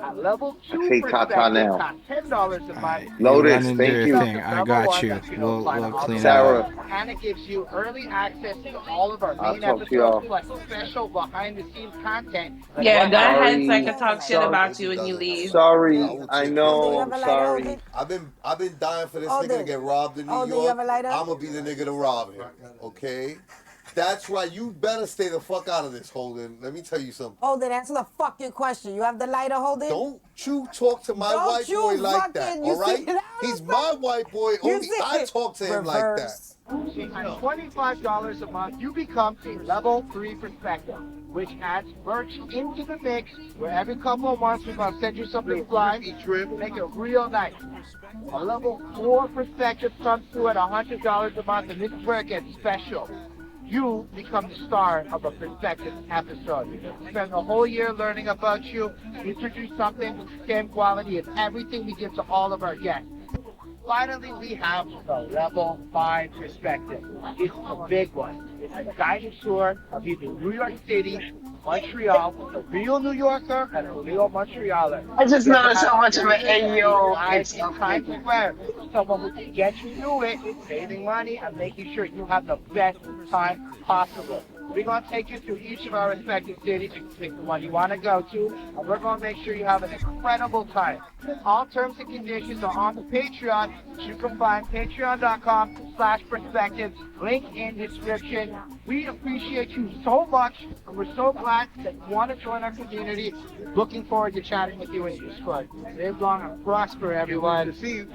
At level 2 say ta-ta perspective now. costs $10 a month. You Lotus, run and do thank your you. thing. I got you. We'll clean it Sarah. up. And it gives you early access to all of our I'll main talk to y'all. episodes, plus special behind-the-scenes content. Like Yeah, what go happened- ahead so I Sorry. can talk shit about you when you leave. Sorry, I know. Sorry. I've been dying for this Hold nigga to it. get robbed in New Hold it, you York. have a lighter? I'm gonna be the nigga to rob him. Okay? That's right. You better stay the fuck out of this, Holden. Let me tell you something. Hold it, answer the fucking question. You have the lighter, hold it? Don't you talk to my Don't white you boy like that, fucking- you all right? see that? He's my white boy. You Only see I it? talk to him like that. Reverse. At $25 a month, you become a level 3 perspective, which adds merch into the mix, where every couple of months we're going to send you something fly, make it real nice. A level 4 perspective comes through at $100 a month, and this is where it gets special. You become the star of a Perspective episode. We spend the whole year learning about you. We produce something with the same quality as everything we give to all of our guests. Finally, we have the level 5 perspective. It's a big one. It's a guided tour of either New York City, Montreal, a real New Yorker, and a real Montrealer. I just noticed how much of an Ayo It's Times Square. Someone who can get you through it, saving money and making sure you have the best time possible. We're going to take you through each of our respective cities. You can pick the one you want to go to, and we're going to make sure you have an incredible time. All terms and conditions are on the Patreon. You can find patreon.com/perspectives, link in description. We appreciate you so much, and we're so glad that you want to join our community. Looking forward to chatting with you in Discord. Live long and prosper, everyone. Good to see you.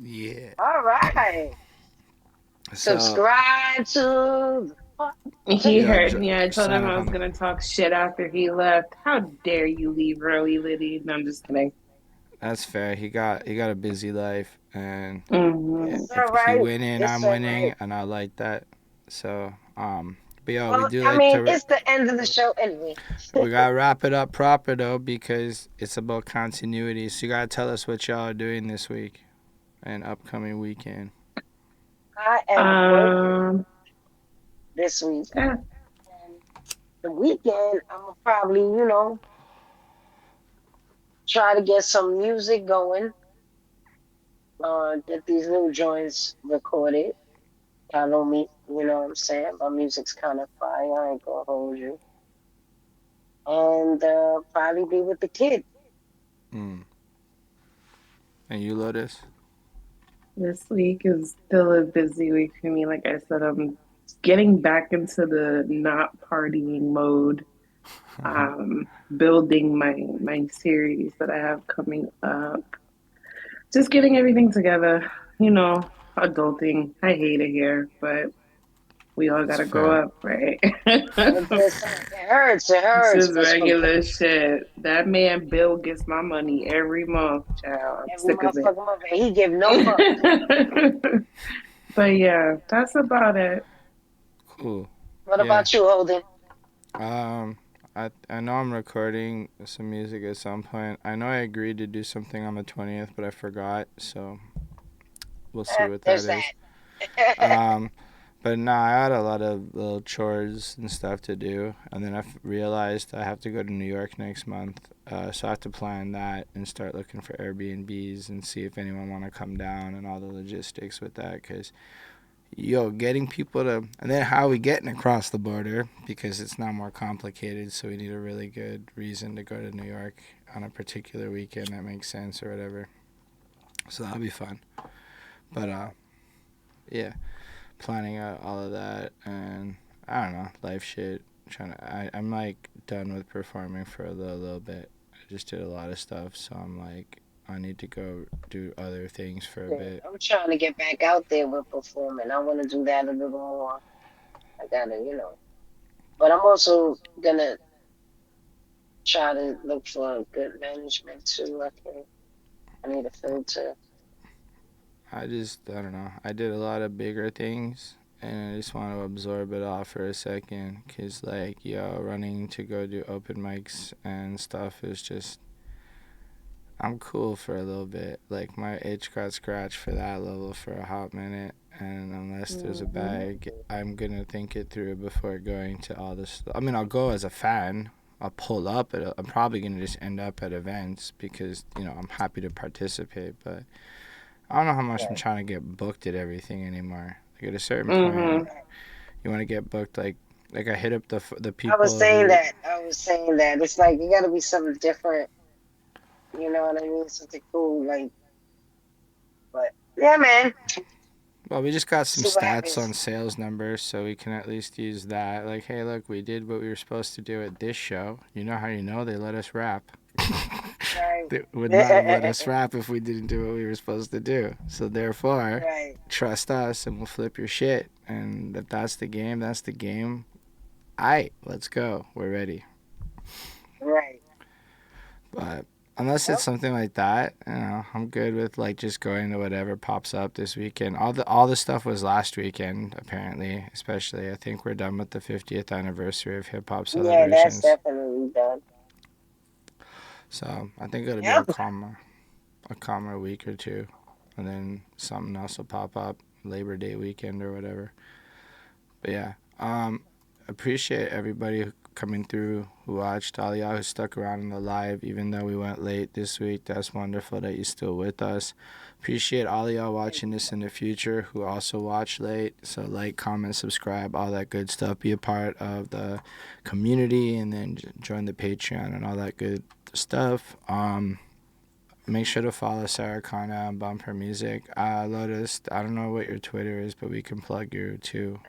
Yeah. All right. So, Subscribe to. He Yeah, heard me. I told sign him up I was on- gonna talk shit after he left. How dare you leave early, Liddy? No, I'm just kidding. That's fair. He got a busy life, and Mhm. if All right. he winning, It's I'm all winning, right. and I like that. So, but yo, Well, we do I like mean, to. it's the end of the show anyway. We gotta wrap it up proper though, because it's about continuity. So you gotta tell us what y'all are doing this week and upcoming weekend. I am working this week. Yeah. The weekend, I'm gonna probably, try to get some music going. Get these new joints recorded. Follow me, you know what I'm saying? My music's kind of fire. I ain't gonna hold you. And probably be with the kid. And you, Lotus? This week is still a busy week for me. Like I said, I'm getting back into the not partying mode. Building my series that I have coming up. Just getting everything together. Adulting. I hate it here, but we all gotta grow up, right? It hurts. This is regular shit. That man Bill gets my money every month, child. I'm Every sick of it. motherfucking month, he give no fuck. But yeah, that's about it. Cool. What about you, Holden? I know I'm recording some music at some point. I know I agreed to do something on the 20th, but I forgot, so we'll see what that is. But no, I had a lot of little chores and stuff to do, and then I realized I have to go to New York next month, so I have to plan that and start looking for Airbnbs and see if anyone want to come down and all the logistics with that, because getting people to, and then how are we getting across the border, because it's now more complicated, so we need a really good reason to go to New York on a particular weekend that makes sense or whatever. So that'll be fun. But yeah, planning out all of that, and I don't know, life shit. I'm like done with performing for a little bit. I just did a lot of stuff, so I'm like, I need to go do other things for a bit. I'm trying to get back out there with performing. I want to do that a little more. I gotta, but I'm also gonna try to look for good management too. I need a filter. I don't know. I did a lot of bigger things, and I just want to absorb it all for a second. Cause like, running to go do open mics and stuff is just, I'm cool for a little bit. Like, my itch got scratched for that level for a hot minute, and unless there's a bag, I'm gonna think it through before going to all this. I mean, I'll go as a fan. I'll pull up. I'm probably gonna just end up at events because I'm happy to participate, but I don't know how much I'm trying to get booked at everything anymore. Like, at a certain point, you want to get booked. Like I hit up the people. I was saying that. It's like you got to be something different. You know what I mean? Something cool, like. But yeah, man. Well, we just got some stats on sales numbers, so we can at least use that. Like, hey, look, we did what we were supposed to do at this show. You know how they let us rap. Right. They would not have let us rap if we didn't do what we were supposed to do. So therefore, trust us and we'll flip your shit. And if that's the game, that's the game. Aight, let's go. We're ready. Right. But unless it's something like that, I'm good with like just going to whatever pops up this weekend. All the stuff was last weekend, apparently. Especially, I think we're done with the 50th anniversary of hip hop celebrations. Yeah, that's definitely done. So I think it'll be a calmer week or two, and then something else will pop up, Labor Day weekend or whatever. But yeah, appreciate everybody coming through who watched, all y'all who stuck around in the live, even though we went late this week. That's wonderful that you're still with us. Appreciate all of y'all watching this in the future who also watch late. So like, comment, subscribe, all that good stuff. Be a part of the community, and then join the Patreon and all that good stuff. Make sure to follow Sara Kana and bump her music. Lotus, I don't know what your Twitter is, but we can plug you too.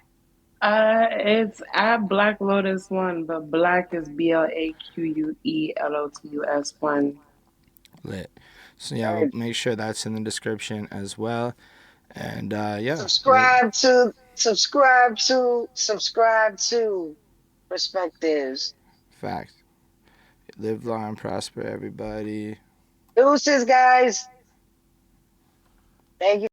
It's at Black Lotus 1, but Black is BLAQUELOTUS 1. Lit. So yeah, we'll make sure that's in the description as well. And yeah. Subscribe to Perspectives. Fact. Live long and prosper, everybody. Deuces, guys. Thank you.